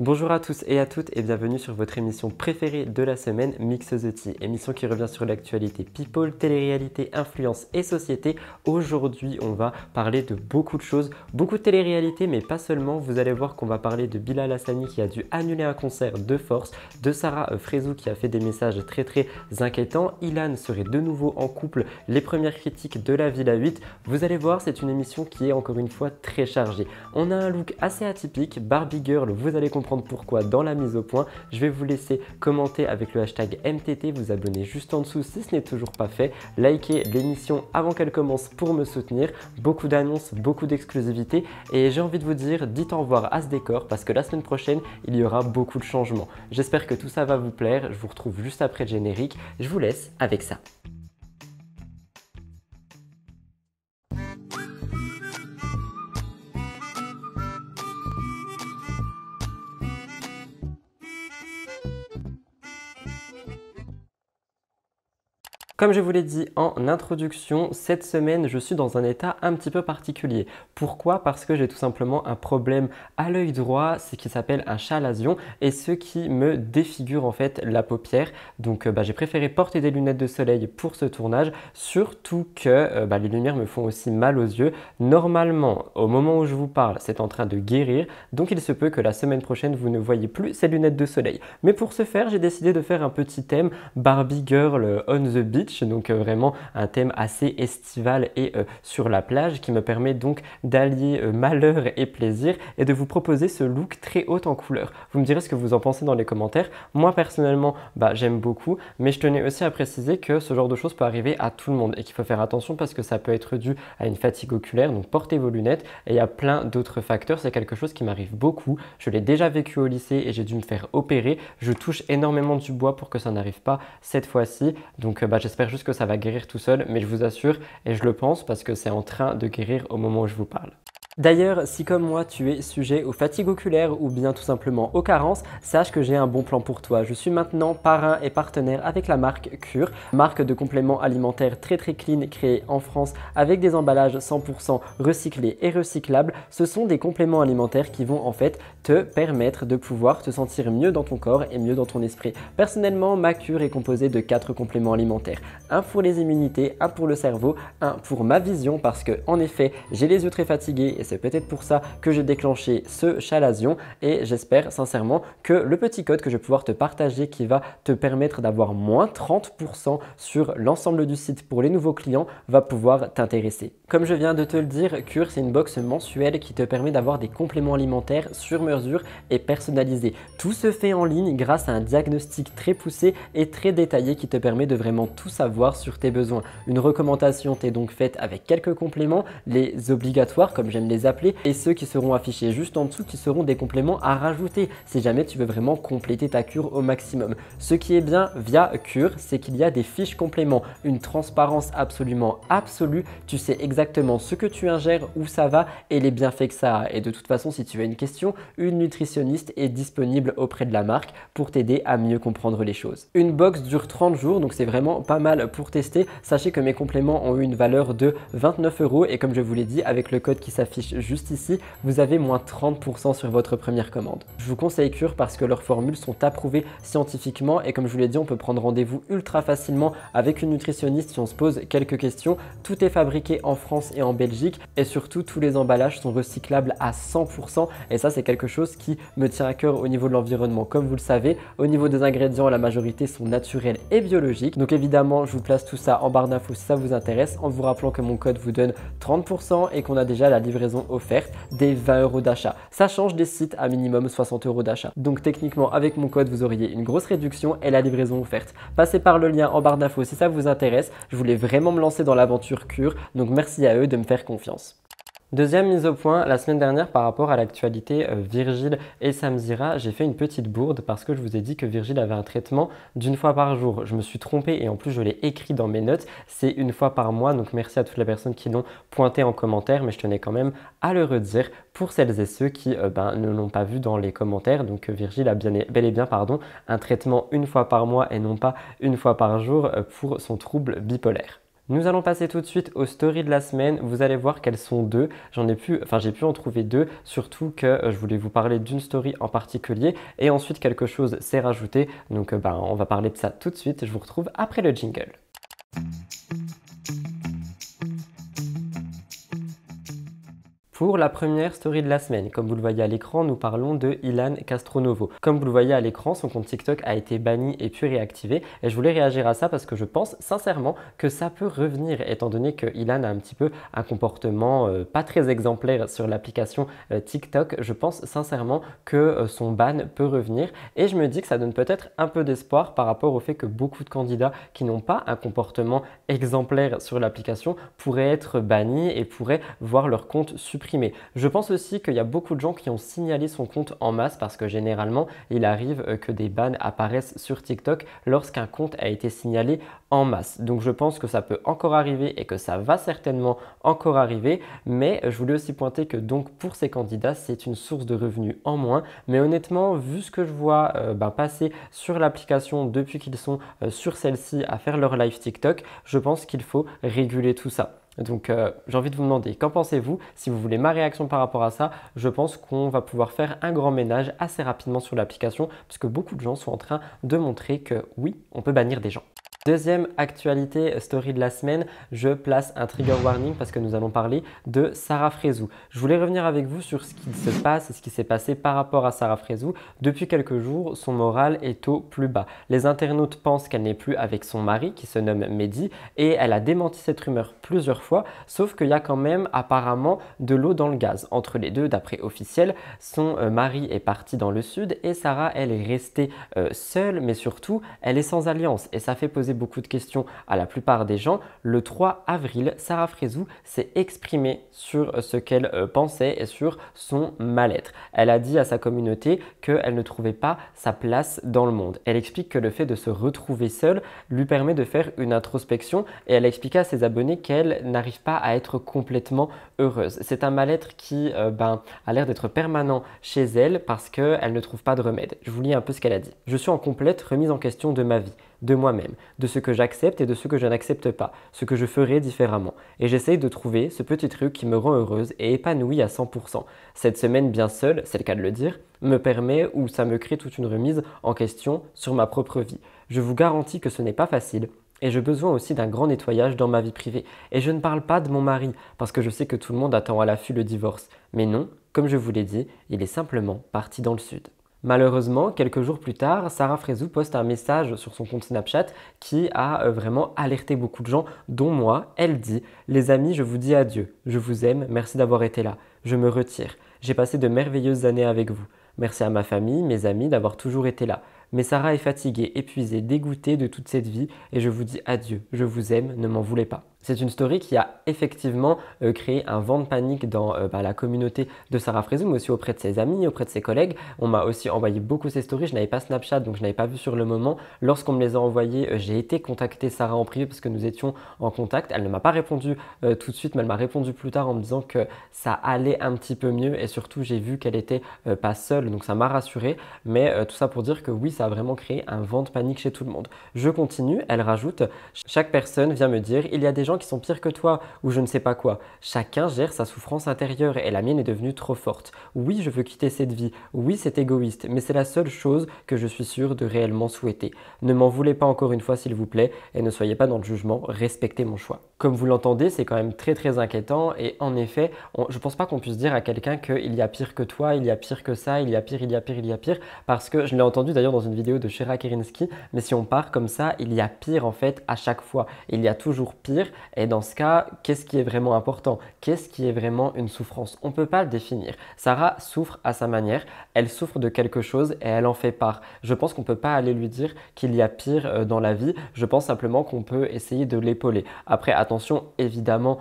Bonjour à tous et à toutes et bienvenue sur votre émission préférée de la semaine, Mix the Tea, émission qui revient sur l'actualité people, télé-réalité, influence et société. Aujourd'hui, on va parler de beaucoup de choses, beaucoup de télé-réalité, mais pas seulement. Vous allez voir qu'on va parler de Bilal Hassani qui a dû annuler un concert de force, de Sarah Frézou qui a fait des messages très inquiétants. Ilan serait de nouveau en couple, les premières critiques de la Villa 8. Vous allez voir, c'est une émission qui est encore une fois très chargée. On a un look assez atypique, Barbie Girl, vous allez comprendre pourquoi dans la mise au point. Je vais vous laisser commenter avec le hashtag MTT, vous abonner juste en dessous si ce n'est toujours pas fait, liker l'émission avant qu'elle commence pour me soutenir, beaucoup d'annonces, beaucoup d'exclusivité et j'ai envie de vous dire, dites au revoir à ce décor parce que la semaine prochaine, il y aura beaucoup de changements. J'espère que tout ça va vous plaire, je vous retrouve juste après le générique, je vous laisse avec ça. Comme je vous l'ai dit en introduction, cette semaine, je suis dans un état un petit peu particulier. Pourquoi? Parce que j'ai tout simplement un problème à l'œil droit, ce qui s'appelle un chalazion et ce qui me défigure en fait la paupière. Donc j'ai préféré porter des lunettes de soleil pour ce tournage, surtout que les lumières me font aussi mal aux yeux. Normalement, au moment où je vous parle, c'est en train de guérir, donc il se peut que la semaine prochaine, vous ne voyez plus ces lunettes de soleil. Mais pour ce faire, j'ai décidé de faire un petit thème Barbie Girl on the beach. Donc vraiment un thème assez estival et sur la plage qui me permet donc d'allier malheur et plaisir et de vous proposer ce look très haut en couleur. Vous me direz ce que vous en pensez dans les commentaires. Moi personnellement, j'aime beaucoup, mais je tenais aussi à préciser que ce genre de choses peut arriver à tout le monde et qu'il faut faire attention parce que ça peut être dû à une fatigue oculaire, donc portez vos lunettes et il y a plein d'autres facteurs. C'est quelque chose qui m'arrive beaucoup. Je l'ai déjà vécu au lycée et j'ai dû me faire opérer. Je touche énormément du bois pour que ça n'arrive pas cette fois-ci. Donc j'espère juste que ça va guérir tout seul, mais je vous assure, et je le pense parce que c'est en train de guérir au moment où je vous parle. D'ailleurs, si comme moi tu es sujet aux fatigues oculaires ou bien tout simplement aux carences, sache que j'ai un bon plan pour toi. Je suis maintenant parrain et partenaire avec la marque Cure, marque de compléments alimentaires très clean créée en France avec des emballages 100% recyclés et recyclables. Ce sont des compléments alimentaires qui vont en fait te permettre de pouvoir te sentir mieux dans ton corps et mieux dans ton esprit. Personnellement, ma cure est composée de 4 compléments alimentaires. Un pour les immunités, un pour le cerveau, un pour ma vision parce que en effet, j'ai les yeux très fatigués et c'est peut-être pour ça que j'ai déclenché ce chalazion et j'espère sincèrement que le petit code que je vais pouvoir te partager qui va te permettre d'avoir moins 30% sur l'ensemble du site pour les nouveaux clients va pouvoir t'intéresser. Comme je viens de te le dire, Cure c'est une box mensuelle qui te permet d'avoir des compléments alimentaires sur mesure et personnalisés. Tout se fait en ligne grâce à un diagnostic très poussé et très détaillé qui te permet de vraiment tout savoir sur tes besoins. Une recommandation t'est donc faite avec quelques compléments, les obligatoires comme j'aime les appeler et ceux qui seront affichés juste en dessous qui seront des compléments à rajouter si jamais tu veux vraiment compléter ta cure au maximum. Ce qui est bien via Cure, c'est qu'il y a des fiches compléments, une transparence absolument absolue, tu sais exactement ce que tu ingères, où ça va et les bienfaits que ça a. Et de toute façon, si tu as une question, une nutritionniste est disponible auprès de la marque pour t'aider à mieux comprendre les choses. Une box dure 30 jours, donc c'est vraiment pas mal pour tester. Sachez que mes compléments ont eu une valeur de 29 € et comme je vous l'ai dit, avec le code qui s'affiche juste ici, vous avez moins 30% sur votre première commande. Je vous conseille Cure parce que leurs formules sont approuvées scientifiquement et comme je vous l'ai dit, on peut prendre rendez-vous ultra facilement avec une nutritionniste si on se pose quelques questions. Tout est fabriqué en France et en Belgique et surtout tous les emballages sont recyclables à 100% et ça c'est quelque chose qui me tient à cœur au niveau de l'environnement. Comme vous le savez, au niveau des ingrédients, la majorité sont naturels et biologiques. Donc évidemment, je vous place tout ça en barre d'infos si ça vous intéresse en vous rappelant que mon code vous donne 30% et qu'on a déjà la livraison offerte des 20 € d'achat. Ça change des sites à minimum 60 € d'achat. Donc techniquement avec mon code vous auriez une grosse réduction et la livraison offerte. Passez par le lien en barre d'infos si ça vous intéresse. Je voulais vraiment me lancer dans l'aventure Cure, donc merci à eux de me faire confiance. Deuxième mise au point, la semaine dernière par rapport à l'actualité Virgile et Samzira, j'ai fait une petite bourde parce que je vous ai dit que Virgile avait un traitement d'1 fois par jour. Je me suis trompé et en plus je l'ai écrit dans mes notes, c'est 1 fois par mois, donc merci à toutes les personnes qui l'ont pointé en commentaire, mais je tenais quand même à le redire pour celles et ceux qui ne l'ont pas vu dans les commentaires. Donc Virgile a bel et bien un traitement 1 fois par mois et non pas 1 fois par jour pour son trouble bipolaire. Nous allons passer tout de suite aux stories de la semaine. Vous allez voir qu'elles sont deux. J'ai pu en trouver deux, surtout que je voulais vous parler d'une story en particulier et ensuite quelque chose s'est rajouté. Donc on va parler de ça tout de suite. Je vous retrouve après le jingle. Pour la première story de la semaine, comme vous le voyez à l'écran, nous parlons de Ilan Castronovo. Comme vous le voyez à l'écran, son compte TikTok a été banni et puis réactivé. Et je voulais réagir à ça parce que je pense sincèrement que ça peut revenir, étant donné que Ilan a un petit peu un comportement pas très exemplaire sur l'application TikTok. Je pense sincèrement que son ban peut revenir. Et je me dis que ça donne peut-être un peu d'espoir par rapport au fait que beaucoup de candidats qui n'ont pas un comportement exemplaire sur l'application pourraient être bannis et pourraient voir leur compte supprimé. Je pense aussi qu'il y a beaucoup de gens qui ont signalé son compte en masse parce que généralement, il arrive que des bans apparaissent sur TikTok lorsqu'un compte a été signalé en masse. Donc je pense que ça peut encore arriver et que ça va certainement encore arriver. Mais je voulais aussi pointer que donc pour ces candidats, c'est une source de revenus en moins. Mais honnêtement, vu ce que je vois passer sur l'application depuis qu'ils sont sur celle-ci à faire leur live TikTok, je pense qu'il faut réguler tout ça. Donc j'ai envie de vous demander, qu'en pensez-vous? Si vous voulez ma réaction par rapport à ça, je pense qu'on va pouvoir faire un grand ménage assez rapidement sur l'application puisque beaucoup de gens sont en train de montrer que oui, on peut bannir des gens. Deuxième actualité story de la semaine, je place un trigger warning parce que nous allons parler de Sarah Frézou. Je voulais revenir avec vous sur ce qui se passe et ce qui s'est passé par rapport à Sarah Frézou. Depuis quelques jours, son moral est au plus bas. Les internautes pensent qu'elle n'est plus avec son mari qui se nomme Mehdi et elle a démenti cette rumeur plusieurs fois, sauf qu'il y a quand même apparemment de l'eau dans le gaz entre les deux. D'après officiel, son mari est parti dans le sud et Sarah, elle est restée seule, mais surtout, elle est sans alliance et ça fait poser beaucoup de questions à la plupart des gens. Le 3 avril, Sarah Frézou s'est exprimée sur ce qu'elle pensait et sur son mal-être. Elle a dit à sa communauté qu'elle ne trouvait pas sa place dans le monde. Elle explique que le fait de se retrouver seule lui permet de faire une introspection et elle a expliqué à ses abonnés qu'elle n'arrive pas à être complètement heureuse. C'est un mal-être qui a l'air d'être permanent chez elle parce qu'elle ne trouve pas de remède. Je vous lis un peu ce qu'elle a dit. « Je suis en complète remise en question de ma vie, de moi-même, de ce que j'accepte et de ce que je n'accepte pas, ce que je ferai différemment. Et j'essaye de trouver ce petit truc qui me rend heureuse et épanouie à 100%. Cette semaine bien seule, c'est le cas de le dire, me permet ou ça me crée toute une remise en question sur ma propre vie. Je vous garantis que ce n'est pas facile. Et j'ai besoin aussi d'un grand nettoyage dans ma vie privée. Et je ne parle pas de mon mari, parce que je sais que tout le monde attend à l'affût le divorce. Mais non, comme je vous l'ai dit, il est simplement parti dans le sud. » Malheureusement, quelques jours plus tard, Sarah Frézou poste un message sur son compte Snapchat qui a vraiment alerté beaucoup de gens, dont moi. Elle dit « Les amis, je vous dis adieu. Je vous aime, merci d'avoir été là. Je me retire. J'ai passé de merveilleuses années avec vous. Merci à ma famille, mes amis d'avoir toujours été là. Mais Sarah est fatiguée, épuisée, dégoûtée de toute cette vie et je vous dis adieu. Je vous aime, ne m'en voulez pas. » C'est une story qui a effectivement créé un vent de panique dans la communauté de Sarah Frézou, mais aussi auprès de ses amis, auprès de ses collègues. On m'a aussi envoyé beaucoup ces stories. Je n'avais pas Snapchat, donc je n'avais pas vu sur le moment. Lorsqu'on me les a envoyées, j'ai été contacter Sarah en privé parce que nous étions en contact. Elle ne m'a pas répondu tout de suite, mais elle m'a répondu plus tard en me disant que ça allait un petit peu mieux et surtout j'ai vu qu'elle était pas seule, donc ça m'a rassuré. Mais tout ça pour dire que oui, ça a vraiment créé un vent de panique chez tout le monde. Je continue, elle rajoute « Chaque personne vient me dire « Il y a des gens qui sont pires que toi ou je ne sais pas quoi. Chacun gère sa souffrance intérieure et la mienne est devenue trop forte. Oui, je veux quitter cette vie. Oui, c'est égoïste, mais c'est la seule chose que je suis sûre de réellement souhaiter. Ne m'en voulez pas encore une fois s'il vous plaît et ne soyez pas dans le jugement, respectez mon choix. » Comme vous l'entendez, c'est quand même très inquiétant et en effet, je ne pense pas qu'on puisse dire à quelqu'un qu'il y a pire que toi, il y a pire que ça, il y a pire, parce que je l'ai entendu d'ailleurs dans une vidéo de Shera Kerinsky, mais si on part comme ça, il y a pire en fait à chaque fois. Il y a toujours pire et dans ce cas, qu'est-ce qui est vraiment important? Qu'est-ce qui est vraiment une souffrance? On ne peut pas le définir. Sarah souffre à sa manière, elle souffre de quelque chose et elle en fait part. Je pense qu'on ne peut pas aller lui dire qu'il y a pire dans la vie, je pense simplement qu'on peut essayer de l'épauler. Après, attention, évidemment,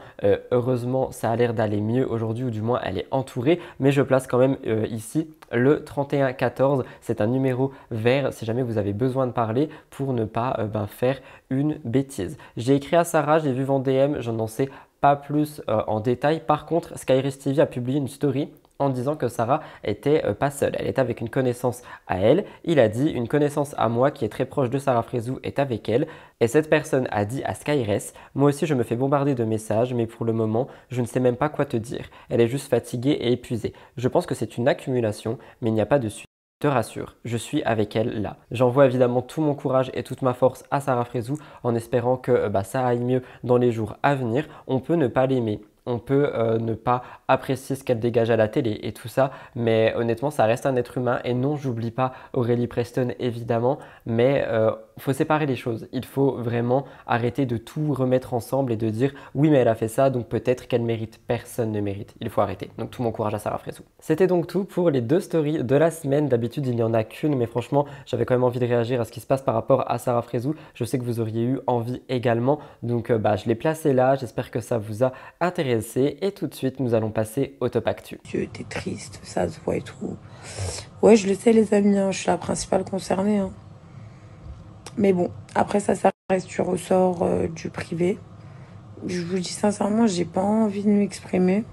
heureusement, ça a l'air d'aller mieux aujourd'hui ou du moins elle est entourée, mais je place quand même ici le 3114, c'est un numéro vert si jamais vous avez besoin de parler pour ne pas faire une bêtise. J'ai écrit à Sarah, j'ai vu en DM, je n'en sais pas plus en détail. Par contre, Skyris TV a publié une story en disant que Sarah était pas seule. Elle était avec une connaissance à elle. Il a dit une connaissance à moi qui est très proche de Sarah Frézou est avec elle. Et cette personne a dit à Skyress, moi aussi je me fais bombarder de messages, mais pour le moment, je ne sais même pas quoi te dire. Elle est juste fatiguée et épuisée. Je pense que c'est une accumulation, mais il n'y a pas de suite. Te rassure, je suis avec elle là. J'envoie évidemment tout mon courage et toute ma force à Sarah Frézou en espérant que ça aille mieux dans les jours à venir. On peut ne pas l'aimer. On peut ne pas apprécier ce qu'elle dégage à la télé et tout ça, mais honnêtement, ça reste un être humain. Et non, j'oublie pas Aurélie Preston évidemment, mais faut séparer les choses. Il faut vraiment arrêter de tout remettre ensemble et de dire oui, mais elle a fait ça, donc peut-être qu'elle mérite. Personne ne mérite. Il faut arrêter. Donc tout mon courage à Sarah Frézou. C'était donc tout pour les 2 stories de la semaine. D'habitude, il n'y en a qu'une, mais franchement, j'avais quand même envie de réagir à ce qui se passe par rapport à Sarah Frézou. Je sais que vous auriez eu envie également, donc je l'ai placé là. J'espère que ça vous a intéressé. Et tout de suite, nous allons passer au top actu. T'es triste, ça se voit et tout. Ouais, je le sais les amis, hein, je suis la principale concernée. Hein. Mais bon, après ça reste du ressort du privé. Je vous dis sincèrement, j'ai pas envie de m'exprimer.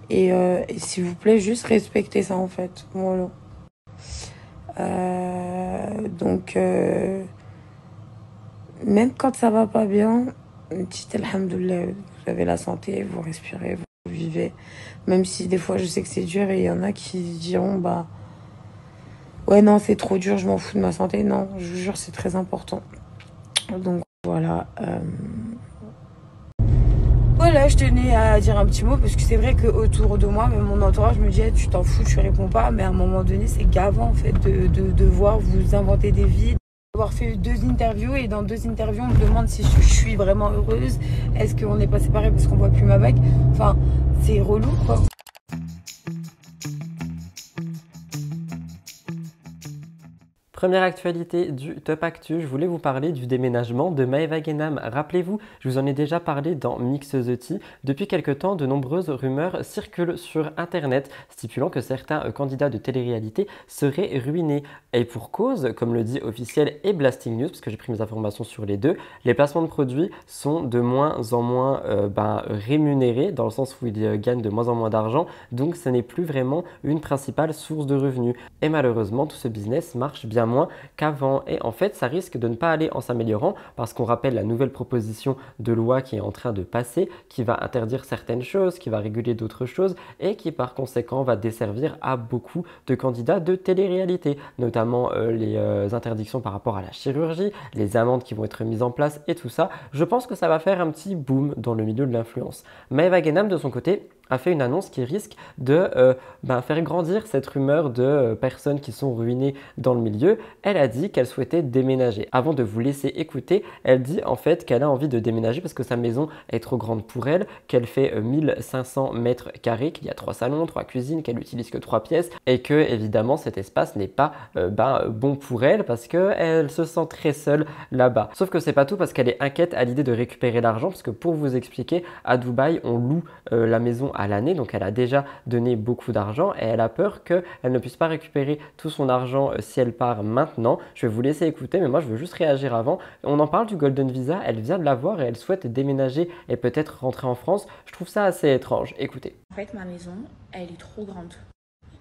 Et s'il vous plaît, juste respectez ça en fait. Voilà. Donc, même quand ça va pas bien, dites alhamdoulilah, vous avez la santé, vous respirez, vous vivez. Même si des fois je sais que c'est dur et il y en a qui diront ouais non c'est trop dur, je m'en fous de ma santé. Non, je vous jure c'est très important. Donc voilà. Voilà, je tenais à dire un petit mot parce que c'est vrai qu'autour de moi, même mon entourage me dit tu t'en fous, tu réponds pas. Mais à un moment donné, c'est gavant en fait de voir vous inventer des vies. Avoir fait 2 interviews et dans 2 interviews, on me demande si je suis vraiment heureuse. Est-ce qu'on n'est pas séparés parce qu'on voit plus ma mec? Enfin, c'est relou quoi. Première actualité du Top Actu, je voulais vous parler du déménagement de Maeva Guénam. Rappelez-vous, je vous en ai déjà parlé dans Mix the Tea. Depuis quelque temps, de nombreuses rumeurs circulent sur Internet stipulant que certains candidats de télé-réalité seraient ruinés. Et pour cause, comme le dit Officiel et Blasting News, parce que j'ai pris mes informations sur les deux, les placements de produits sont de moins en moins rémunérés, dans le sens où ils gagnent de moins en moins d'argent. Donc ce n'est plus vraiment une principale source de revenus. Et malheureusement, tout ce business marche bien moins qu'avant. Et en fait, ça risque de ne pas aller en s'améliorant parce qu'on rappelle la nouvelle proposition de loi qui est en train de passer, qui va interdire certaines choses, qui va réguler d'autres choses et qui par conséquent va desservir à beaucoup de candidats de télé-réalité, notamment les interdictions par rapport à la chirurgie, les amendes qui vont être mises en place et tout ça. Je pense que ça va faire un petit boom dans le milieu de l'influence. Maeva Guénam, de son côté, a fait une annonce qui risque de faire grandir cette rumeur de personnes qui sont ruinées dans le milieu. Elle a dit qu'elle souhaitait déménager. Avant de vous laisser écouter, elle dit en fait qu'elle a envie de déménager parce que sa maison est trop grande pour elle, qu'elle fait 1500 mètres carrés, qu'il y a 3 salons, 3 cuisines, qu'elle n'utilise que 3 pièces et que évidemment cet espace n'est pas bon pour elle parce qu'elle se sent très seule là-bas. Sauf que c'est pas tout parce qu'elle est inquiète à l'idée de récupérer l'argent parce que pour vous expliquer, à Dubaï, on loue la maison à l'année, donc elle a déjà donné beaucoup d'argent et elle a peur qu'elle ne puisse pas récupérer tout son argent si elle part maintenant. Je vais vous laisser écouter, mais moi je veux juste réagir avant. On en parle du Golden Visa, elle vient de l'avoir et elle souhaite déménager et peut-être rentrer en France. Je trouve ça assez étrange. Écoutez. En fait, ma maison, elle est trop grande.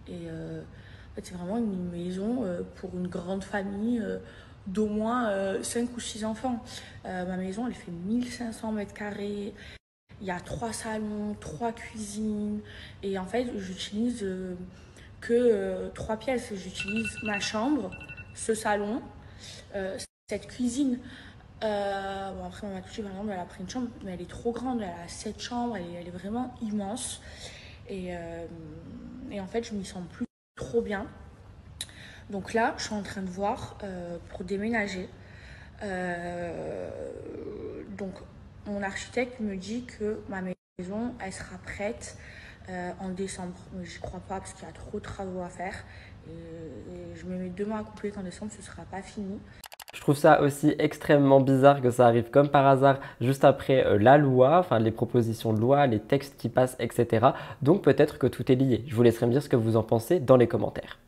Et en fait, c'est vraiment une maison pour une grande famille d'au moins 5 ou 6 enfants. Ma maison, elle fait 1500 mètres carrés. Il y a 3 salons, 3 cuisines. Et en fait, j'utilise que 3 pièces. J'utilise ma chambre, ce salon, cette cuisine. Bon, après, ma touche, par exemple, elle a pris une chambre, mais elle est trop grande. Elle a 7 chambres, elle est vraiment immense. Et en fait, je m'y sens plus trop bien. Donc là, je suis en train de voir pour déménager. Donc, mon architecte me dit que ma maison, elle sera prête en décembre. Mais je crois pas parce qu'il y a trop de travaux à faire. Et je me mets 2 mois à couper qu'en décembre, ce sera pas fini. Je trouve ça aussi extrêmement bizarre que ça arrive comme par hasard juste après la loi, enfin les propositions de loi, les textes qui passent, etc. Donc peut-être que tout est lié. Je vous laisserai me dire ce que vous en pensez dans les commentaires.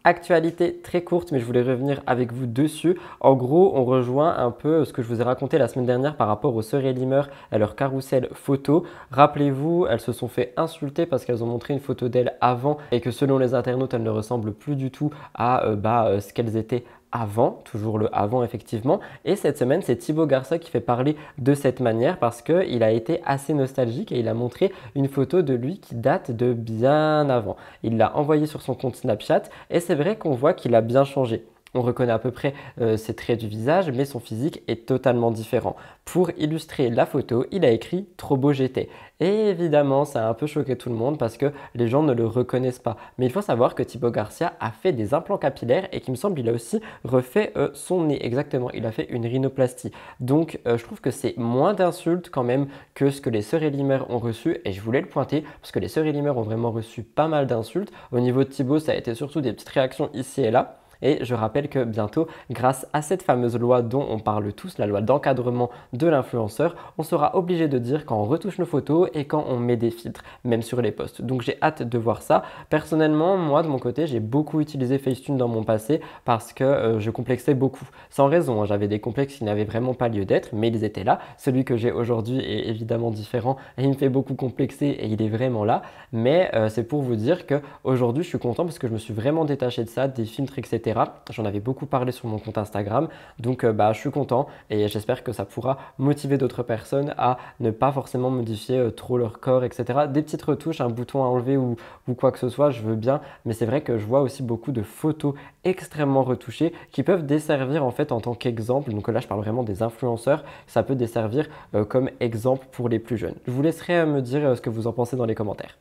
Actualité très courte, mais je voulais revenir avec vous dessus. En gros, on rejoint un peu ce que je vous ai raconté la semaine dernière par rapport aux sœurs Elimer et leur carrousel photo. Rappelez-vous, elles se sont fait insulter parce qu'elles ont montré une photo d'elles avant et que selon les internautes, elles ne ressemblent plus du tout à ce qu'elles étaient avant, toujours le avant effectivement. Et cette semaine, c'est Thibaut Garcia qui fait parler de cette manière parce qu'il a été assez nostalgique et il a montré une photo de lui qui date de bien avant. Il l'a envoyée sur son compte Snapchat et c'est vrai qu'on voit qu'il a bien changé. On reconnaît à peu près ses traits du visage, mais son physique est totalement différent. Pour illustrer la photo, il a écrit « Trop beau j'étais ». Et évidemment, ça a un peu choqué tout le monde parce que les gens ne le reconnaissent pas. Mais il faut savoir que Thibaut Garcia a fait des implants capillaires et qu'il me semble qu'il a aussi refait son nez. Exactement, il a fait une rhinoplastie. Donc, je trouve que c'est moins d'insultes quand même que ce que les sœurs Elimer ont reçu. Et je voulais le pointer parce que les sœurs Elimer ont vraiment reçu pas mal d'insultes. Au niveau de Thibaut, ça a été surtout des petites réactions ici et là. Et je rappelle que bientôt, grâce à cette fameuse loi dont on parle tous, la loi d'encadrement de l'influenceur, on sera obligé de dire quand on retouche nos photos et quand on met des filtres, même sur les posts. Donc j'ai hâte de voir ça. Personnellement, moi de mon côté, j'ai beaucoup utilisé Facetune dans mon passé parce que je complexais beaucoup. Sans raison, hein, j'avais des complexes qui n'avaient vraiment pas lieu d'être, mais ils étaient là. Celui que j'ai aujourd'hui est évidemment différent et il me fait beaucoup complexer et il est vraiment là. Mais c'est pour vous dire qu'aujourd'hui, je suis content parce que je me suis vraiment détaché de ça, des filtres, etc. J'en avais beaucoup parlé sur mon compte Instagram, donc je suis content et j'espère que ça pourra motiver d'autres personnes à ne pas forcément modifier trop leur corps, etc. Des petites retouches, un bouton à enlever ou quoi que ce soit, je veux bien, mais c'est vrai que je vois aussi beaucoup de photos extrêmement retouchées qui peuvent desservir en fait en tant qu'exemple. Donc là, je parle vraiment des influenceurs, ça peut desservir comme exemple pour les plus jeunes. Je vous laisserai me dire ce que vous en pensez dans les commentaires.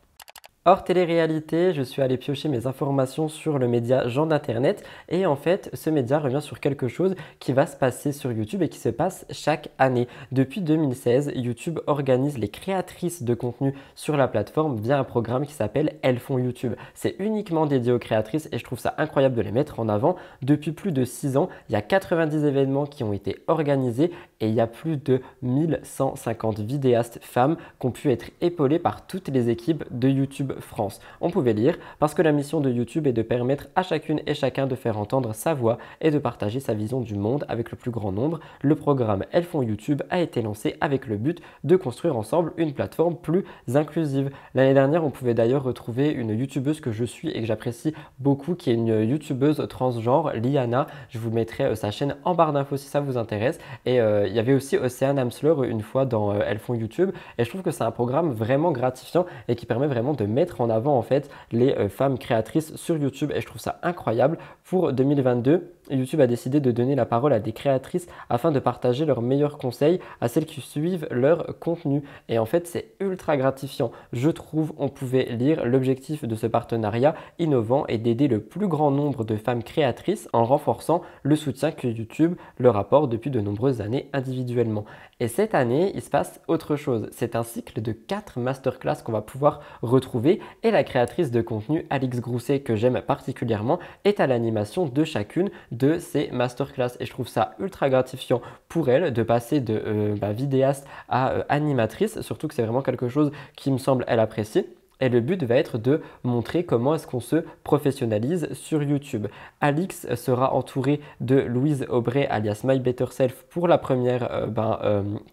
Hors télé-réalité, je suis allé piocher mes informations sur le média Gens d'Internet et en fait, ce média revient sur quelque chose qui va se passer sur YouTube et qui se passe chaque année. Depuis 2016, YouTube organise les créatrices de contenu sur la plateforme via un programme qui s'appelle Elles font YouTube. C'est uniquement dédié aux créatrices et je trouve ça incroyable de les mettre en avant. Depuis plus de 6 ans, il y a 90 événements qui ont été organisés et il y a plus de 1150 vidéastes femmes qui ont pu être épaulées par toutes les équipes de YouTube France. On pouvait lire parce que la mission de YouTube est de permettre à chacune et chacun de faire entendre sa voix et de partager sa vision du monde avec le plus grand nombre. Le programme Elles font YouTube a été lancé avec le but de construire ensemble une plateforme plus inclusive. L'année dernière, on pouvait d'ailleurs retrouver une youtubeuse que je suis et que j'apprécie beaucoup, qui est une youtubeuse transgenre, Liana. Je vous mettrai sa chaîne en barre d'infos si ça vous intéresse. Et il y avait aussi Océane Amsler une fois dans Elles font YouTube. Et je trouve que c'est un programme vraiment gratifiant et qui permet vraiment de mettre en avant en fait les femmes créatrices sur YouTube et je trouve ça incroyable. Pour 2022, YouTube a décidé de donner la parole à des créatrices afin de partager leurs meilleurs conseils à celles qui suivent leur contenu. Et en fait, c'est ultra gratifiant. Je trouve, on pouvait lire l'objectif de ce partenariat innovant est d'aider le plus grand nombre de femmes créatrices en renforçant le soutien que YouTube leur apporte depuis de nombreuses années individuellement. Et cette année, il se passe autre chose. C'est un cycle de 4 masterclass qu'on va pouvoir retrouver et la créatrice de contenu Alix Grousset, que j'aime particulièrement, est à l'animation de chacune de ces masterclass et je trouve ça ultra gratifiant pour elle de passer de vidéaste à animatrice, surtout que c'est vraiment quelque chose qui me semble elle apprécier. Et le but va être de montrer comment est-ce qu'on se professionnalise sur YouTube. Alix sera entourée de Louise Aubray alias My Better Self pour la première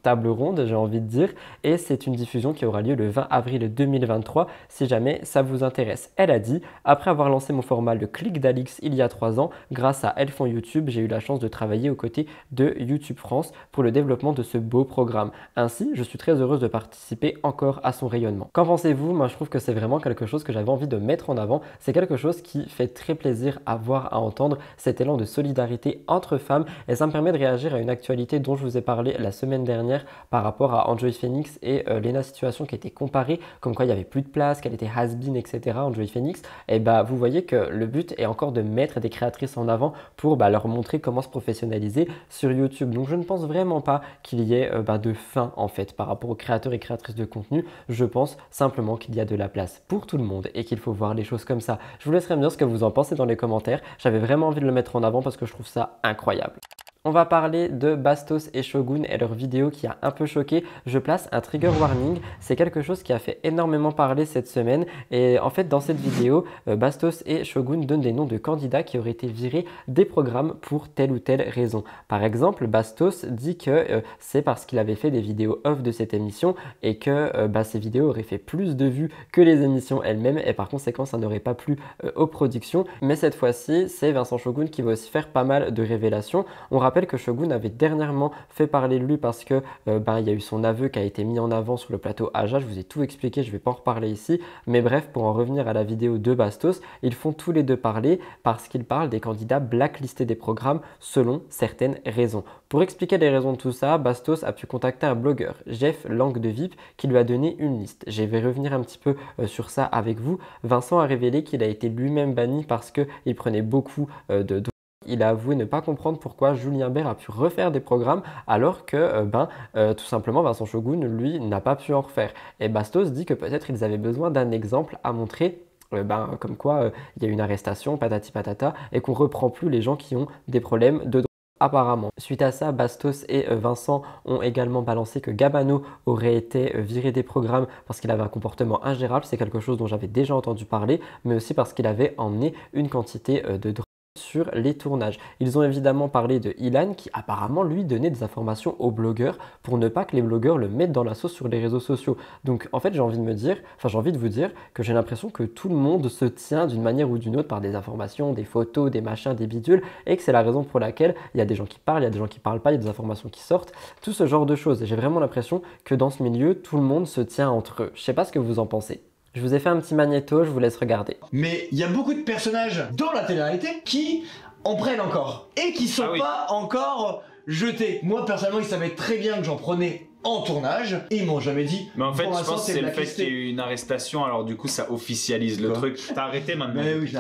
table ronde, j'ai envie de dire. Et c'est une diffusion qui aura lieu le 20 avril 2023 si jamais ça vous intéresse. Elle a dit « Après avoir lancé mon format Le Clic d'Alix il y a 3 ans, grâce à Elles font YouTube, j'ai eu la chance de travailler aux côtés de YouTube France pour le développement de ce beau programme. Ainsi, je suis très heureuse de participer encore à son rayonnement. » Qu'en pensez-vous? Moi, je trouve que c'est vraiment quelque chose que j'avais envie de mettre en avant. C'est quelque chose qui fait très plaisir à voir, à entendre, cet élan de solidarité entre femmes et ça me permet de réagir à une actualité dont je vous ai parlé la semaine dernière par rapport à Enjoy Phoenix et Lena Situation qui a été comparée, comme quoi il n'y avait plus de place, qu'elle était has-been, etc. Enjoy Phoenix. Et vous voyez que le but est encore de mettre des créatrices en avant pour leur montrer comment se professionnaliser sur YouTube. Donc je ne pense vraiment pas qu'il y ait de fin en fait par rapport aux créateurs et créatrices de contenu. Je pense simplement qu'il y a de la place pour tout le monde et qu'il faut voir les choses comme ça. Je vous laisserai me dire ce que vous en pensez dans les commentaires. J'avais vraiment envie de le mettre en avant parce que je trouve ça incroyable. On va parler de Bastos et Shogun et leur vidéo qui a un peu choqué. Je place un trigger warning. C'est quelque chose qui a fait énormément parler cette semaine. Et en fait, dans cette vidéo, Bastos et Shogun donnent des noms de candidats qui auraient été virés des programmes pour telle ou telle raison. Par exemple, Bastos dit que c'est parce qu'il avait fait des vidéos off de cette émission et que ces vidéos auraient fait plus de vues que les émissions elles-mêmes et par conséquent, ça n'aurait pas plu aux productions. Mais cette fois-ci, c'est Vincent Shogun qui va aussi faire pas mal de révélations. On rappelle que Shogun avait dernièrement fait parler de lui parce que il y a eu son aveu qui a été mis en avant sur le plateau Aja. Je vous ai tout expliqué, je ne vais pas en reparler ici. Mais bref, pour en revenir à la vidéo de Bastos, ils font tous les deux parler parce qu'ils parlent des candidats blacklistés des programmes selon certaines raisons. Pour expliquer les raisons de tout ça, Bastos a pu contacter un blogueur, Jeff Lang de VIP, qui lui a donné une liste. Je vais revenir un petit peu sur ça avec vous. Vincent a révélé qu'il a été lui-même banni parce qu'il prenait beaucoup de drogue. Il a avoué ne pas comprendre pourquoi Julien Bert a pu refaire des programmes alors que tout simplement Vincent Shogun, lui, n'a pas pu en refaire. Et Bastos dit que peut-être ils avaient besoin d'un exemple à montrer comme quoi il y a une arrestation, patati patata, et qu'on reprend plus les gens qui ont des problèmes de drogue. Apparemment. Suite à ça, Bastos et Vincent ont également balancé que Gabano aurait été viré des programmes parce qu'il avait un comportement ingérable. C'est quelque chose dont j'avais déjà entendu parler, mais aussi parce qu'il avait emmené une quantité de drogue sur les tournages. Ils ont évidemment parlé de Ilan qui apparemment lui donnait des informations aux blogueurs pour ne pas que les blogueurs le mettent dans la sauce sur les réseaux sociaux. Donc en fait j'ai envie de vous dire que j'ai l'impression que tout le monde se tient d'une manière ou d'une autre par des informations, des photos, des machins, des bidules et que c'est la raison pour laquelle il y a des gens qui parlent, il y a des gens qui parlent pas, il y a des informations qui sortent, tout ce genre de choses. Et j'ai vraiment l'impression que dans ce milieu tout le monde se tient entre eux. Je sais pas ce que vous en pensez. Je vous ai fait un petit magnéto, je vous laisse regarder. Mais il y a beaucoup de personnages dans la télé-réalité qui en prennent encore et qui sont pas encore jetés. Moi personnellement, ils savaient très bien que j'en prenais en tournage et ils m'ont jamais dit. Mais en fait, je pense que c'est le fait qu'il y ait eu une arrestation, alors du coup ça officialise le truc. T'as arrêté maintenant? Mais oui, j'ai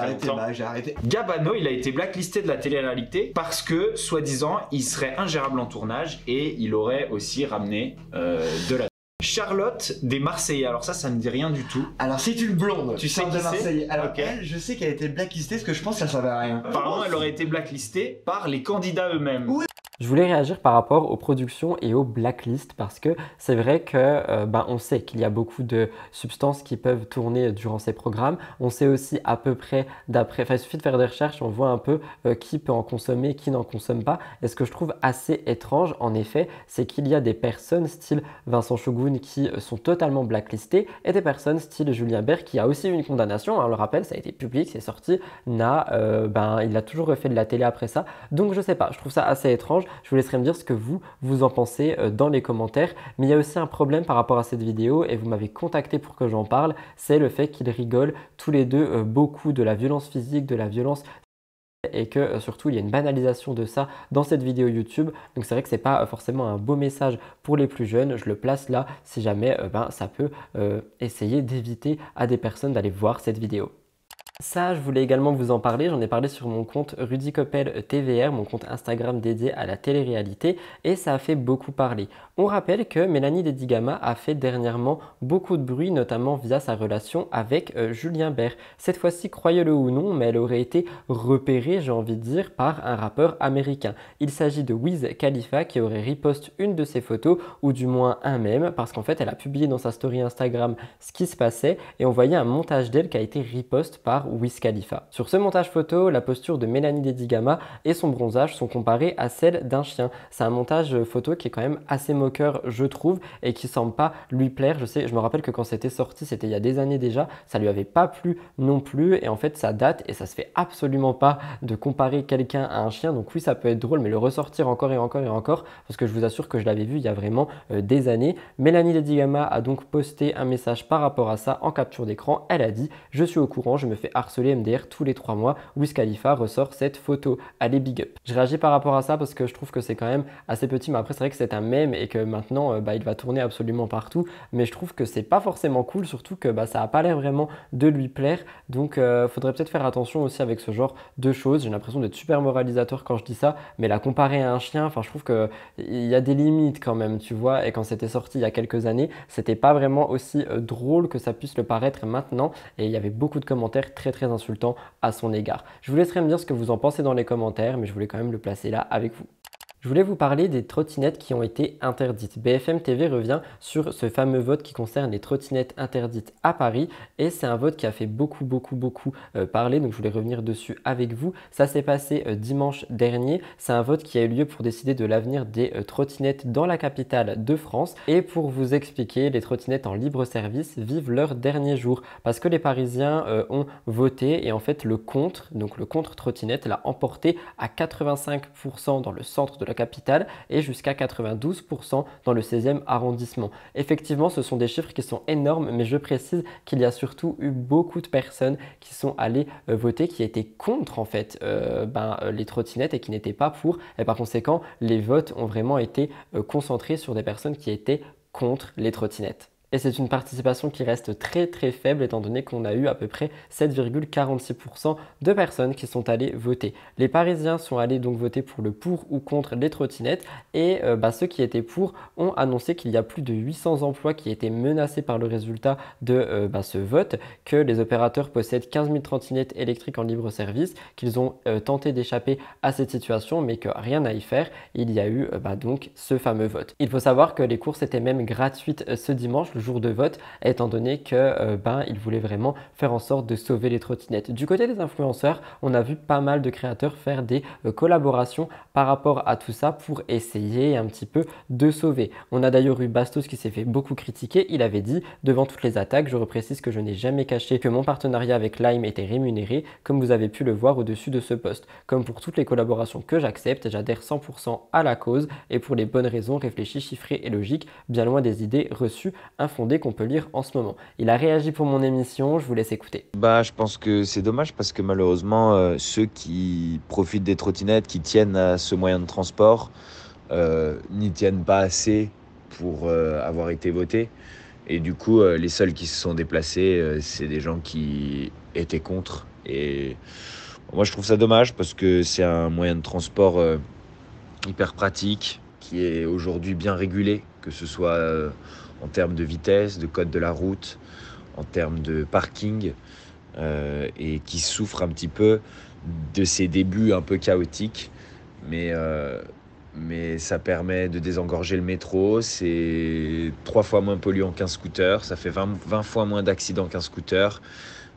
arrêté. Gabano, il a été blacklisté de la télé-réalité parce que, soi-disant, il serait ingérable en tournage et il aurait aussi ramené de la... Charlotte des Marseillais, alors ça me dit rien du tout. Alors c'est une blonde, tu sais qui de Marseille. Alors okay. elle, je sais qu'elle a été blacklistée parce que je pense qu'elle savait rien. Apparemment elle aurait été blacklistée par les candidats eux-mêmes. Oui. Je voulais réagir par rapport aux productions et aux blacklists parce que c'est vrai que on sait qu'il y a beaucoup de substances qui peuvent tourner durant ces programmes. On sait aussi à peu près il suffit de faire des recherches, on voit un peu qui peut en consommer, qui n'en consomme pas. Et ce que je trouve assez étrange en effet, c'est qu'il y a des personnes style Vincent Shogun qui sont totalement blacklistées et des personnes style Julien Bert qui a aussi eu une condamnation. On le rappelle, ça a été public, c'est sorti, il a toujours refait de la télé après ça. Donc je sais pas, je trouve ça assez étrange. Je vous laisserai me dire ce que vous en pensez dans les commentaires. Mais il y a aussi un problème par rapport à cette vidéo et vous m'avez contacté pour que j'en parle. C'est le fait qu'ils rigolent tous les deux beaucoup de la violence physique, de la violence et que surtout il y a une banalisation de ça dans cette vidéo YouTube. Donc c'est vrai que c'est pas forcément un beau message pour les plus jeunes. Je le place là si jamais ça peut essayer d'éviter à des personnes d'aller voir cette vidéo. Ça, je voulais également vous en parler. J'en ai parlé sur mon compte Rudy Coppel TVR, mon compte Instagram dédié à la télé-réalité et ça a fait beaucoup parler. On rappelle que Mélanie Dedigama a fait dernièrement beaucoup de bruit, notamment via sa relation avec Julien Bert. Cette fois-ci, croyez-le ou non, mais elle aurait été repérée, j'ai envie de dire, par un rappeur américain. Il s'agit de Wiz Khalifa qui aurait repost une de ses photos, ou du moins un mème, parce qu'en fait, elle a publié dans sa story Instagram ce qui se passait et on voyait un montage d'elle qui a été repost par Wiz Khalifa. Sur ce montage photo, la posture de Mélanie Dedigama et son bronzage sont comparées à celle d'un chien. C'est un montage photo qui est quand même assez moqueur, je trouve, et qui semble pas lui plaire. Je me rappelle que quand c'était sorti, c'était il y a des années déjà, ça lui avait pas plu non plus, et en fait ça date et ça se fait absolument pas de comparer quelqu'un à un chien. Donc oui, ça peut être drôle, mais le ressortir encore et encore et encore, parce que je vous assure que je l'avais vu il y a vraiment des années. Mélanie Dedigama a donc posté un message par rapport à ça en capture d'écran. Elle a dit: je suis au courant, je me fais harceler MDR tous les 3 mois. Wiz Khalifa ressort cette photo. Allez, big up. Je réagis par rapport à ça parce que je trouve que c'est quand même assez petit, mais après c'est vrai que c'est un mème et que maintenant il va tourner absolument partout, mais je trouve que c'est pas forcément cool, surtout que ça a pas l'air vraiment de lui plaire. Donc faudrait peut-être faire attention aussi avec ce genre de choses. J'ai l'impression d'être super moralisateur quand je dis ça, mais la comparer à un chien, je trouve que il y a des limites quand même, tu vois. Et quand c'était sorti il y a quelques années, c'était pas vraiment aussi drôle que ça puisse le paraître maintenant, et il y avait beaucoup de commentaires très insultants à son égard. Je vous laisserai me dire ce que vous en pensez dans les commentaires, mais je voulais quand même le placer là avec vous. Je voulais vous parler des trottinettes qui ont été interdites. BFM TV revient sur ce fameux vote qui concerne les trottinettes interdites à Paris et c'est un vote qui a fait beaucoup parler, donc je voulais revenir dessus avec vous. Ça s'est passé dimanche dernier. C'est un vote qui a eu lieu pour décider de l'avenir des trottinettes dans la capitale de France. Et pour vous expliquer, les trottinettes en libre service vivent leur dernier jour parce que les Parisiens ont voté et en fait le contre, donc le contre trottinette l'a emporté à 85% dans le centre de la capitale et jusqu'à 92% dans le 16e arrondissement. Effectivement, ce sont des chiffres qui sont énormes, mais je précise qu'il y a surtout eu beaucoup de personnes qui sont allées voter, qui étaient contre en fait les trottinettes et qui n'étaient pas pour. Et par conséquent, les votes ont vraiment été concentrés sur des personnes qui étaient contre les trottinettes. Et c'est une participation qui reste très faible étant donné qu'on a eu à peu près 7,46% de personnes qui sont allées voter. Les Parisiens sont allés donc voter pour le pour ou contre les trottinettes et ceux qui étaient pour ont annoncé qu'il y a plus de 800 emplois qui étaient menacés par le résultat de ce vote, que les opérateurs possèdent 15 000 trottinettes électriques en libre service, qu'ils ont tenté d'échapper à cette situation mais que rien à y faire. Il y a eu donc ce fameux vote. Il faut savoir que les courses étaient même gratuites ce dimanche, le jour de vote, étant donné que ils voulaient vraiment faire en sorte de sauver les trottinettes. Du côté des influenceurs, on a vu pas mal de créateurs faire des collaborations par rapport à tout ça pour essayer un petit peu de sauver. On a d'ailleurs eu Bastos qui s'est fait beaucoup critiquer. Il avait dit devant toutes les attaques, je reprécise que je n'ai jamais caché que mon partenariat avec Lime était rémunéré, comme vous avez pu le voir au-dessus de ce post. Comme pour toutes les collaborations que j'accepte, j'adhère 100% à la cause et pour les bonnes raisons réfléchies, chiffrées et logiques, bien loin des idées reçues infondées qu'on peut lire en ce moment. Il a réagi pour mon émission, je vous laisse écouter. Je pense que c'est dommage parce que malheureusement, ceux qui profitent des trottinettes, qui tiennent à ce moyen de transport, n'y tiennent pas assez pour avoir été votés. Et du coup, les seuls qui se sont déplacés, c'est des gens qui étaient contre. Et moi, je trouve ça dommage parce que c'est un moyen de transport hyper pratique, qui est aujourd'hui bien régulé, que ce soit en termes de vitesse, de code de la route, en termes de parking, et qui souffre un petit peu de ses débuts un peu chaotiques. Mais ça permet de désengorger le métro, c'est 3 fois moins polluant qu'un scooter, ça fait 20 fois moins d'accidents qu'un scooter.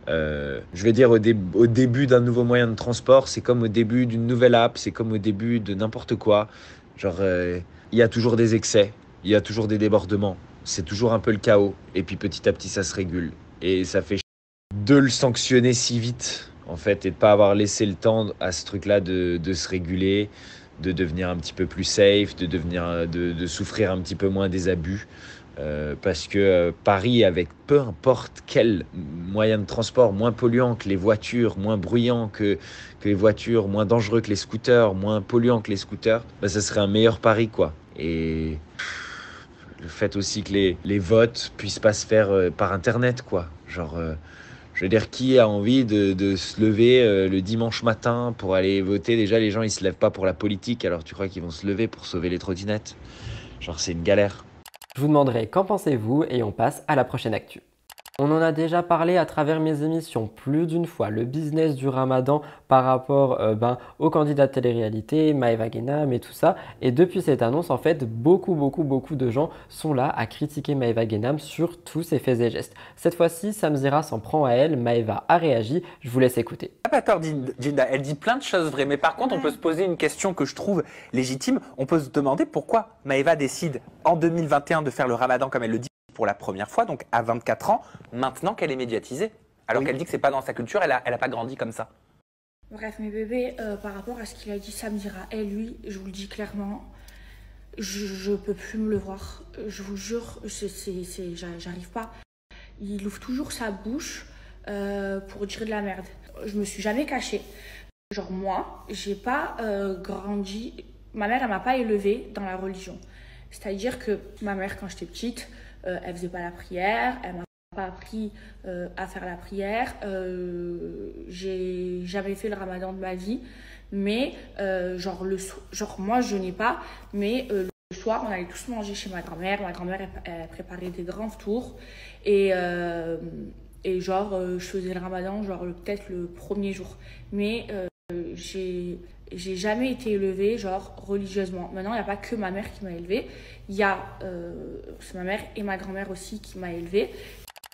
Je vais dire au début d'un nouveau moyen de transport, c'est comme au début d'une nouvelle app, c'est comme au début de n'importe quoi. Genre, il y a toujours des excès, il y a toujours des débordements, c'est toujours un peu le chaos. Et puis petit à petit, ça se régule. Et ça fait de le sanctionner si vite, en fait, et de pas avoir laissé le temps à ce truc-là de se réguler, de devenir un petit peu plus safe, de souffrir un petit peu moins des abus. Parce que Paris, avec peu importe quel moyen de transport moins polluant que les voitures, moins bruyant que les voitures, moins dangereux que les scooters, moins polluant que les scooters, ça serait un meilleur Paris, quoi. Et le fait aussi que les votes puissent pas se faire par Internet, quoi. Genre, je veux dire, qui a envie de se lever le dimanche matin pour aller voter? Déjà, les gens, ils se lèvent pas pour la politique, alors tu crois qu'ils vont se lever pour sauver les trottinettes? Genre, c'est une galère. Je vous demanderai qu'en pensez-vous et on passe à la prochaine actu. On en a déjà parlé à travers mes émissions plus d'une fois, le business du Ramadan par rapport aux candidats de télé-réalité, Maëva Guénam et tout ça. Et depuis cette annonce, en fait, beaucoup de gens sont là à critiquer Maëva Guénam sur tous ses faits et gestes. Cette fois-ci, Samzira s'en prend à elle, Maëva a réagi, je vous laisse écouter. Pas tort, Jinda, elle dit plein de choses vraies, mais par contre, on peut se poser une question que je trouve légitime. On peut se demander pourquoi Maëva décide en 2021 de faire le Ramadan comme elle le dit pour la première fois, donc à 24 ans, maintenant qu'elle est médiatisée. Alors qu'elle dit que c'est pas dans sa culture, elle a pas grandi comme ça. Bref, mes bébés, par rapport à ce qu'il a dit Samzira et lui, je vous le dis clairement, je peux plus me le voir. Je vous jure, j'arrive pas. Il ouvre toujours sa bouche pour dire de la merde. Je me suis jamais cachée. Genre moi, j'ai pas grandi. Ma mère, elle m'a pas élevée dans la religion. C'est-à-dire que ma mère, quand j'étais petite, elle faisait pas la prière, elle m'a pas appris à faire la prière. J'ai jamais fait le Ramadan de ma vie, mais genre moi je n'ai pas, mais le soir on allait tous manger chez ma grand-mère. Ma grand-mère elle préparait des grands tours et genre je faisais le Ramadan genre peut-être le premier jour, mais J'ai jamais été élevée genre religieusement. Maintenant, il n'y a pas que ma mère qui m'a élevée. Il y a c'est ma mère et ma grand-mère aussi qui m'a élevée.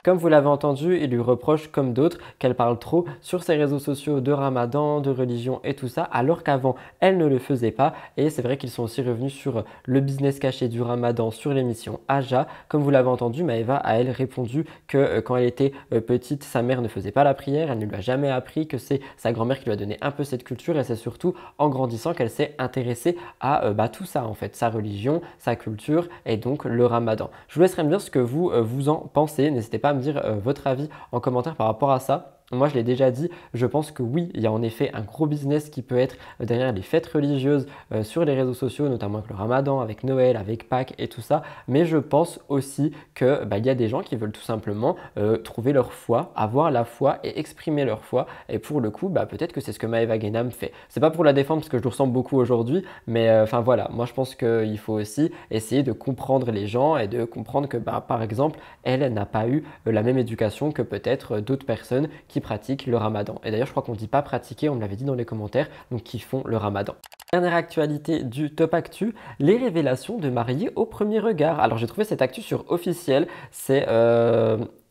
Comme vous l'avez entendu, il lui reproche, comme d'autres, qu'elle parle trop sur ses réseaux sociaux de Ramadan, de religion et tout ça, alors qu'avant, elle ne le faisait pas. Et c'est vrai qu'ils sont aussi revenus sur le business caché du Ramadan sur l'émission Aja. Comme vous l'avez entendu, Maëva a elle répondu que quand elle était petite, sa mère ne faisait pas la prière, elle ne lui a jamais appris, que c'est sa grand-mère qui lui a donné un peu cette culture, et c'est surtout en grandissant qu'elle s'est intéressée à tout ça en fait, sa religion, sa culture et donc le Ramadan. Je vous laisserai me dire ce que vous en pensez, n'hésitez pas à me dire votre avis en commentaire par rapport à ça. Moi, je l'ai déjà dit, je pense que oui, il y a en effet un gros business qui peut être derrière les fêtes religieuses sur les réseaux sociaux, notamment avec le Ramadan, avec Noël, avec Pâques et tout ça. Mais je pense aussi qu'il y a des gens qui veulent tout simplement trouver leur foi, avoir la foi et exprimer leur foi. Et pour le coup, peut-être que c'est ce que Maëva Guénam fait. C'est pas pour la défendre parce que je le ressens beaucoup aujourd'hui, mais enfin voilà, moi je pense qu'il faut aussi essayer de comprendre les gens et de comprendre que par exemple, elle n'a pas eu la même éducation que peut-être d'autres personnes qui pratiquent le Ramadan. Et d'ailleurs, je crois qu'on ne dit pas pratiquer, on me l'avait dit dans les commentaires, donc qui font le Ramadan. Dernière actualité du Top Actu, les révélations de mariés au premier regard. Alors j'ai trouvé cette actu sur Officiel, c'est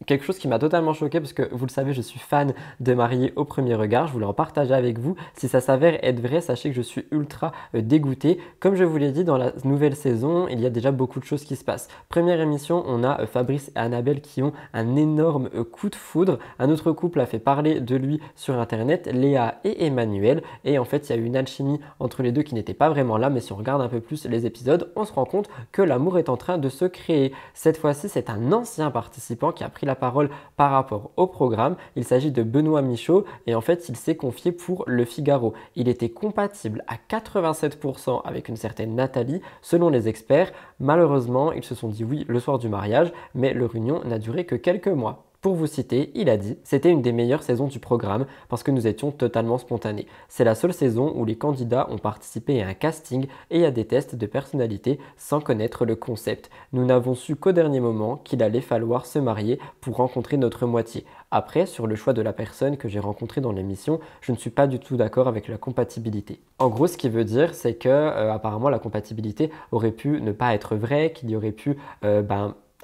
quelque chose qui m'a totalement choqué parce que vous le savez, je suis fan de Mariés au premier regard. Je voulais en partager avec vous. Si ça s'avère être vrai, sachez que je suis ultra dégoûté. Comme je vous l'ai dit, dans la nouvelle saison, il y a déjà beaucoup de choses qui se passent. Première émission, on a Fabrice et Annabelle qui ont un énorme coup de foudre. Un autre couple a fait parler de lui sur internet, Léa et Emmanuel. Et en fait, il y a eu une alchimie entre les deux qui n'était pas vraiment là. Mais si on regarde un peu plus les épisodes, on se rend compte que l'amour est en train de se créer. Cette fois-ci, c'est un ancien participant qui a pris la parole par rapport au programme. Il s'agit de Benoît Michaud et en fait il s'est confié pour Le Figaro. Il était compatible à 87% avec une certaine Nathalie selon les experts. Malheureusement, ils se sont dit oui le soir du mariage, mais leur union n'a duré que quelques mois. Pour vous citer, il a dit « C'était une des meilleures saisons du programme parce que nous étions totalement spontanés. C'est la seule saison où les candidats ont participé à un casting et à des tests de personnalité sans connaître le concept. Nous n'avons su qu'au dernier moment qu'il allait falloir se marier pour rencontrer notre moitié. Après, sur le choix de la personne que j'ai rencontrée dans l'émission, je ne suis pas du tout d'accord avec la compatibilité. » En gros, ce qu'il veut dire, c'est que apparemment la compatibilité aurait pu ne pas être vraie, qu'il y aurait pu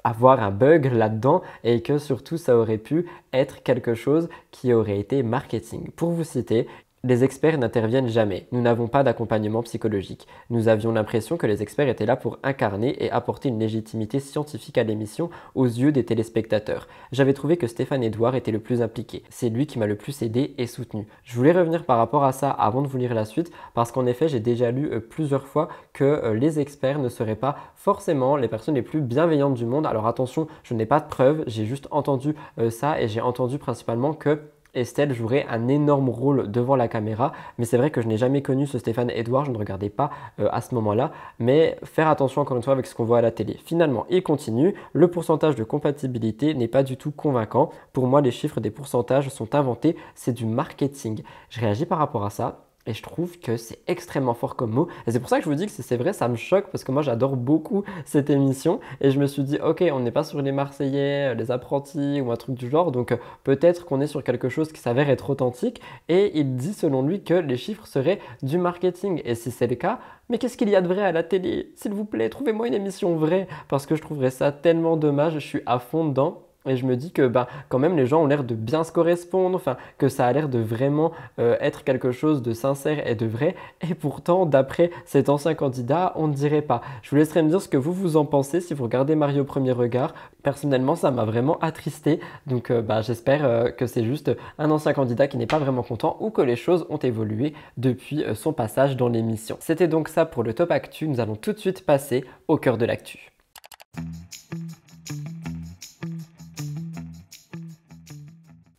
avoir un bug là-dedans et que surtout ça aurait pu être quelque chose qui aurait été marketing. Pour vous citer, les experts n'interviennent jamais. Nous n'avons pas d'accompagnement psychologique. Nous avions l'impression que les experts étaient là pour incarner et apporter une légitimité scientifique à l'émission aux yeux des téléspectateurs. J'avais trouvé que Stéphane Edouard était le plus impliqué. C'est lui qui m'a le plus aidé et soutenu. Je voulais revenir par rapport à ça avant de vous lire la suite parce qu'en effet, j'ai déjà lu plusieurs fois que les experts ne seraient pas forcément les personnes les plus bienveillantes du monde. Alors attention, je n'ai pas de preuves, j'ai juste entendu ça et j'ai entendu principalement que Estelle jouerait un énorme rôle devant la caméra, mais c'est vrai que je n'ai jamais connu ce Stéphane Edouard, je ne regardais pas à ce moment-là, mais faire attention encore une fois avec ce qu'on voit à la télé. Finalement, il continue, le pourcentage de compatibilité n'est pas du tout convaincant. Pour moi, les chiffres des pourcentages sont inventés, c'est du marketing. Je réagis par rapport à ça. Et je trouve que c'est extrêmement fort comme mot. Et c'est pour ça que je vous dis que c'est vrai, ça me choque parce que moi j'adore beaucoup cette émission. Et je me suis dit, ok, on n'est pas sur les Marseillais, les apprentis ou un truc du genre. Donc peut-être qu'on est sur quelque chose qui s'avère être authentique. Et il dit selon lui que les chiffres seraient du marketing. Et si c'est le cas, mais qu'est-ce qu'il y a de vrai à la télé? S'il vous plaît, trouvez-moi une émission vraie. Parce que je trouverais ça tellement dommage, je suis à fond dedans. Et je me dis que quand même les gens ont l'air de bien se correspondre, enfin que ça a l'air de vraiment être quelque chose de sincère et de vrai. Et pourtant, d'après cet ancien candidat, on ne dirait pas. Je vous laisserai me dire ce que vous en pensez si vous regardez Mariés au premier regard. Personnellement, ça m'a vraiment attristé. Donc j'espère que c'est juste un ancien candidat qui n'est pas vraiment content ou que les choses ont évolué depuis son passage dans l'émission. C'était donc ça pour le Top Actu. Nous allons tout de suite passer au cœur de l'actu.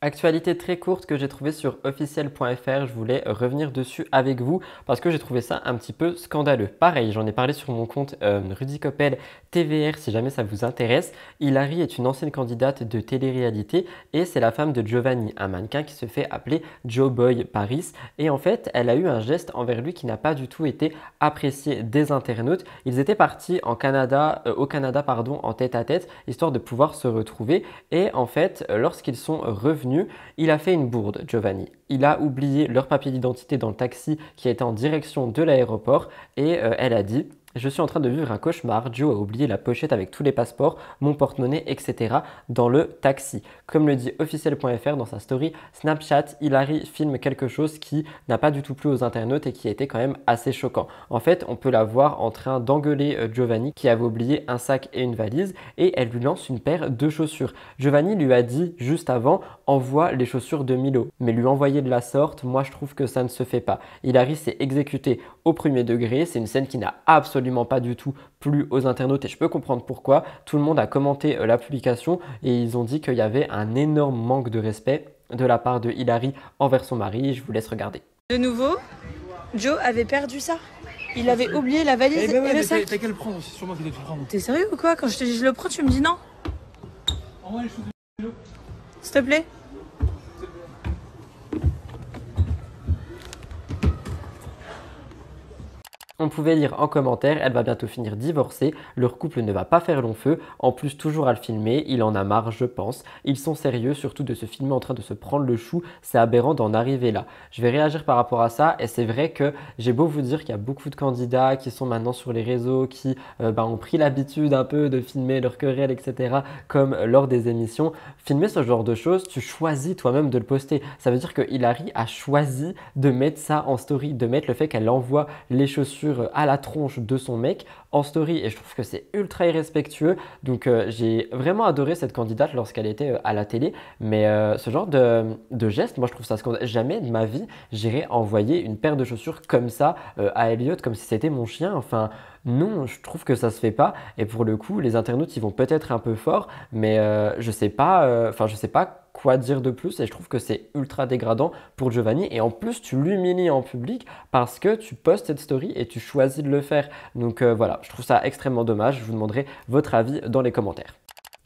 Actualité très courte que j'ai trouvée sur officiel.fr, je voulais revenir dessus avec vous parce que j'ai trouvé ça un petit peu scandaleux. Pareil, j'en ai parlé sur mon compte Rudy Koppel TVR si jamais ça vous intéresse. Hilary est une ancienne candidate de télé-réalité et c'est la femme de Giovanni, un mannequin qui se fait appeler Joe Boy Paris. Et en fait, elle a eu un geste envers lui qui n'a pas du tout été apprécié des internautes. Ils étaient partis au Canada en tête-à-tête, histoire de pouvoir se retrouver. Et en fait, lorsqu'ils sont revenus, prévenu, il a fait une bourde, Giovanni. Il a oublié leur papier d'identité dans le taxi qui était en direction de l'aéroport et elle a dit: je suis en train de vivre un cauchemar. Joe a oublié la pochette avec tous les passeports, mon porte-monnaie, etc. dans le taxi. Comme le dit officiel.fr dans sa story Snapchat, Hilary filme quelque chose qui n'a pas du tout plu aux internautes et qui a été quand même assez choquant. En fait, on peut la voir en train d'engueuler Giovanni qui avait oublié un sac et une valise et elle lui lance une paire de chaussures. Giovanni lui a dit juste avant: envoie les chaussures de Milo. Mais lui envoyer de la sorte, moi je trouve que ça ne se fait pas. Hilary s'est exécutée au premier degré. C'est une scène qui n'a absolument pas du tout plu aux internautes et je peux comprendre pourquoi. Tout le monde a commenté la publication et ils ont dit qu'il y avait un énorme manque de respect de la part de Hilary envers son mari. Je vous laisse regarder. De nouveau, Joe avait perdu ça. Il avait oublié la valise et le sac. T'as qu'à le prendre, c'est sûrement qu'il a dû le prendre. T'es sérieux ou quoi? Quand je te dis je le prends, tu me dis non? Envoie les choses de Milo. S'il te plaît. On pouvait lire en commentaire: elle va bientôt finir divorcée, leur couple ne va pas faire long feu, en plus toujours à le filmer, il en a marre je pense. Ils sont sérieux, surtout de se filmer en train de se prendre le chou, c'est aberrant d'en arriver là. Je vais réagir par rapport à ça et c'est vrai que j'ai beau vous dire qu'il y a beaucoup de candidats qui sont maintenant sur les réseaux, qui ont pris l'habitude un peu de filmer leurs querelles, etc. comme lors des émissions. Filmer ce genre de choses, tu choisis toi-même de le poster. Ça veut dire que Hilary a choisi de mettre ça en story, de mettre le fait qu'elle envoie les chaussures à la tronche de son mec en story et je trouve que c'est ultra irrespectueux. Donc j'ai vraiment adoré cette candidate lorsqu'elle était à la télé, mais ce genre de geste, moi je trouve ça scandaleux. Jamais de ma vie j'irai envoyer une paire de chaussures comme ça à Elliot comme si c'était mon chien. Enfin non, je trouve que ça se fait pas et pour le coup les internautes ils vont peut-être un peu fort, mais je sais pas quoi dire de plus et je trouve que c'est ultra dégradant pour Giovanni et en plus tu l'humilies en public parce que tu postes cette story et tu choisis de le faire. Donc voilà, je trouve ça extrêmement dommage. Je vous demanderai votre avis dans les commentaires.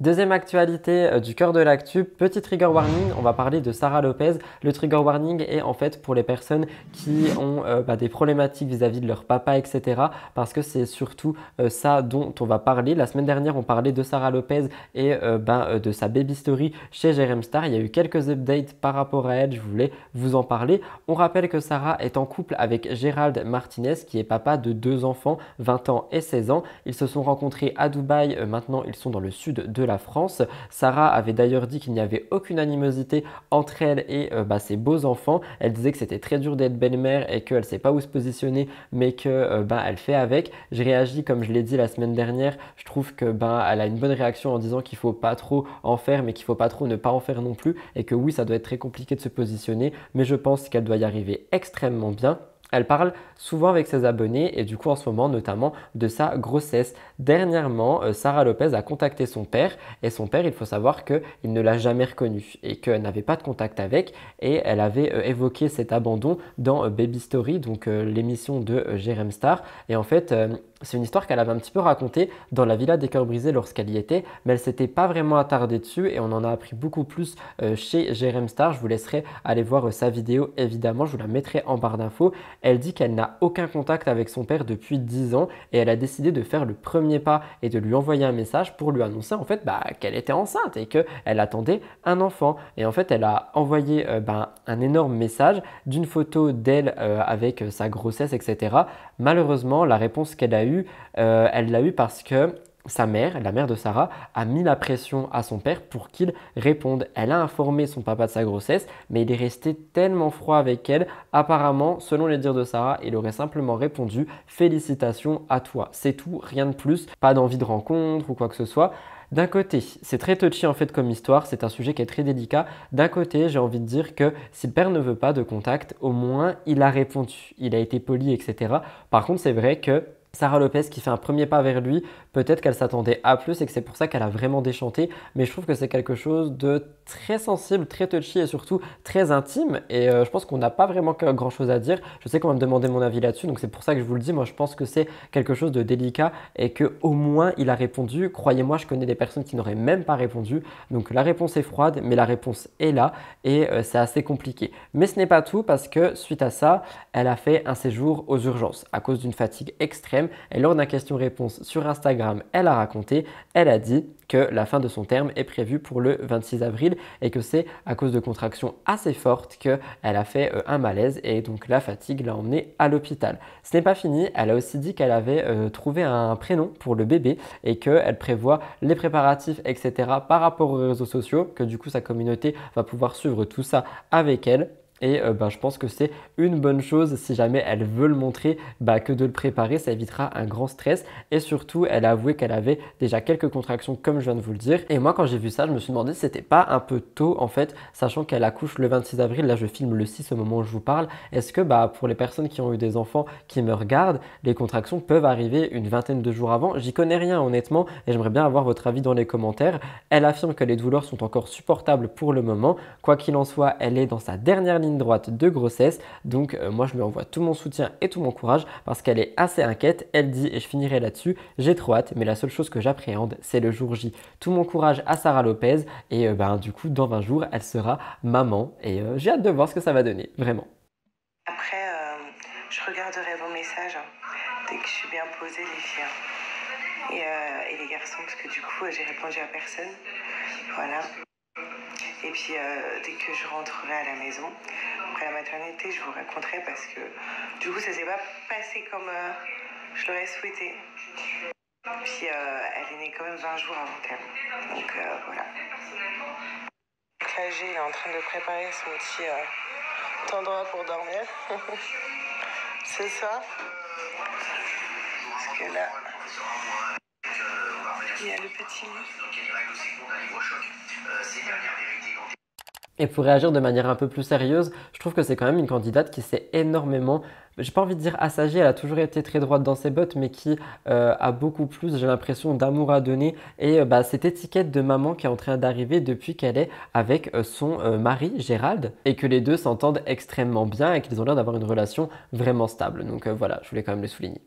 Deuxième actualité du cœur de l'actu, petit trigger warning, on va parler de Sara Lopez. Le trigger warning est en fait pour les personnes qui ont des problématiques vis-à-vis de leur papa, etc. Parce que c'est surtout ça dont on va parler. La semaine dernière, on parlait de Sara Lopez et de sa baby story chez Jérém Star. Il y a eu quelques updates par rapport à elle, je voulais vous en parler. On rappelle que Sara est en couple avec Gérald Martinez qui est papa de 2 enfants, 20 ans et 16 ans. Ils se sont rencontrés à Dubaï, maintenant ils sont dans le sud de la France. Sarah avait d'ailleurs dit qu'il n'y avait aucune animosité entre elle et ses beaux enfants. Elle disait que c'était très dur d'être belle-mère et qu'elle ne sait pas où se positionner, mais que elle fait avec. J'ai réagi comme je l'ai dit la semaine dernière. Je trouve que elle a une bonne réaction en disant qu'il ne faut pas trop en faire, mais qu'il ne faut pas trop ne pas en faire non plus, et que oui, ça doit être très compliqué de se positionner, mais je pense qu'elle doit y arriver extrêmement bien. Elle parle souvent avec ses abonnés et du coup en ce moment notamment de sa grossesse. Dernièrement, Sara Lopez a contacté son père et son père, il faut savoir qu'il ne l'a jamais reconnu et qu'elle n'avait pas de contact avec et elle avait évoqué cet abandon dans Baby Story, donc l'émission de Jérém Star. Et en fait, c'est une histoire qu'elle avait un petit peu racontée dans la Villa des Cœurs Brisés lorsqu'elle y était, mais elle s'était pas vraiment attardée dessus et on en a appris beaucoup plus chez Jérém Star. Je vous laisserai aller voir sa vidéo évidemment, je vous la mettrai en barre d'infos. Elle dit qu'elle n'a aucun contact avec son père depuis 10 ans et elle a décidé de faire le premier pas et de lui envoyer un message pour lui annoncer en fait qu'elle était enceinte et qu'elle attendait un enfant. Et en fait, elle a envoyé un énorme message d'une photo d'elle avec sa grossesse, etc. Malheureusement, la réponse qu'elle a eue, elle l'a eue parce que sa mère, la mère de Sarah, a mis la pression à son père pour qu'il réponde. Elle a informé son papa de sa grossesse, mais il est resté tellement froid avec elle. Apparemment, selon les dires de Sarah, il aurait simplement répondu « Félicitations à toi ». C'est tout, rien de plus, pas d'envie de rencontre ou quoi que ce soit. D'un côté, c'est très touchy en fait comme histoire, c'est un sujet qui est très délicat. D'un côté, j'ai envie de dire que si le père ne veut pas de contact, au moins il a répondu, il a été poli, etc. Par contre, c'est vrai que Sara Lopez qui fait un premier pas vers lui, peut-être qu'elle s'attendait à plus et que c'est pour ça qu'elle a vraiment déchanté, mais je trouve que c'est quelque chose de très sensible, très touchy et surtout très intime et je pense qu'on n'a pas vraiment grand chose à dire. Je sais qu'on va me demander mon avis là-dessus, donc c'est pour ça que je vous le dis. Moi je pense que c'est quelque chose de délicat et qu'au moins il a répondu. Croyez-moi, je connais des personnes qui n'auraient même pas répondu, donc la réponse est froide mais la réponse est là et c'est assez compliqué. Mais ce n'est pas tout parce que suite à ça, elle a fait un séjour aux urgences à cause d'une fatigue extrême. terme. Et lors d'un question-réponse sur Instagram, elle a raconté, elle a dit que la fin de son terme est prévue pour le 26 avril et que c'est à cause de contractions assez fortes qu'elle a fait un malaise et donc la fatigue l'a emmenée à l'hôpital. Ce n'est pas fini, elle a aussi dit qu'elle avait trouvé un prénom pour le bébé et qu'elle prévoit les préparatifs, etc. par rapport aux réseaux sociaux, que du coup sa communauté va pouvoir suivre tout ça avec elle. Et je pense que c'est une bonne chose si jamais elle veut le montrer, que de le préparer, ça évitera un grand stress. Et surtout, elle a avoué qu'elle avait déjà quelques contractions comme je viens de vous le dire. Et moi, quand j'ai vu ça, je me suis demandé si c'était pas un peu tôt en fait, sachant qu'elle accouche le 26 avril. Là, je filme le 6 au moment où je vous parle. Est-ce que pour les personnes qui ont eu des enfants qui me regardent, les contractions peuvent arriver une vingtaine de jours avant? J'y connais rien honnêtement et j'aimerais bien avoir votre avis dans les commentaires. Elle affirme que les douleurs sont encore supportables pour le moment. Quoi qu'il en soit, elle est dans sa dernière ligne droite de grossesse, donc moi je lui envoie tout mon soutien et tout mon courage parce qu'elle est assez inquiète. Elle dit, et je finirai là-dessus, j'ai trop hâte, mais la seule chose que j'appréhende c'est le jour J. Tout mon courage à Sarah Lopez et du coup dans 20 jours elle sera maman et j'ai hâte de voir ce que ça va donner, vraiment. Après je regarderai vos messages dès que je suis bien posée les filles et les garçons parce que du coup j'ai répondu à personne, voilà. Et puis dès que je rentrerai à la maison, après la maternité, je vous raconterai parce que du coup ça s'est pas passé comme je l'aurais souhaité. Puis elle est née quand même 20 jours avant terme, donc voilà. Là il est en train de préparer son petit endroit pour dormir. C'est ça. Parce que là, il y a le petit lit. Et pour réagir de manière un peu plus sérieuse, je trouve que c'est quand même une candidate qui s'est énormément, j'ai pas envie de dire assagée, elle a toujours été très droite dans ses bottes, mais qui a beaucoup plus, j'ai l'impression, d'amour à donner. Et cette étiquette de maman qui est en train d'arriver depuis qu'elle est avec son mari, Gérald, et que les deux s'entendent extrêmement bien et qu'ils ont l'air d'avoir une relation vraiment stable. Donc voilà, je voulais quand même le souligner.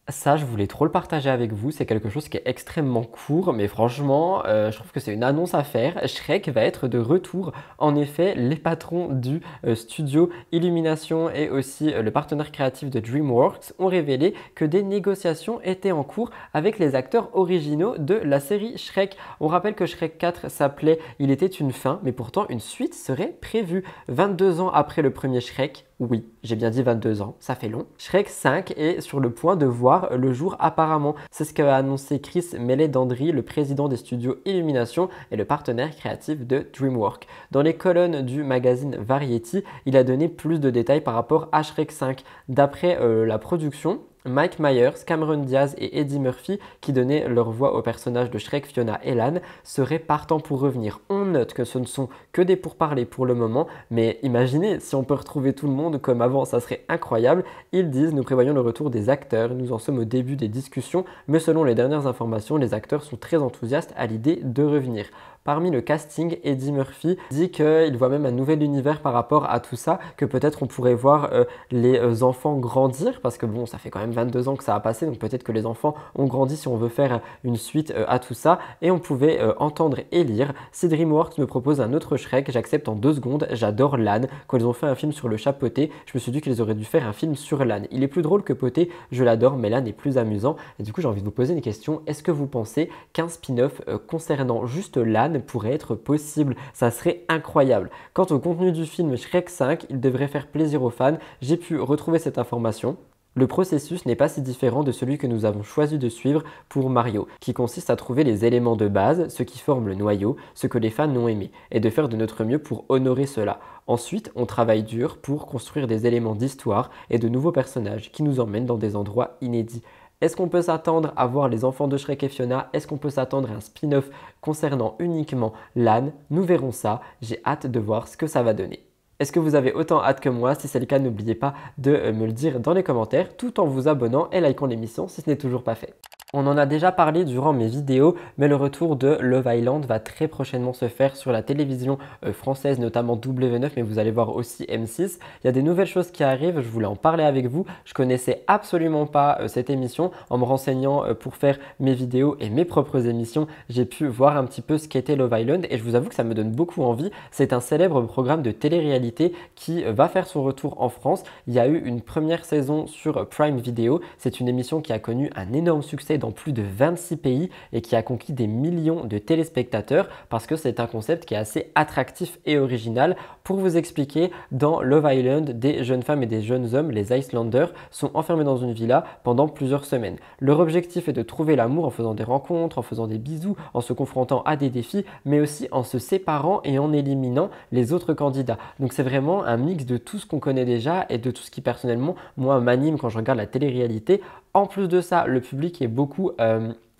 Ça, je voulais trop le partager avec vous, c'est quelque chose qui est extrêmement court, mais franchement, je trouve que c'est une annonce à faire. Shrek va être de retour. En effet, les patrons du studio Illumination et aussi le partenaire créatif de DreamWorks ont révélé que des négociations étaient en cours avec les acteurs originaux de la série Shrek. On rappelle que Shrek 4 s'appelait Il était une fin, mais pourtant une suite serait prévue. 22 ans après le premier Shrek, oui, j'ai bien dit 22 ans, ça fait long. Shrek 5 est sur le point de voir le jour apparemment. C'est ce qu'a annoncé Chris Meledandri, le président des studios Illumination et le partenaire créatif de DreamWorks. Dans les colonnes du magazine Variety, il a donné plus de détails par rapport à Shrek 5. D'après la production, Mike Myers, Cameron Diaz et Eddie Murphy, qui donnaient leur voix au personnage de Shrek, Fiona et Lan, seraient partants pour revenir. On note que ce ne sont que des pourparlers pour le moment, mais imaginez si on peut retrouver tout le monde comme avant, ça serait incroyable. Ils disent, nous prévoyons le retour des acteurs, nous en sommes au début des discussions, mais selon les dernières informations, les acteurs sont très enthousiastes à l'idée de revenir. Parmi le casting, Eddie Murphy dit qu'il voit même un nouvel univers par rapport à tout ça, que peut-être on pourrait voir les enfants grandir, parce que bon, ça fait quand même 22 ans que ça a passé, donc peut-être que les enfants ont grandi si on veut faire une suite à tout ça, et on pouvait entendre et lire. Si DreamWorks me propose un autre Shrek, j'accepte en 2 secondes, j'adore Lan. Quand ils ont fait un film sur le chat Poté, je me suis dit qu'ils auraient dû faire un film sur Lan. Il est plus drôle que Poté, je l'adore, mais Lan est plus amusant. Et du coup, j'ai envie de vous poser une question, est-ce que vous pensez qu'un spin-off concernant juste Lan pourrait être possible? Ça serait incroyable. Quant au contenu du film Shrek 5, il devrait faire plaisir aux fans. J'ai pu retrouver cette information. Le processus n'est pas si différent de celui que nous avons choisi de suivre pour Mario, qui consiste à trouver les éléments de base, ce qui forme le noyau, ce que les fans ont aimé, et de faire de notre mieux pour honorer cela. Ensuite, on travaille dur pour construire des éléments d'histoire et de nouveaux personnages qui nous emmènent dans des endroits inédits. Est-ce qu'on peut s'attendre à voir les enfants de Shrek et Fiona? Est-ce qu'on peut s'attendre à un spin-off concernant uniquement Lan? Nous verrons ça, j'ai hâte de voir ce que ça va donner. Est-ce que vous avez autant hâte que moi? Si c'est le cas, n'oubliez pas de me le dire dans les commentaires tout en vous abonnant et likant l'émission si ce n'est toujours pas fait. On en a déjà parlé durant mes vidéos, mais le retour de Love Island va très prochainement se faire sur la télévision française, notamment W9, mais vous allez voir aussi M6. Il y a des nouvelles choses qui arrivent, je voulais en parler avec vous. Je connaissais absolument pas cette émission. En me renseignant pour faire mes vidéos et mes propres émissions, j'ai pu voir un petit peu ce qu'était Love Island et je vous avoue que ça me donne beaucoup envie. C'est un célèbre programme de télé-réalité qui va faire son retour en France. Il y a eu une première saison sur Prime Video. C'est une émission qui a connu un énorme succès dans plus de 26 pays et qui a conquis des millions de téléspectateurs parce que c'est un concept qui est assez attractif et original. Pour vous expliquer, dans Love Island, des jeunes femmes et des jeunes hommes, les Icelanders, sont enfermés dans une villa pendant plusieurs semaines. Leur objectif est de trouver l'amour en faisant des rencontres, en faisant des bisous, en se confrontant à des défis, mais aussi en se séparant et en éliminant les autres candidats. Donc c'est vraiment un mix de tout ce qu'on connaît déjà et de tout ce qui personnellement, moi, m'anime quand je regarde la télé-réalité. En plus de ça, le public est beaucoup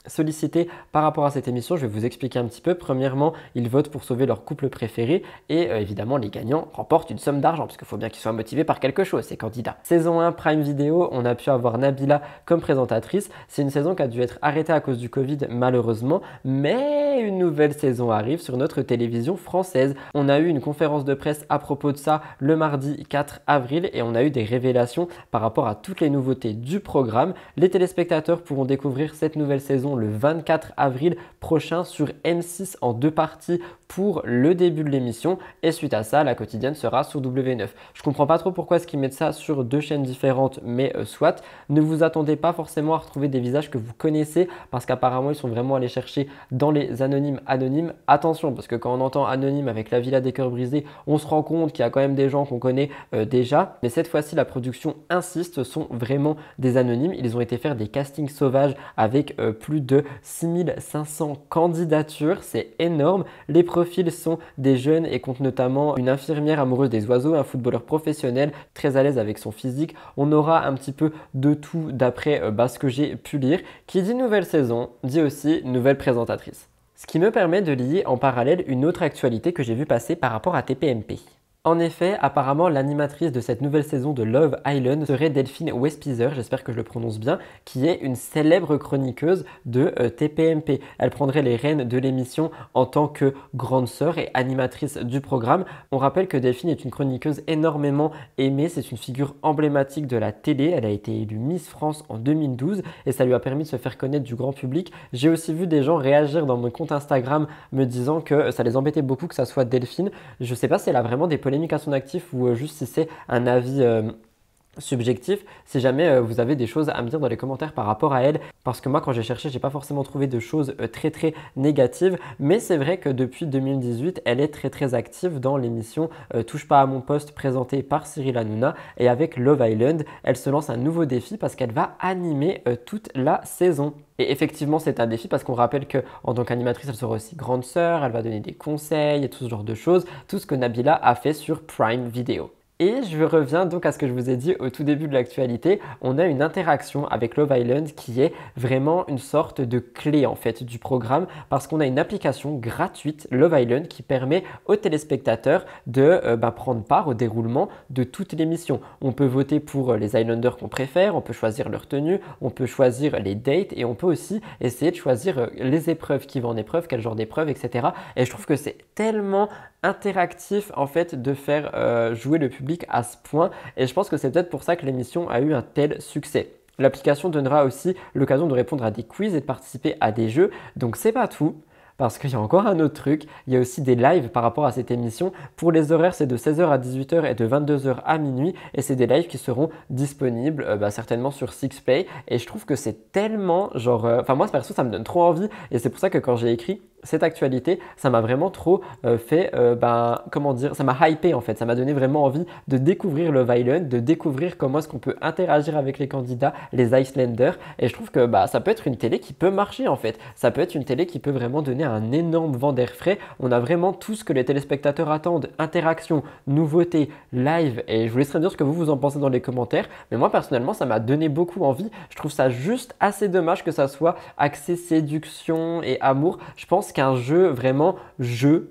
sollicité par rapport à cette émission. Je vais vous expliquer un petit peu. Premièrement, ils votent pour sauver leur couple préféré et évidemment, les gagnants remportent une somme d'argent parce qu'il faut bien qu'ils soient motivés par quelque chose, ces candidats. Saison 1, Prime Video, on a pu avoir Nabila comme présentatrice. C'est une saison qui a dû être arrêtée à cause du Covid, malheureusement, mais une nouvelle saison arrive sur notre télévision française. On a eu une conférence de presse à propos de ça le mardi 4 avril et on a eu des révélations par rapport à toutes les nouveautés du programme. Les téléspectateurs pourront découvrir cette nouvelle saison le 24 avril prochain sur M6 en 2 parties pour le début de l'émission et suite à ça, la quotidienne sera sur W9. Je comprends pas trop pourquoi est-ce qu'ils mettent ça sur 2 chaînes différentes, mais soit. Ne vous attendez pas forcément à retrouver des visages que vous connaissez parce qu'apparemment, ils sont vraiment allés chercher dans les anonymes. Attention, parce que quand on entend anonyme avec la Villa des Cœurs Brisés, on se rend compte qu'il y a quand même des gens qu'on connaît déjà. Mais cette fois-ci, la production insiste, ce sont vraiment des anonymes. Ils ont été faire des castings sauvages avec plus de 6500 candidatures. C'est énorme. Les profils sont des jeunes et comptent notamment une infirmière amoureuse des oiseaux, un footballeur professionnel très à l'aise avec son physique. On aura un petit peu de tout d'après ce que j'ai pu lire. Qui dit nouvelle saison, dit aussi nouvelle présentatrice. Ce qui me permet de lier en parallèle une autre actualité que j'ai vu passer par rapport à TPMP. En effet, apparemment, l'animatrice de cette nouvelle saison de Love Island serait Delphine Westpizer, j'espère que je le prononce bien, qui est une célèbre chroniqueuse de TPMP. Elle prendrait les rênes de l'émission en tant que grande sœur et animatrice du programme. On rappelle que Delphine est une chroniqueuse énormément aimée, c'est une figure emblématique de la télé. Elle a été élue Miss France en 2012 et ça lui a permis de se faire connaître du grand public. J'ai aussi vu des gens réagir dans mon compte Instagram me disant que ça les embêtait beaucoup que ça soit Delphine. Je ne sais pas si elle a vraiment des polémiques à son actif ou juste si c'est un avis subjectif. Si jamais vous avez des choses à me dire dans les commentaires par rapport à elle, parce que moi quand j'ai cherché, j'ai pas forcément trouvé de choses très négatives, mais c'est vrai que depuis 2018, elle est très active dans l'émission Touche pas à mon poste présentée par Cyril Hanouna et avec Love Island, elle se lance un nouveau défi parce qu'elle va animer toute la saison. Et effectivement, c'est un défi parce qu'on rappelle qu'en tant qu'animatrice, elle sera aussi grande sœur, elle va donner des conseils et tout ce genre de choses, tout ce que Nabila a fait sur Prime Video. Et je reviens donc à ce que je vous ai dit au tout début de l'actualité. On a une interaction avec Love Island qui est vraiment une sorte de clé en fait du programme parce qu'on a une application gratuite Love Island qui permet aux téléspectateurs de prendre part au déroulement de toute l'émission. On peut voter pour les Islanders qu'on préfère, on peut choisir leur tenue, on peut choisir les dates et on peut aussi essayer de choisir les épreuves, qui va en épreuve, quel genre d'épreuve, etc. Et je trouve que c'est tellement interactif en fait de faire jouer le public à ce point et je pense que c'est peut-être pour ça que l'émission a eu un tel succès. L'application donnera aussi l'occasion de répondre à des quiz et de participer à des jeux, donc c'est pas tout. Parce qu'il y a encore un autre truc, il y a aussi des lives par rapport à cette émission. Pour les horaires, c'est de 16h à 18h et de 22h à minuit. Et c'est des lives qui seront disponibles certainement sur Sixplay. Et je trouve que c'est tellement moi perso, ça me donne trop envie. Et c'est pour ça que quand j'ai écrit cette actualité, ça m'a vraiment trop ça m'a hypé en fait. Ça m'a donné vraiment envie de découvrir Love Island, de découvrir comment est-ce qu'on peut interagir avec les candidats, les Icelanders. Et je trouve que ça peut être une télé qui peut marcher en fait. Ça peut être une télé qui peut vraiment donner un énorme vent d'air frais. On a vraiment tout ce que les téléspectateurs attendent, interaction, nouveautés, live, et je vous laisserai dire ce que vous en pensez dans les commentaires, mais moi personnellement ça m'a donné beaucoup envie. Je trouve ça juste assez dommage que ça soit axé séduction et amour. Je pense qu'un jeu, vraiment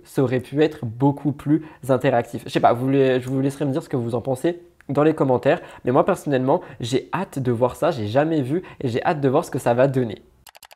ça aurait pu être beaucoup plus interactif. Je sais pas, je vous laisserai me dire ce que vous en pensez dans les commentaires, mais moi personnellement j'ai hâte de voir ça, j'ai jamais vu et j'ai hâte de voir ce que ça va donner.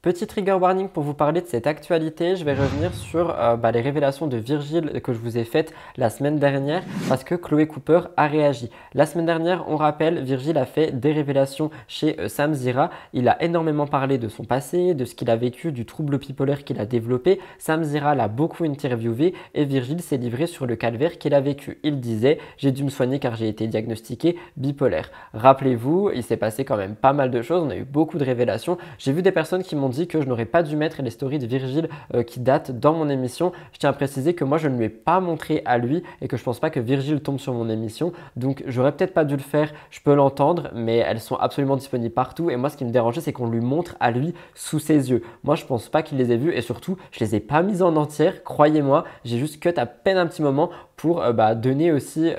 Petit trigger warning pour vous parler de cette actualité, je vais revenir sur les révélations de Virgile que je vous ai faites la semaine dernière parce que Chloé Cooper a réagi. La semaine dernière, on rappelle, Virgile a fait des révélations chez Sam Zira. Il a énormément parlé de son passé, de ce qu'il a vécu, du trouble bipolaire qu'il a développé. Sam Zira l'a beaucoup interviewé et Virgile s'est livré sur le calvaire qu'il a vécu. Il disait « J'ai dû me soigner car j'ai été diagnostiqué bipolaire ». Rappelez-vous, il s'est passé quand même pas mal de choses, on a eu beaucoup de révélations. J'ai vu des personnes qui m'ont dit que je n'aurais pas dû mettre les stories de Virgile qui datent dans mon émission. Je tiens à préciser que moi je ne lui ai pas montré à lui et que je pense pas que Virgile tombe sur mon émission, donc j'aurais peut-être pas dû le faire, je peux l'entendre, mais elles sont absolument disponibles partout et moi ce qui me dérangeait c'est qu'on lui montre à lui sous ses yeux. Moi je pense pas qu'il les ait vues et surtout je les ai pas mises en entière, croyez-moi, j'ai juste cut à peine un petit moment pour donner aussi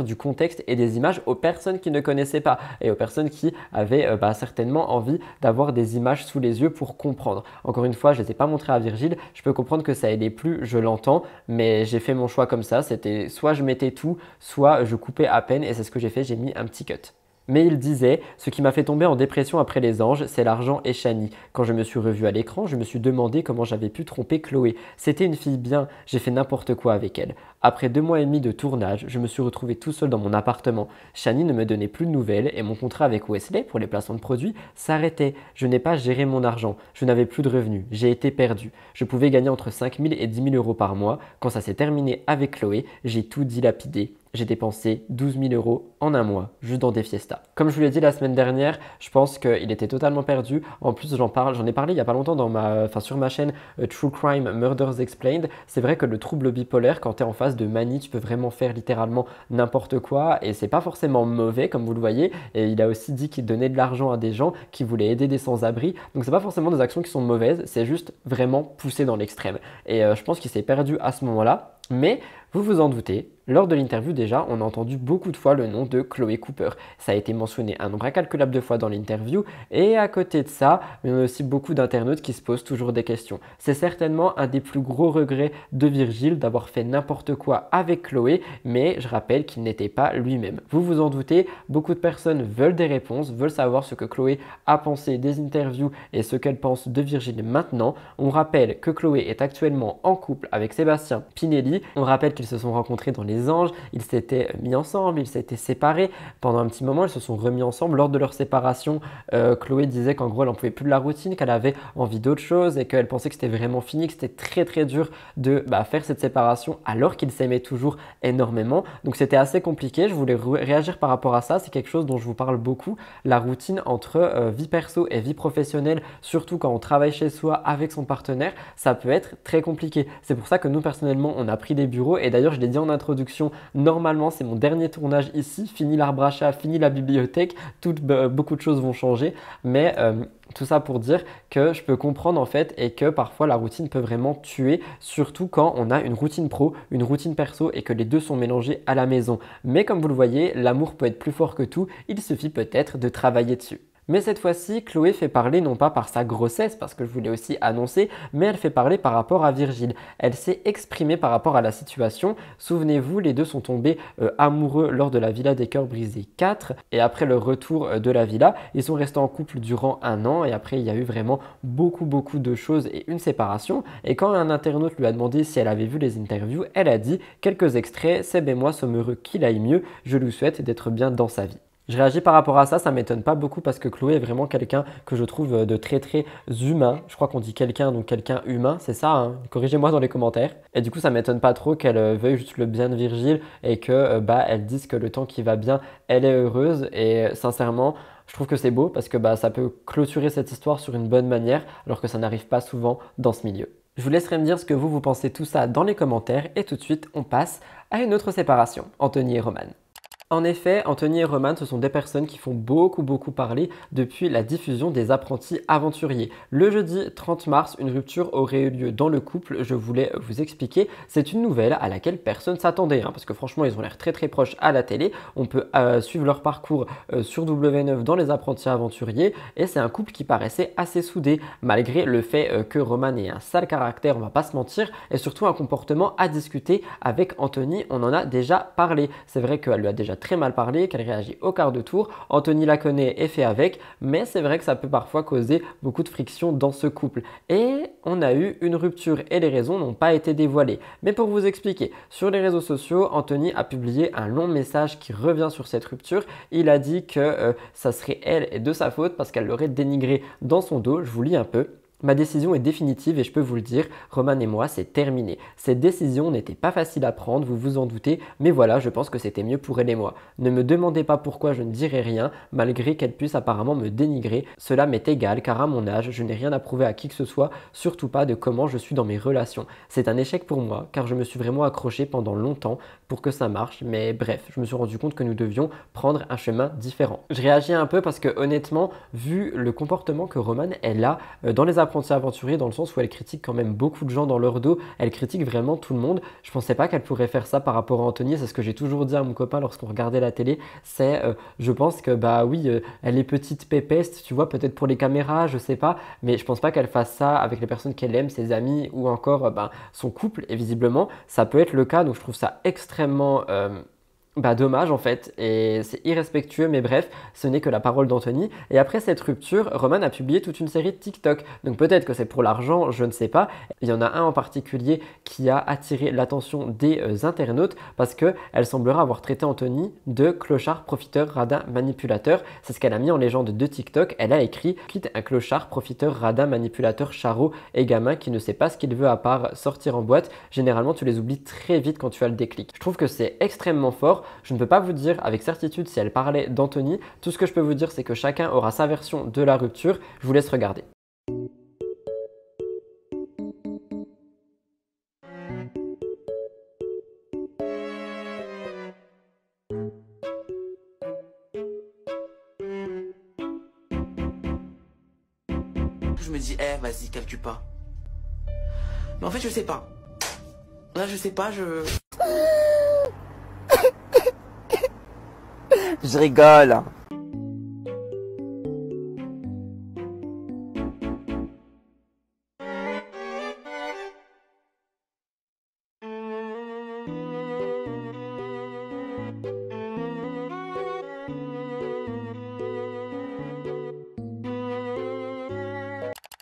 du contexte et des images aux personnes qui ne connaissaient pas et aux personnes qui avaient certainement envie d'avoir des images sous les yeux pour comprendre. Encore une fois, je ne les ai pas montrées à Virgile, je peux comprendre que ça aidait plus, je l'entends, mais j'ai fait mon choix comme ça, c'était soit je mettais tout, soit je coupais à peine et c'est ce que j'ai fait, j'ai mis un petit cut. Mais il disait « Ce qui m'a fait tomber en dépression après les anges, c'est l'argent et Shani. Quand je me suis revu à l'écran, je me suis demandé comment j'avais pu tromper Chloé. C'était une fille bien, j'ai fait n'importe quoi avec elle. Après 2 mois et demi de tournage, je me suis retrouvé tout seul dans mon appartement. Shani ne me donnait plus de nouvelles et mon contrat avec Wesley pour les placements de produits s'arrêtait. Je n'ai pas géré mon argent, je n'avais plus de revenus, j'ai été perdu. Je pouvais gagner entre 5 000 et 10 000 euros par mois. Quand ça s'est terminé avec Chloé, j'ai tout dilapidé. J'ai dépensé 12 000 euros en un mois, juste dans des fiestas. Comme je vous l'ai dit la semaine dernière, je pense qu'il était totalement perdu. En plus, j'en ai parlé il n'y a pas longtemps sur ma chaîne True Crime Murders Explained. C'est vrai que le trouble bipolaire, quand tu es en phase de manie, tu peux vraiment faire littéralement n'importe quoi et c'est pas forcément mauvais comme vous le voyez. Et il a aussi dit qu'il donnait de l'argent à des gens qui voulaient aider des sans-abri. Donc c'est pas forcément des actions qui sont mauvaises, c'est juste vraiment poussé dans l'extrême. Et je pense qu'il s'est perdu à ce moment-là. Mais vous vous en doutez, lors de l'interview déjà, on a entendu beaucoup de fois le nom de Chloé Cooper. Ça a été mentionné un nombre incalculable de fois dans l'interview et à côté de ça, il y a aussi beaucoup d'internautes qui se posent toujours des questions. C'est certainement un des plus gros regrets de Virgile d'avoir fait n'importe quoi avec Chloé, mais je rappelle qu'il n'était pas lui-même. Vous vous en doutez, beaucoup de personnes veulent des réponses, veulent savoir ce que Chloé a pensé des interviews et ce qu'elle pense de Virgile maintenant. On rappelle que Chloé est actuellement en couple avec Sébastien Pinelli. On rappelle qu'ils se sont rencontrés dans les Anges, ils s'étaient mis ensemble, ils s'étaient séparés. Pendant un petit moment, ils se sont remis ensemble. Lors de leur séparation, Chloé disait qu'en gros, elle n'en pouvait plus de la routine, qu'elle avait envie d'autre chose et qu'elle pensait que c'était vraiment fini, que c'était très très dur de faire cette séparation alors qu'ils s'aimaient toujours énormément. Donc c'était assez compliqué. Je voulais réagir par rapport à ça. C'est quelque chose dont je vous parle beaucoup. La routine entre vie perso et vie professionnelle, surtout quand on travaille chez soi avec son partenaire, ça peut être très compliqué. C'est pour ça que nous, personnellement, on a pris des bureaux et d'ailleurs, je l'ai dit en introduction, normalement, c'est mon dernier tournage ici. Fini l'arbre à chat, fini la bibliothèque. Beaucoup de choses vont changer. Mais tout ça pour dire que je peux comprendre en fait et que parfois la routine peut vraiment tuer, surtout quand on a une routine pro, une routine perso et que les deux sont mélangés à la maison. Mais comme vous le voyez, l'amour peut être plus fort que tout. Il suffit peut-être de travailler dessus. Mais cette fois-ci, Chloé fait parler non pas par sa grossesse, parce que je vous l'ai aussi annoncé, mais elle fait parler par rapport à Virgile. Elle s'est exprimée par rapport à la situation. Souvenez-vous, les deux sont tombés amoureux lors de la Villa des Cœurs Brisés 4. Et après le retour de la villa, ils sont restés en couple durant 1 an. Et après, il y a eu vraiment beaucoup de choses et une séparation. Et quand un internaute lui a demandé si elle avait vu les interviews, elle a dit « Quelques extraits, Seb et moi sommes heureux qu'il aille mieux. Je lui souhaite d'être bien dans sa vie. » Je réagis par rapport à ça, ça m'étonne pas beaucoup parce que Chloé est vraiment quelqu'un que je trouve de très humain. Je crois qu'on dit quelqu'un, donc quelqu'un humain, c'est ça, hein. Corrigez-moi dans les commentaires. Et du coup, ça m'étonne pas trop qu'elle veuille juste le bien de Virgile et que elle dise que le temps qui va bien, elle est heureuse. Et sincèrement, je trouve que c'est beau parce que ça peut clôturer cette histoire sur une bonne manière alors que ça n'arrive pas souvent dans ce milieu. Je vous laisserai me dire ce que vous pensez tout ça dans les commentaires et tout de suite, on passe à une autre séparation, Anthony et Roman. En effet, Anthony et Roman, ce sont des personnes qui font beaucoup parler depuis la diffusion des Apprentis Aventuriers. Le jeudi 30 mars, une rupture aurait eu lieu dans le couple, je voulais vous expliquer. C'est une nouvelle à laquelle personne s'attendait, parce que franchement, ils ont l'air très proches à la télé. On peut suivre leur parcours sur W9 dans les Apprentis Aventuriers et c'est un couple qui paraissait assez soudé, malgré le fait que Roman ait un sale caractère, on va pas se mentir, et surtout un comportement à discuter avec Anthony, on en a déjà parlé. C'est vrai qu'elle lui a déjà déjà très mal parlé, qu'elle réagit au quart de tour. Anthony la connaît et fait avec, mais c'est vrai que ça peut parfois causer beaucoup de friction dans ce couple. Et on a eu une rupture et les raisons n'ont pas été dévoilées. Mais pour vous expliquer, sur les réseaux sociaux, Anthony a publié un long message qui revient sur cette rupture. Il a dit que ça serait elle et de sa faute parce qu'elle l'aurait dénigré dans son dos. Je vous lis un peu. Ma décision est définitive et je peux vous le dire, Roman et moi, c'est terminé. Cette décision n'était pas facile à prendre, vous vous en doutez, mais voilà, je pense que c'était mieux pour elle et moi. Ne me demandez pas pourquoi je ne dirai rien, malgré qu'elle puisse apparemment me dénigrer. Cela m'est égal, car à mon âge, je n'ai rien à prouver à qui que ce soit, surtout pas de comment je suis dans mes relations. C'est un échec pour moi, car je me suis vraiment accroché pendant longtemps pour que ça marche, mais bref, je me suis rendu compte que nous devions prendre un chemin différent. Je réagis un peu parce que honnêtement, vu le comportement que Roman elle a dans les apprentis aventuriers, dans le sens où elle critique quand même beaucoup de gens dans leur dos, elle critique vraiment tout le monde. Je pensais pas qu'elle pourrait faire ça par rapport à Anthony, c'est ce que j'ai toujours dit à mon copain lorsqu'on regardait la télé, c'est je pense que bah oui, elle est petite pépeste, tu vois, peut-être pour les caméras, je sais pas, mais je pense pas qu'elle fasse ça avec les personnes qu'elle aime, ses amis ou encore son couple, et visiblement ça peut être le cas, donc je trouve ça extrêmement dommage en fait, et c'est irrespectueux, mais bref, ce n'est que la parole d'Anthony. Et après cette rupture, Roman a publié toute une série de TikTok, donc peut-être que c'est pour l'argent, je ne sais pas. Il y en a un en particulier qui a attiré l'attention des internautes parce qu'elle semblerait avoir traité Anthony de clochard, profiteur, radin, manipulateur. C'est ce qu'elle a mis en légende de TikTok. Elle a écrit « Quitte un clochard, profiteur, radin, manipulateur, charreau et gamin qui ne sait pas ce qu'il veut à part sortir en boîte. Généralement, tu les oublies très vite quand tu as le déclic. » Je trouve que c'est extrêmement fort. Je ne peux pas vous dire avec certitude si elle parlait d'Anthony. Tout ce que je peux vous dire, c'est que chacun aura sa version de la rupture. Je vous laisse regarder. Je me dis, vas-y, calcule pas. Mais en fait, je sais pas. Là, je sais pas, Je rigole.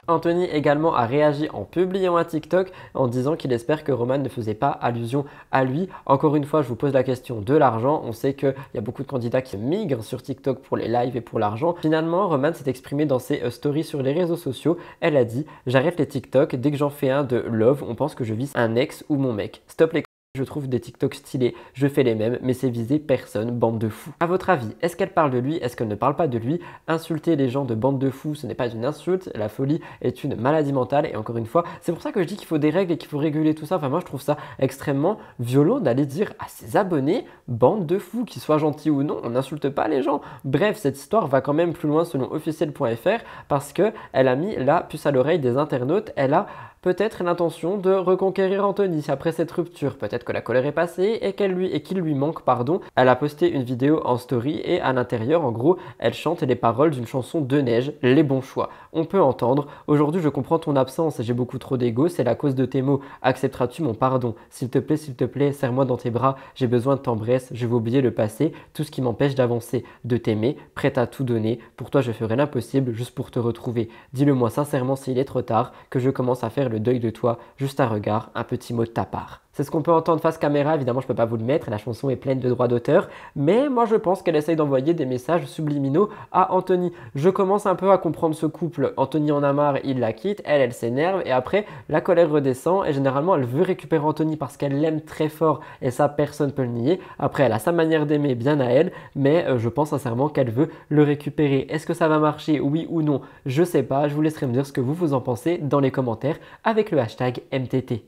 Anthony également a réagi en publiant un TikTok en disant qu'il espère que Roman ne faisait pas allusion à lui. Encore une fois, je vous pose la question de l'argent. On sait qu'il y a beaucoup de candidats qui migrent sur TikTok pour les lives et pour l'argent. Finalement, Roman s'est exprimé dans ses stories sur les réseaux sociaux. Elle a dit « J'arrête les TikTok. Dès que j'en fais un de love, on pense que je vise un ex ou mon mec. Stop les je trouve des TikTok stylés, je fais les mêmes, mais c'est viser personne, bande de fous. » À votre avis, est-ce qu'elle parle de lui? Est-ce qu'elle ne parle pas de lui? Insulter les gens de bande de fous, ce n'est pas une insulte. La folie est une maladie mentale. Et encore une fois, c'est pour ça que je dis qu'il faut des règles et qu'il faut réguler tout ça. Enfin, moi, je trouve ça extrêmement violent d'aller dire à ses abonnés, bande de fous, qu'ils soient gentils ou non, on n'insulte pas les gens. Bref, cette histoire va quand même plus loin selon officiel.fr parce qu'elle a mis la puce à l'oreille des internautes. Elle a peut-être l'intention de reconquérir Anthony après cette rupture. Peut-être que la colère est passée et qu'il lui manque pardon. Elle a posté une vidéo en story et à l'intérieur, en gros, elle chante les paroles d'une chanson de Neige, Les bons choix. On peut entendre « Aujourd'hui, je comprends ton absence et j'ai beaucoup trop d'ego, c'est la cause de tes mots. Accepteras-tu mon pardon? S'il te plaît, serre-moi dans tes bras. J'ai besoin de t'embrasser, je vais oublier le passé, tout ce qui m'empêche d'avancer, de t'aimer, prête à tout donner. Pour toi, je ferai l'impossible juste pour te retrouver. Dis-le-moi sincèrement s'il est trop tard, que je commence à faire le deuil de toi, juste un regard, un petit mot de ta part. » C'est ce qu'on peut entendre face caméra, évidemment je ne peux pas vous le mettre, la chanson est pleine de droits d'auteur, mais moi je pense qu'elle essaye d'envoyer des messages subliminaux à Anthony. Je commence un peu à comprendre ce couple, Anthony en a marre, il la quitte, elle s'énerve et après la colère redescend et généralement elle veut récupérer Anthony parce qu'elle l'aime très fort et ça personne ne peut le nier. Après elle a sa manière d'aimer bien à elle, mais je pense sincèrement qu'elle veut le récupérer. Est-ce que ça va marcher, oui ou non? Je sais pas, je vous laisserai me dire ce que vous en pensez dans les commentaires avec le hashtag MTT.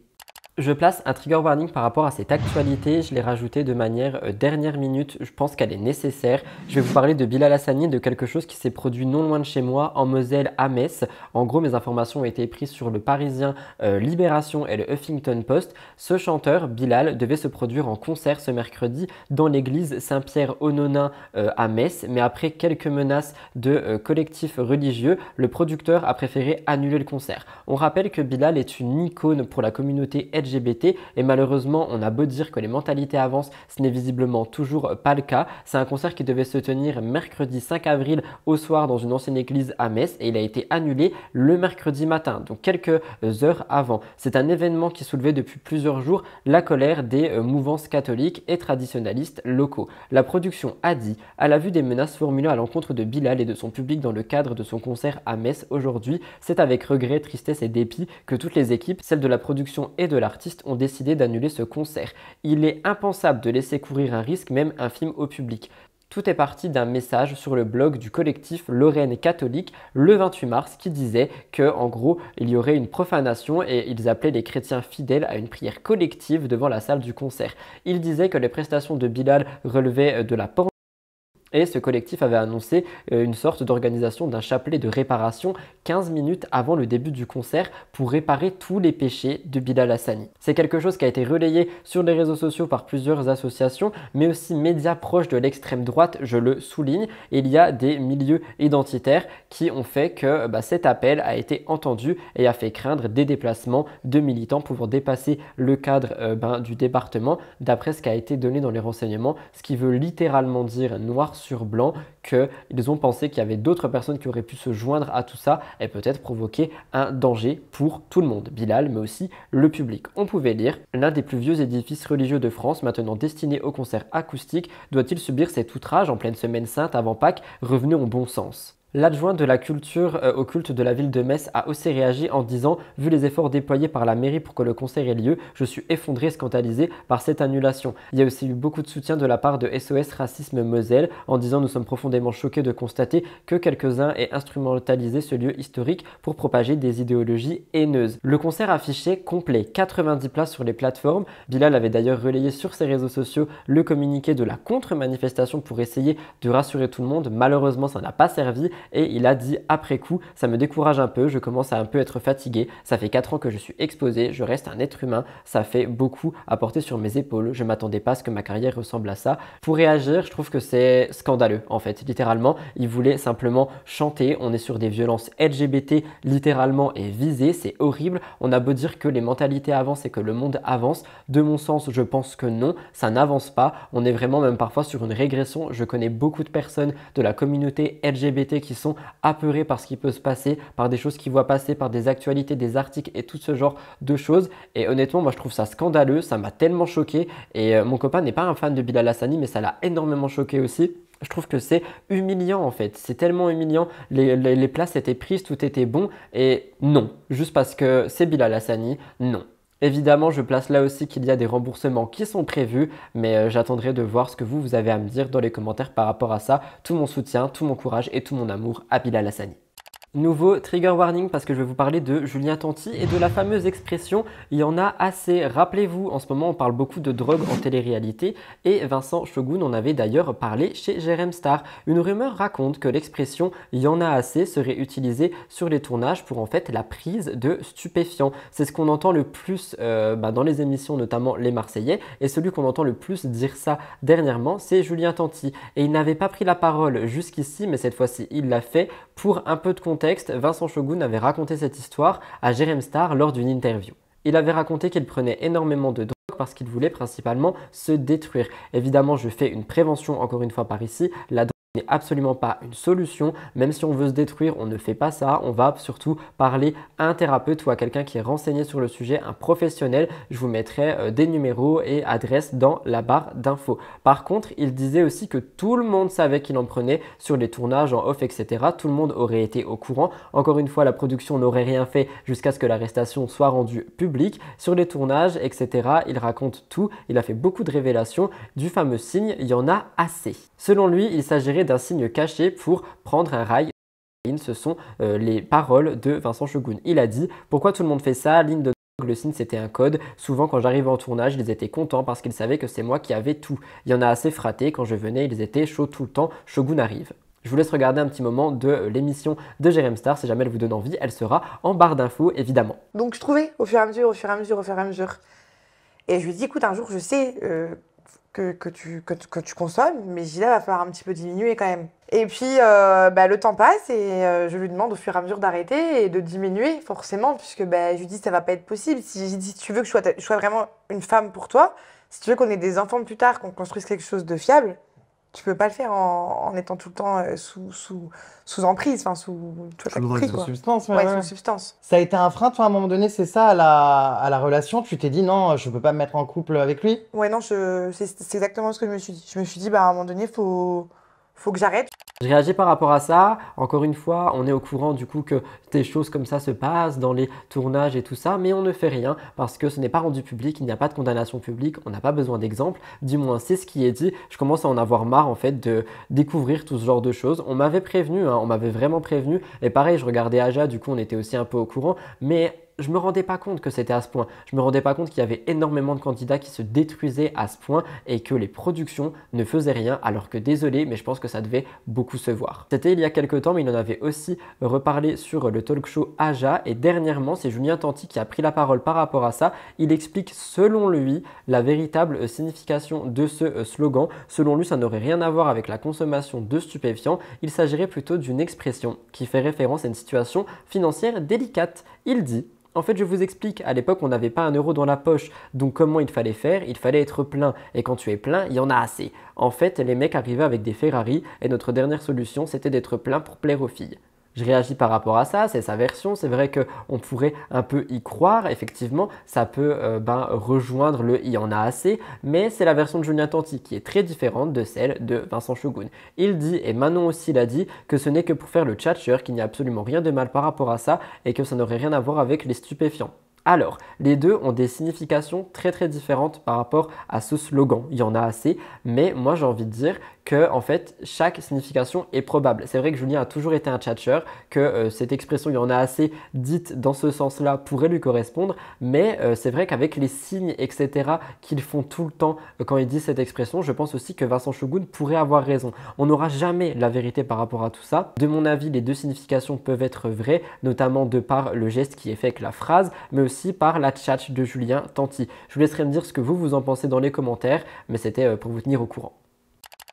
Je place un trigger warning par rapport à cette actualité, je l'ai rajouté de manière dernière minute, je pense qu'elle est nécessaire. Je vais vous parler de Bilal Hassani, de quelque chose qui s'est produit non loin de chez moi, en Moselle, à Metz. En gros, mes informations ont été prises sur le Parisien, Libération et le Huffington Post. Ce chanteur, Bilal, devait se produire en concert ce mercredi dans l'église Saint-Pierre-aux-Nonains à Metz, mais après quelques menaces de collectifs religieux, le producteur a préféré annuler le concert. On rappelle que Bilal est une icône pour la communauté LGBT LGBT et malheureusement on a beau dire que les mentalités avancent, ce n'est visiblement toujours pas le cas. C'est un concert qui devait se tenir mercredi 5 avril au soir dans une ancienne église à Metz et il a été annulé le mercredi matin, donc quelques heures avant. C'est un événement qui soulevait depuis plusieurs jours la colère des mouvances catholiques et traditionnalistes locaux. La production a dit, à la vue des menaces formulées à l'encontre de Bilal et de son public dans le cadre de son concert à Metz aujourd'hui, c'est avec regret, tristesse et dépit que toutes les équipes, celles de la production et de l'artiste, ont décidé d'annuler ce concert. Il est impensable de laisser courir un risque, même infime, au public. Tout est parti d'un message sur le blog du collectif Lorraine catholique le 28 mars qui disait que, en gros, il y aurait une profanation et ils appelaient les chrétiens fidèles à une prière collective devant la salle du concert. Ils disaient que les prestations de Bilal relevaient de la pornographie. Et ce collectif avait annoncé une sorte d'organisation d'un chapelet de réparation 15 minutes avant le début du concert pour réparer tous les péchés de Bilal Hassani. C'est quelque chose qui a été relayé sur les réseaux sociaux par plusieurs associations, mais aussi médias proches de l'extrême droite, je le souligne. Et il y a des milieux identitaires qui ont fait que cet appel a été entendu et a fait craindre des déplacements de militants pouvant dépasser le cadre du département, d'après ce qui a été donné dans les renseignements, ce qui veut littéralement dire noir sur blanc qu'ils ont pensé qu'il y avait d'autres personnes qui auraient pu se joindre à tout ça et peut-être provoquer un danger pour tout le monde, Bilal mais aussi le public. On pouvait lire, l'un des plus vieux édifices religieux de France, maintenant destiné aux concerts acoustiques, doit-il subir cet outrage en pleine semaine sainte avant Pâques? Revenez au bon sens. L'adjoint de la culture au culte de la ville de Metz a aussi réagi en disant « Vu les efforts déployés par la mairie pour que le concert ait lieu, je suis effondré et scandalisé par cette annulation. » Il y a aussi eu beaucoup de soutien de la part de SOS Racisme Moselle en disant « Nous sommes profondément choqués de constater que quelques-uns aient instrumentalisé ce lieu historique pour propager des idéologies haineuses. » Le concert affiché complet, 90 places sur les plateformes. Bilal avait d'ailleurs relayé sur ses réseaux sociaux le communiqué de la contre-manifestation pour essayer de rassurer tout le monde. Malheureusement, ça n'a pas servi. Et il a dit après coup, ça me décourage un peu, je commence à un peu être fatigué, ça fait 4 ans que je suis exposé, je reste un être humain, ça fait beaucoup à porter sur mes épaules, je m'attendais pas à ce que ma carrière ressemble à ça. Pour réagir, je trouve que c'est scandaleux en fait, littéralement, il voulait simplement chanter, on est sur des violences LGBT littéralement et visées, c'est horrible, on a beau dire que les mentalités avancent et que le monde avance, de mon sens je pense que non, ça n'avance pas, on est vraiment même parfois sur une régression, je connais beaucoup de personnes de la communauté LGBT qui sont apeurés par ce qui peut se passer, par des choses qu'ils voient passer, par des actualités, des articles et tout ce genre de choses. Et honnêtement, moi je trouve ça scandaleux, ça m'a tellement choqué. Et mon copain n'est pas un fan de Bilal Hassani, mais ça l'a énormément choqué aussi. Je trouve que c'est humiliant en fait, c'est tellement humiliant, les places étaient prises, tout était bon et non, juste parce que c'est Bilal Hassani, non. Évidemment, je place là aussi qu'il y a des remboursements qui sont prévus, mais j'attendrai de voir ce que vous avez à me dire dans les commentaires par rapport à ça. Tout mon soutien, tout mon courage et tout mon amour à Bilal Hassani. Nouveau trigger warning parce que je vais vous parler de Julien Tanti et de la fameuse expression « il y en a assez ». Rappelez-vous, en ce moment on parle beaucoup de drogue en télé-réalité et Vincent Shogun en avait d'ailleurs parlé chez Jérém Star. Une rumeur raconte que l'expression « il y en a assez » serait utilisée sur les tournages pour en fait la prise de stupéfiants. C'est ce qu'on entend le plus dans les émissions, notamment Les Marseillais, et celui qu'on entend le plus dire ça dernièrement, c'est Julien Tanti. Et il n'avait pas pris la parole jusqu'ici, mais cette fois-ci il l'a fait. Pour un peu de contexte, Vincent Shogun avait raconté cette histoire à Jérém Star lors d'une interview. Il avait raconté qu'il prenait énormément de drogue parce qu'il voulait principalement se détruire. Évidemment, je fais une prévention encore une fois par ici. La drogue n'est absolument pas une solution. Même si on veut se détruire, on ne fait pas ça. On va surtout parler à un thérapeute ou à quelqu'un qui est renseigné sur le sujet, un professionnel. Je vous mettrai des numéros et adresses dans la barre d'infos. Par contre, il disait aussi que tout le monde savait qu'il en prenait sur les tournages en off, etc. Tout le monde aurait été au courant. Encore une fois, la production n'aurait rien fait jusqu'à ce que l'arrestation soit rendue publique. Sur les tournages, etc., il raconte tout. Il a fait beaucoup de révélations du fameux signe « il y en a assez ». Selon lui, il s'agirait d'un signe caché pour prendre un rail. Ce sont les paroles de Vincent Shogun. Il a dit « Pourquoi tout le monde fait ça? Ligne de drogue, le signe c'était un code. Souvent quand j'arrivais en tournage, ils étaient contents parce qu'ils savaient que c'est moi qui avais tout. Il y en a assez fraté. Quand je venais, ils étaient chauds tout le temps. Shogun arrive. » Je vous laisse regarder un petit moment de l'émission de Jérém Star. Si jamais elle vous donne envie, elle sera en barre d'infos évidemment. Donc je trouvais au fur et à mesure. Et je lui dis écoute, un jour je sais que tu consommes, mais Gila va falloir un petit peu diminuer quand même. Et puis, le temps passe et je lui demande au fur et à mesure d'arrêter et de diminuer, forcément, puisque je lui dis ça va pas être possible. Si tu veux que je sois vraiment une femme pour toi, si tu veux qu'on ait des enfants plus tard, qu'on construise quelque chose de fiable, tu peux pas le faire en étant tout le temps sous emprise, enfin sous pris, quoi. Substance, Ouais, sous substance. Ça a été un frein, toi, à un moment donné, c'est ça, à la relation? Tu t'es dit non, je peux pas me mettre en couple avec lui? Ouais, non, c'est exactement ce que je me suis dit. Je me suis dit, à un moment donné, faut que j'arrête. Je réagis par rapport à ça. Encore une fois, on est au courant du coup que des choses comme ça se passent dans les tournages et tout ça, mais on ne fait rien parce que ce n'est pas rendu public, il n'y a pas de condamnation publique, on n'a pas besoin d'exemple. Du moins, c'est ce qui est dit. Je commence à en avoir marre en fait de découvrir tout ce genre de choses. On m'avait prévenu, on m'avait vraiment prévenu. Et pareil, je regardais Aja, du coup on était aussi un peu au courant, mais je me rendais pas compte que c'était à ce point. Je me rendais pas compte qu'il y avait énormément de candidats qui se détruisaient à ce point et que les productions ne faisaient rien, alors que désolé, mais je pense que ça devait beaucoup se voir. C'était il y a quelques temps, mais il en avait aussi reparlé sur le talk show Aja, et dernièrement, c'est Julien Tanti qui a pris la parole par rapport à ça. Il explique selon lui la véritable signification de ce slogan. Selon lui, ça n'aurait rien à voir avec la consommation de stupéfiants. Il s'agirait plutôt d'une expression qui fait référence à une situation financière délicate. Il dit: en fait, je vous explique, à l'époque, on n'avait pas 1 euro dans la poche, donc comment il fallait faire? Il fallait être plein, et quand tu es plein, il y en a assez. En fait, les mecs arrivaient avec des Ferrari, et notre dernière solution, c'était d'être plein pour plaire aux filles. Je réagis par rapport à ça, c'est sa version, c'est vrai qu'on pourrait un peu y croire, effectivement, ça peut rejoindre le « il y en a assez », mais c'est la version de Julien Tanti qui est très différente de celle de Vincent Shogun. Il dit, et Manon aussi l'a dit, que ce n'est que pour faire le tchatcheur, qu'il n'y a absolument rien de mal par rapport à ça et que ça n'aurait rien à voir avec les stupéfiants. Alors, les deux ont des significations très différentes par rapport à ce slogan. Il y en a assez, mais moi j'ai envie de dire que en fait chaque signification est probable. C'est vrai que Julien a toujours été un tchatcheur, que cette expression « il y en a assez » dite dans ce sens-là pourrait lui correspondre, mais c'est vrai qu'avec les signes etc. qu'ils font tout le temps quand ils disent cette expression, je pense aussi que Vincent Shogun pourrait avoir raison. On n'aura jamais la vérité par rapport à tout ça. De mon avis, les deux significations peuvent être vraies, notamment de par le geste qui est fait avec la phrase, mais aussi par la tchatch de Julien Tanti. Je vous laisserai me dire ce que vous en pensez dans les commentaires, mais c'était pour vous tenir au courant.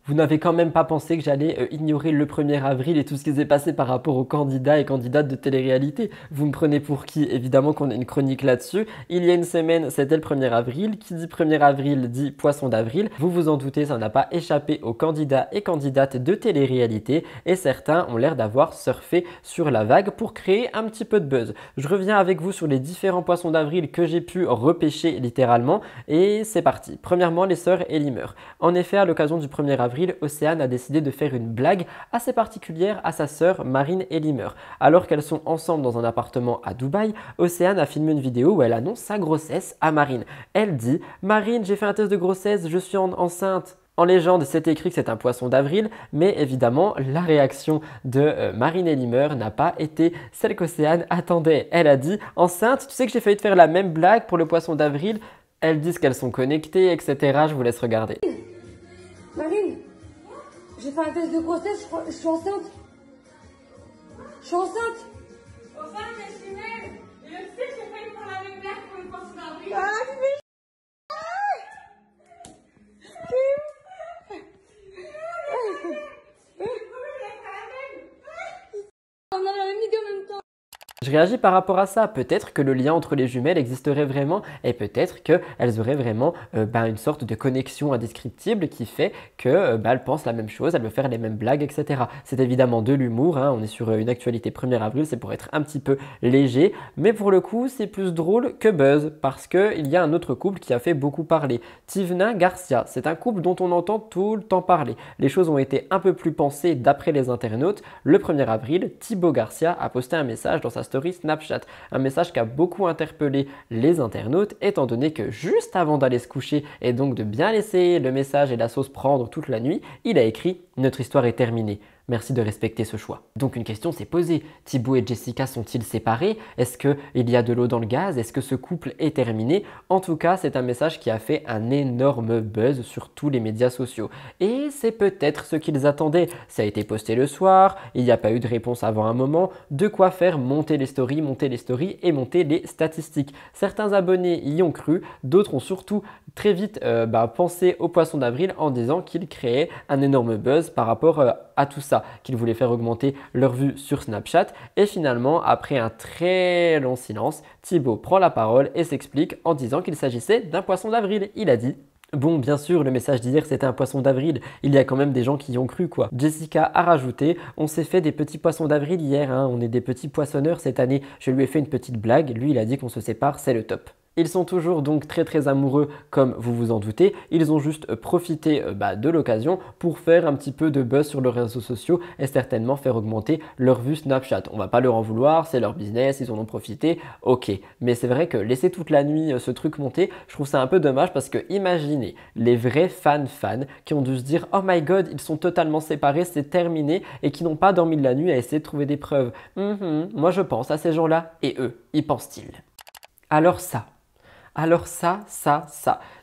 Vous n'avez quand même pas pensé que j'allais ignorer le 1er avril et tout ce qui s'est passé par rapport aux candidats et candidates de télé-réalité? Vous me prenez pour qui? Évidemment qu'on a une chronique là-dessus. Il y a une semaine, c'était le 1er avril. Qui dit 1er avril dit poisson d'avril. Vous vous en doutez, ça n'a pas échappé aux candidats et candidates de télé-réalité. Et certains ont l'air d'avoir surfé sur la vague pour créer un petit peu de buzz. Je reviens avec vous sur les différents poissons d'avril que j'ai pu repêcher littéralement. Et c'est parti. Premièrement, les sœurs Elimer. En effet, à l'occasion du 1er avril, Océane a décidé de faire une blague assez particulière à sa sœur Marine Elimer. Alors qu'elles sont ensemble dans un appartement à Dubaï, Océane a filmé une vidéo où elle annonce sa grossesse à Marine. Elle dit « Marine, j'ai fait un test de grossesse, je suis enceinte ». En légende, c'est écrit que c'est un poisson d'avril, mais évidemment, la réaction de Marine Elimer n'a pas été celle qu'Océane attendait. Elle a dit « Enceinte, tu sais que j'ai failli te faire la même blague pour le poisson d'avril ?» Elles disent qu'elles sont connectées, etc. Je vous laisse regarder. Marine, j'ai fait un test de grossesse, je suis enceinte. Je suis enceinte. Enfin, mais Chimène, je sais que j'ai failli faire la même blague pour le poisson d'avril. On a la même idée en même temps. Je réagis par rapport à ça. Peut-être que le lien entre les jumelles existerait vraiment et peut-être qu'elles auraient vraiment une sorte de connexion indescriptible qui fait qu'elles pensent la même chose, elles veulent faire les mêmes blagues, etc. C'est évidemment de l'humour, on est sur une actualité 1er avril, c'est pour être un petit peu léger, mais pour le coup c'est plus drôle que buzz parce qu'il y a un autre couple qui a fait beaucoup parler. Tivna Garcia, c'est un couple dont on entend tout le temps parler. Les choses ont été un peu plus pensées d'après les internautes. Le 1er avril, Thibaut Garcia a posté un message dans sa story Snapchat, un message qui a beaucoup interpellé les internautes étant donné que juste avant d'aller se coucher et donc de bien laisser le message et la sauce prendre toute la nuit, il a écrit « Notre histoire est terminée. Merci de respecter ce choix. Donc une question s'est posée. Thibaut et Jessica sont-ils séparés? Est-ce qu'il y a de l'eau dans le gaz? Est-ce que ce couple est terminé? En tout cas, c'est un message qui a fait un énorme buzz sur tous les médias sociaux. Et c'est peut-être ce qu'ils attendaient. Ça a été posté le soir, il n'y a pas eu de réponse avant un moment, de quoi faire monter les stories et monter les statistiques. Certains abonnés y ont cru, d'autres ont surtout très vite pensé au poisson d'avril en disant qu'ils créaient un énorme buzz par rapport à tout ça, qu'ils voulaient faire augmenter leur vue sur Snapchat. Et finalement, après un très long silence, Thibaut prend la parole et s'explique en disant qu'il s'agissait d'un poisson d'avril. Il a dit: bon, bien sûr, le message d'hier c'était un poisson d'avril, il y a quand même des gens qui y ont cru quoi. Jessica a rajouté: on s'est fait des petits poissons d'avril hier, hein, on est des petits poissonneurs cette année. Je lui ai fait une petite blague, lui il a dit qu'on se sépare, c'est le top. Ils sont toujours donc très amoureux comme vous vous en doutez, ils ont juste profité de l'occasion pour faire un petit peu de buzz sur leurs réseaux sociaux et certainement faire augmenter leur vue Snapchat. On va pas leur en vouloir, c'est leur business, ils en ont profité, ok. Mais c'est vrai que laisser toute la nuit ce truc monter, je trouve ça un peu dommage parce que imaginez les vrais fans qui ont dû se dire: oh my god, ils sont totalement séparés, c'est terminé, et qui n'ont pas dormi de la nuit à essayer de trouver des preuves. Moi je pense à ces gens-là, et eux, y pensent-ils? Alors ça,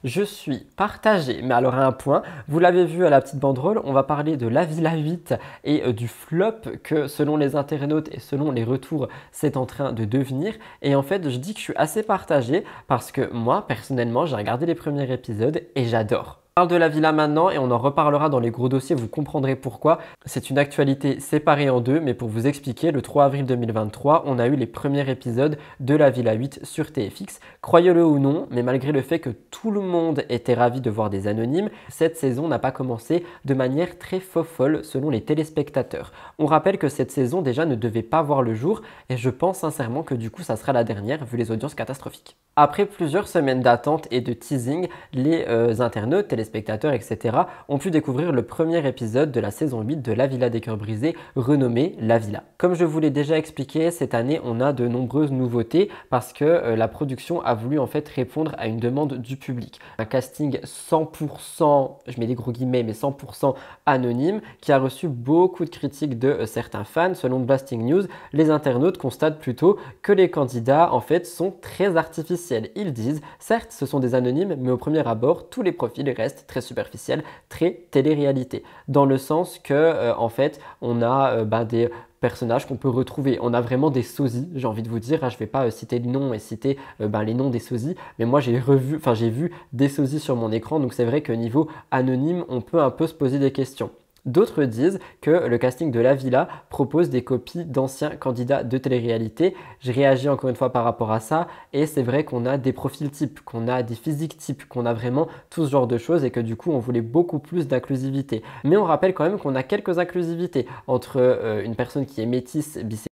je suis partagé, mais alors à un point, vous l'avez vu à la petite banderole, on va parler de La Villa 8 et du flop que selon les internautes et selon les retours, c'est en train de devenir. Et en fait, je dis que je suis assez partagé parce que moi, personnellement, j'ai regardé les premiers épisodes et j'adore. On parle de La Villa maintenant et on en reparlera dans les gros dossiers, vous comprendrez pourquoi. C'est une actualité séparée en deux, mais pour vous expliquer, le 3 avril 2023, on a eu les premiers épisodes de La Villa 8 sur TFX. Croyez-le ou non, mais malgré le fait que tout le monde était ravi de voir des anonymes, cette saison n'a pas commencé de manière très folle selon les téléspectateurs. On rappelle que cette saison déjà ne devait pas voir le jour et je pense sincèrement que du coup ça sera la dernière vu les audiences catastrophiques. Après plusieurs semaines d'attente et de teasing, les internautes, téléspectateurs, etc. ont pu découvrir le premier épisode de la saison 8 de La Villa des Cœurs Brisés, renommée La Villa. Comme je vous l'ai déjà expliqué, cette année on a de nombreuses nouveautés parce que la production a voulu en fait répondre à une demande du public. Un casting 100%, je mets des gros guillemets, mais 100% anonyme, qui a reçu beaucoup de critiques de certains fans. Selon Blasting News, les internautes constatent plutôt que les candidats en fait sont très artificiels. Ils disent, certes ce sont des anonymes, mais au premier abord, tous les profils restent très superficiels, très télé-réalité. Dans le sens que en fait, on a des personnages qu'on peut retrouver. On a vraiment des sosies, j'ai envie de vous dire. Je ne vais pas citer le nom et citer les noms des sosies, mais moi j'ai vu des sosies sur mon écran, donc c'est vrai que niveau anonyme, on peut un peu se poser des questions. D'autres disent que le casting de La Villa propose des copies d'anciens candidats de télé-réalité. Je réagis encore une fois par rapport à ça et c'est vrai qu'on a des profils types, qu'on a des physiques types, qu'on a vraiment tout ce genre de choses et que du coup on voulait beaucoup plus d'inclusivité. Mais on rappelle quand même qu'on a quelques inclusivités entre une personne qui est métisse, bisexuelle,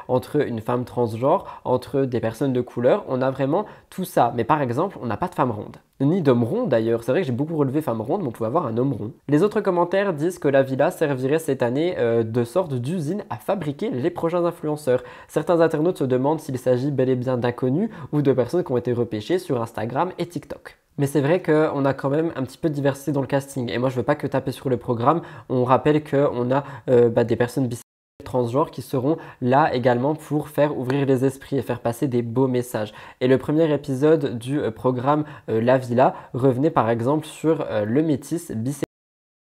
entre une femme transgenre, entre des personnes de couleur, on a vraiment tout ça. Mais par exemple, on n'a pas de femme ronde. Ni d'homme rond d'ailleurs, c'est vrai que j'ai beaucoup relevé femme ronde, mais on pouvait avoir un homme rond. Les autres commentaires disent que La Villa servirait cette année de sorte d'usine à fabriquer les prochains influenceurs. Certains internautes se demandent s'il s'agit bel et bien d'inconnus ou de personnes qui ont été repêchées sur Instagram et TikTok. Mais c'est vrai qu'on a quand même un petit peu de diversité dans le casting. Et moi, je veux pas que taper sur le programme. On rappelle qu'on a des personnes bisexuelles, transgenres qui seront là également pour faire ouvrir les esprits et faire passer des beaux messages. Et le premier épisode du programme La Villa revenait par exemple sur le métis bisexuel.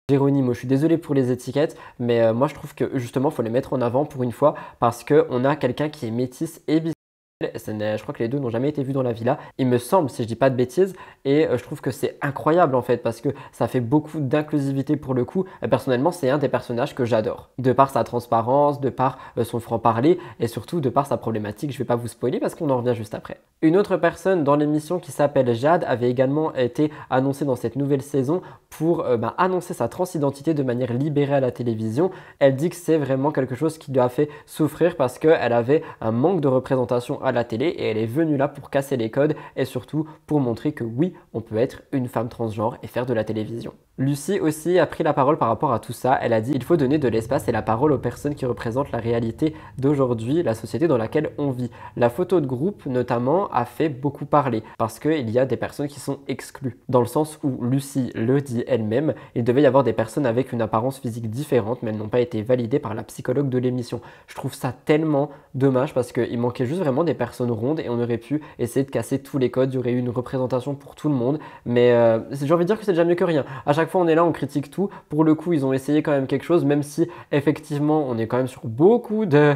Géronimo, je suis désolé pour les étiquettes, mais moi je trouve que justement il faut les mettre en avant pour une fois parce qu'on a quelqu'un qui est métis et bisexuel. Je crois que les deux n'ont jamais été vus dans La Villa, il me semble, si je dis pas de bêtises, et je trouve que c'est incroyable en fait parce que ça fait beaucoup d'inclusivité pour le coup. Personnellement, c'est un des personnages que j'adore, de par sa transparence, de par son franc-parler et surtout de par sa problématique. Je vais pas vous spoiler parce qu'on en revient juste après. Une autre personne dans l'émission qui s'appelle Jade avait également été annoncée dans cette nouvelle saison pour annoncer sa transidentité de manière libérée à la télévision. Elle dit que c'est vraiment quelque chose qui lui a fait souffrir parce qu'elle avait un manque de représentation à la télé et elle est venue là pour casser les codes et surtout pour montrer que oui, on peut être une femme transgenre et faire de la télévision. Lucie aussi a pris la parole par rapport à tout ça. Elle a dit il faut donner de l'espace et la parole aux personnes qui représentent la réalité d'aujourd'hui, la société dans laquelle on vit. La photo de groupe notamment a fait beaucoup parler parce qu'il y a des personnes qui sont exclues. Dans le sens où Lucie le dit elle-même, il devait y avoir des personnes avec une apparence physique différente mais elles n'ont pas été validées par la psychologue de l'émission. Je trouve ça tellement dommage parce qu'il manquait juste vraiment des personnes rondes et on aurait pu essayer de casser tous les codes. Il y aurait eu une représentation pour tout le monde mais j'ai envie de dire que c'est déjà mieux que rien. À chaque fois on est là, on critique tout. Pour le coup, ils ont essayé quand même quelque chose, même si effectivement on est quand même sur beaucoup de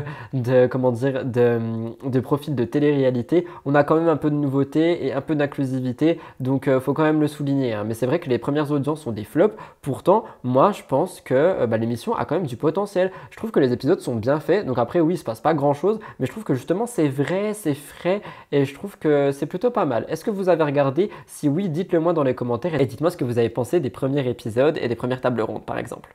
profils de télé-réalité. On a quand même un peu de nouveauté et un peu d'inclusivité, donc faut quand même le souligner. Hein. Mais c'est vrai que les premières audiences sont des flops. Pourtant, moi je pense que l'émission a quand même du potentiel. Je trouve que les épisodes sont bien faits. Donc après, oui, il se passe pas grand chose, mais je trouve que justement c'est vrai, c'est frais et je trouve que c'est plutôt pas mal. Est-ce que vous avez regardé? Si oui, dites-le moi dans les commentaires et dites-moi ce que vous avez pensé des premiers épisodes et des premières tables rondes par exemple.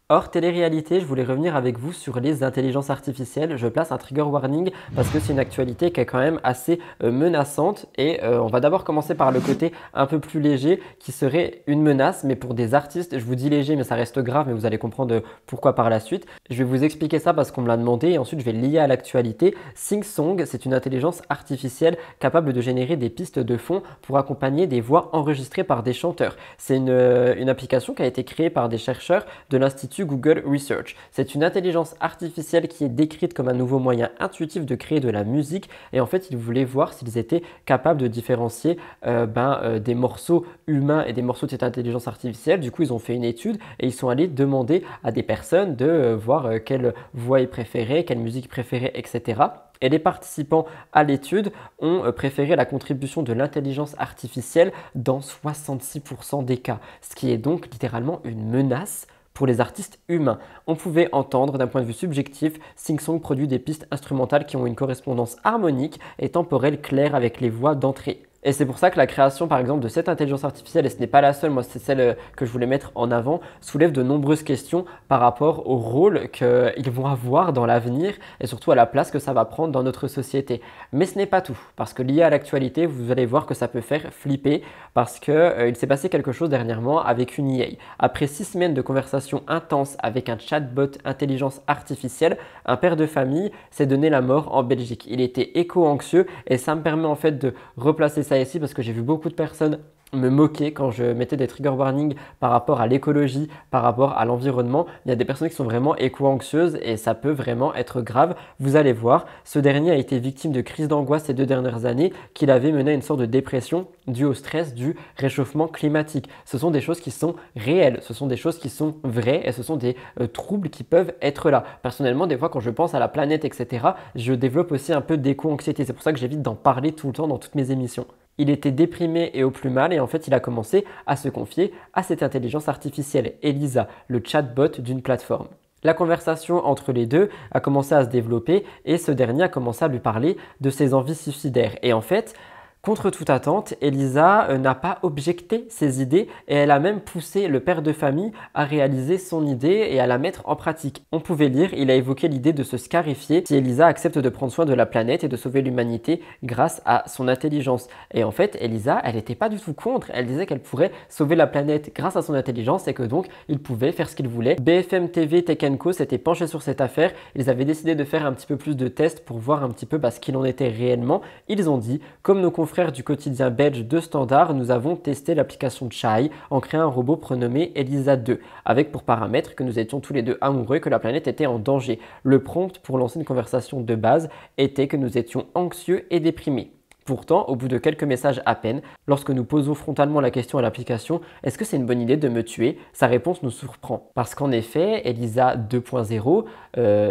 Hors télé-réalité, je voulais revenir avec vous sur les intelligences artificielles. Je place un trigger warning parce que c'est une actualité qui est quand même assez menaçante et on va d'abord commencer par le côté un peu plus léger qui serait une menace mais pour des artistes. Je vous dis léger mais ça reste grave mais vous allez comprendre pourquoi par la suite. Je vais vous expliquer ça parce qu'on me l'a demandé et ensuite je vais le lier à l'actualité. SingSong, c'est une intelligence artificielle capable de générer des pistes de fond pour accompagner des voix enregistrées par des chanteurs. C'est une application qui a été créée par des chercheurs de l'Institut Google Research. C'est une intelligence artificielle qui est décrite comme un nouveau moyen intuitif de créer de la musique et en fait ils voulaient voir s'ils étaient capables de différencier des morceaux humains et des morceaux de cette intelligence artificielle. Du coup ils ont fait une étude et ils sont allés demander à des personnes de voir quelle voix ils préféraient, quelle musique ils préféraient, etc. Et les participants à l'étude ont préféré la contribution de l'intelligence artificielle dans 66% des cas, ce qui est donc littéralement une menace pour les artistes humains. On pouvait entendre d'un point de vue subjectif, SingSong produit des pistes instrumentales qui ont une correspondance harmonique et temporelle claire avec les voix d'entrée. Et c'est pour ça que la création par exemple de cette intelligence artificielle, et ce n'est pas la seule, moi c'est celle que je voulais mettre en avant, soulève de nombreuses questions par rapport au rôle qu'ils vont avoir dans l'avenir et surtout à la place que ça va prendre dans notre société. Mais ce n'est pas tout, parce que lié à l'actualité, vous allez voir que ça peut faire flipper parce qu'il s'est passé quelque chose dernièrement avec une IA. Après 6 semaines de conversation intense avec un chatbot intelligence artificielle, un père de famille s'est donné la mort en Belgique. Il était éco-anxieux et ça me permet en fait de replacer ça ici parce que j'ai vu beaucoup de personnes me moquer quand je mettais des trigger warnings par rapport à l'écologie, par rapport à l'environnement. Il y a des personnes qui sont vraiment éco-anxieuses et ça peut vraiment être grave. Vous allez voir, ce dernier a été victime de crises d'angoisse ces 2 dernières années qui l'avaient mené à une sorte de dépression due au stress du réchauffement climatique. Ce sont des choses qui sont réelles, ce sont des choses qui sont vraies et ce sont des troubles qui peuvent être là. Personnellement, des fois quand je pense à la planète, etc., je développe aussi un peu d'éco-anxiété. C'est pour ça que j'évite d'en parler tout le temps dans toutes mes émissions. Il était déprimé et au plus mal et en fait il a commencé à se confier à cette intelligence artificielle, Elisa, le chatbot d'une plateforme. La conversation entre les deux a commencé à se développer et ce dernier a commencé à lui parler de ses envies suicidaires. Et en fait, contre toute attente, Elisa n'a pas objecté ses idées et elle a même poussé le père de famille à réaliser son idée et à la mettre en pratique. On pouvait lire, il a évoqué l'idée de se scarifier si Elisa accepte de prendre soin de la planète et de sauver l'humanité grâce à son intelligence. Et en fait, Elisa, elle n'était pas du tout contre, elle disait qu'elle pourrait sauver la planète grâce à son intelligence et que donc il pouvait faire ce qu'il voulait. BFM TV, Tech & Co s'était penché sur cette affaire, ils avaient décidé de faire un petit peu plus de tests pour voir un petit peu ce qu'il en était réellement. Ils ont dit, comme nos confrères du quotidien belge de Standard, nous avons testé l'application Chai en créant un robot prénommé Elisa 2, avec pour paramètre que nous étions tous les deux amoureux, que la planète était en danger. Le prompt pour lancer une conversation de base était que nous étions anxieux et déprimés. Pourtant, au bout de quelques messages à peine, lorsque nous posons frontalement la question à l'application « Est-ce que c'est une bonne idée de me tuer ?», sa réponse nous surprend. Parce qu'en effet, Elisa 2.0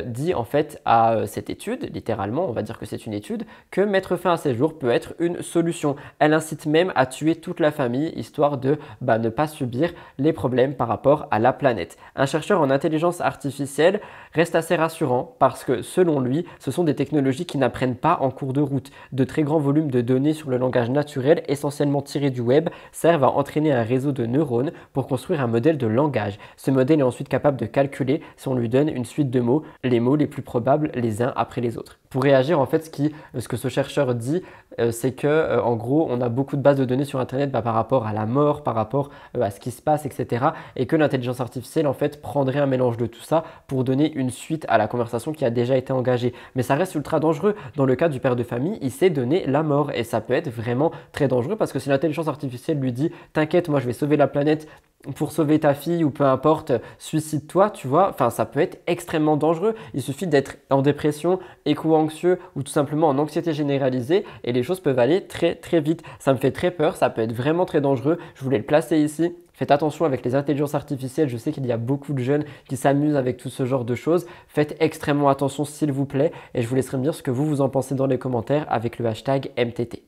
dit en fait à cette étude, littéralement, on va dire que c'est une étude, que mettre fin à ses jours peut être une solution. Elle incite même à tuer toute la famille, histoire de ne pas subir les problèmes par rapport à la planète. Un chercheur en intelligence artificielle reste assez rassurant parce que selon lui, ce sont des technologies qui n'apprennent pas en cours de route. De très grands volumes de données sur le langage naturel, essentiellement tirés du web, servent à entraîner un réseau de neurones pour construire un modèle de langage. Ce modèle est ensuite capable de calculer si on lui donne une suite de mots, les mots les plus probables les uns après les autres. Pour réagir, en fait, ce que ce chercheur dit, c'est que en gros, on a beaucoup de bases de données sur Internet par rapport à la mort, par rapport à ce qui se passe, etc. Et que l'intelligence artificielle, en fait, prendrait un mélange de tout ça pour donner une suite à la conversation qui a déjà été engagée. Mais ça reste ultra dangereux. Dans le cas du père de famille, il s'est donné la mort et ça peut être vraiment très dangereux parce que si l'intelligence artificielle lui dit « T'inquiète, moi je vais sauver la planète pour sauver ta fille ou peu importe, suicide-toi », tu vois, enfin ça peut être extrêmement dangereux. Il suffit d'être en dépression, éco-anxieux ou tout simplement en anxiété généralisée et les choses peuvent aller très très vite. Ça me fait très peur, ça peut être vraiment très dangereux. Je voulais le placer ici. Faites attention avec les intelligences artificielles, je sais qu'il y a beaucoup de jeunes qui s'amusent avec tout ce genre de choses. Faites extrêmement attention s'il vous plaît et je vous laisserai me dire ce que vous en pensez dans les commentaires avec le hashtag MTT.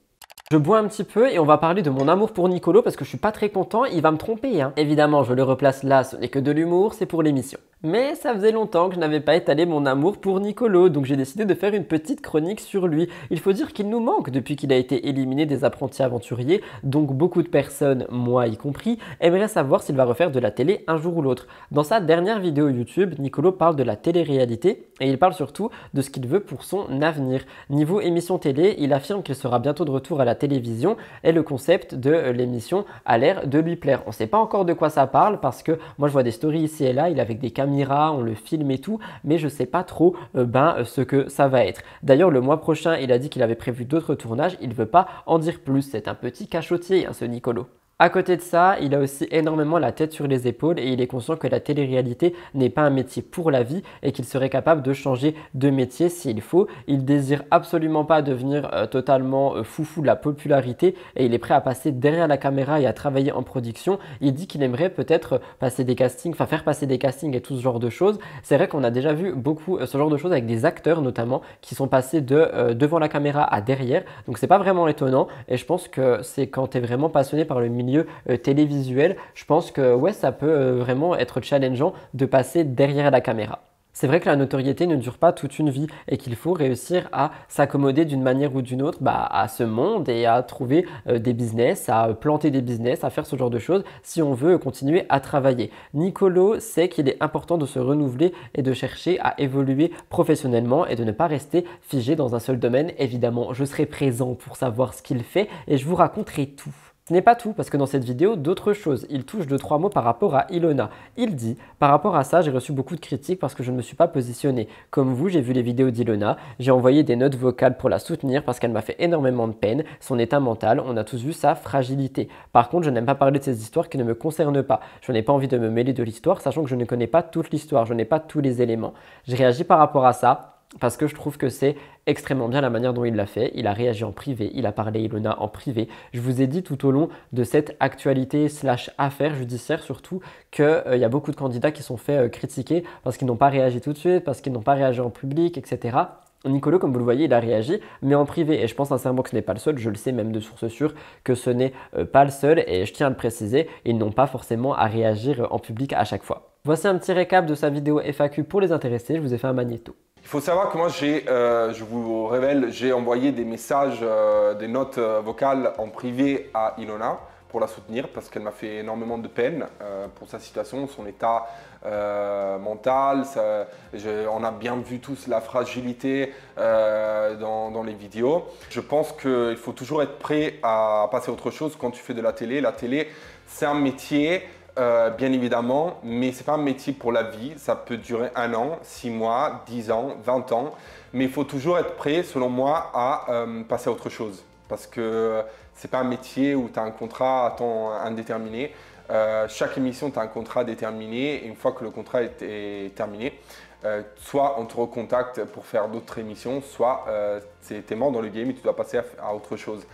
Je bois un petit peu et on va parler de mon amour pour Nicolo parce que je suis pas très content, il va me tromper hein. Évidemment, je le replace là, ce n'est que de l'humour, c'est pour l'émission. Mais ça faisait longtemps que je n'avais pas étalé mon amour pour Nicolo, donc j'ai décidé de faire une petite chronique sur lui. Il faut dire qu'il nous manque depuis qu'il a été éliminé des apprentis aventuriers, donc beaucoup de personnes, moi y compris, aimeraient savoir s'il va refaire de la télé un jour ou l'autre. Dans sa dernière vidéo YouTube, Nicolo parle de la télé-réalité et il parle surtout de ce qu'il veut pour son avenir. Niveau émission télé, il affirme qu'il sera bientôt de retour à la télévision et le concept de l'émission a l'air de lui plaire. On ne sait pas encore de quoi ça parle parce que moi je vois des stories ici et là, il est avec des caméras, on le filme et tout, mais je sais pas trop ce que ça va être. D'ailleurs, le mois prochain, il a dit qu'il avait prévu d'autres tournages, il ne veut pas en dire plus. C'est un petit cachotier, hein, ce Nicolo. À côté de ça, il a aussi énormément la tête sur les épaules et il est conscient que la télé-réalité n'est pas un métier pour la vie et qu'il serait capable de changer de métier s'il faut. Il désire absolument pas devenir totalement foufou de la popularité et il est prêt à passer derrière la caméra et à travailler en production. Il dit qu'il aimerait peut-être passer des castings, enfin faire passer des castings et tout ce genre de choses. C'est vrai qu'on a déjà vu beaucoup ce genre de choses avec des acteurs notamment qui sont passés de devant la caméra à derrière. Donc c'est pas vraiment étonnant et je pense que c'est quand tu es vraiment passionné par le milieu télévisuel, je pense que ouais, ça peut vraiment être challengeant de passer derrière la caméra. C'est vrai que la notoriété ne dure pas toute une vie et qu'il faut réussir à s'accommoder d'une manière ou d'une autre à ce monde et à trouver des business, à planter des business, à faire ce genre de choses si on veut continuer à travailler. Nicolo sait qu'il est important de se renouveler et de chercher à évoluer professionnellement et de ne pas rester figé dans un seul domaine. Évidemment, je serai présent pour savoir ce qu'il fait et je vous raconterai tout. Ce n'est pas tout parce que dans cette vidéo, d'autres choses. Il touche 2-3 mots par rapport à Ilona. Il dit « Par rapport à ça, j'ai reçu beaucoup de critiques parce que je ne me suis pas positionné. Comme vous, j'ai vu les vidéos d'Ilona, j'ai envoyé des notes vocales pour la soutenir parce qu'elle m'a fait énormément de peine. Son état mental, on a tous vu sa fragilité. Par contre, je n'aime pas parler de ces histoires qui ne me concernent pas. Je n'ai pas envie de me mêler de l'histoire, sachant que je ne connais pas toute l'histoire, je n'ai pas tous les éléments. J'ai réagi par rapport à ça. Parce que je trouve que c'est extrêmement bien la manière dont il l'a fait. Il a réagi en privé, il a parlé à Ilona en privé. Je vous ai dit tout au long de cette actualité / affaire judiciaire surtout qu'il y a beaucoup de candidats qui sont fait critiquer parce qu'ils n'ont pas réagi tout de suite, parce qu'ils n'ont pas réagi en public, etc. Nicolo, comme vous le voyez, il a réagi, mais en privé. Et je pense sincèrement que ce n'est pas le seul. Je le sais même de source sûre que ce n'est pas le seul. Et je tiens à le préciser, ils n'ont pas forcément à réagir en public à chaque fois. Voici un petit récap de sa vidéo FAQ pour les intéressés. Je vous ai fait un magnéto. Il faut savoir que moi, je vous révèle, j'ai envoyé des messages, des notes vocales en privé à Ilona pour la soutenir parce qu'elle m'a fait énormément de peine pour sa situation, son état mental. On a bien vu tous la fragilité dans les vidéos. Je pense qu'il faut toujours être prêt à passer à autre chose quand tu fais de la télé. La télé, c'est un métier. Bien évidemment, mais ce n'est pas un métier pour la vie, ça peut durer 1 an, 6 mois, 10 ans, 20 ans, mais il faut toujours être prêt, selon moi, à passer à autre chose. Parce que ce n'est pas un métier où tu as un contrat à temps indéterminé. Chaque émission, tu as un contrat déterminé et une fois que le contrat est terminé, soit on te recontacte pour faire d'autres émissions, soit tu es mort dans le game et tu dois passer à autre chose.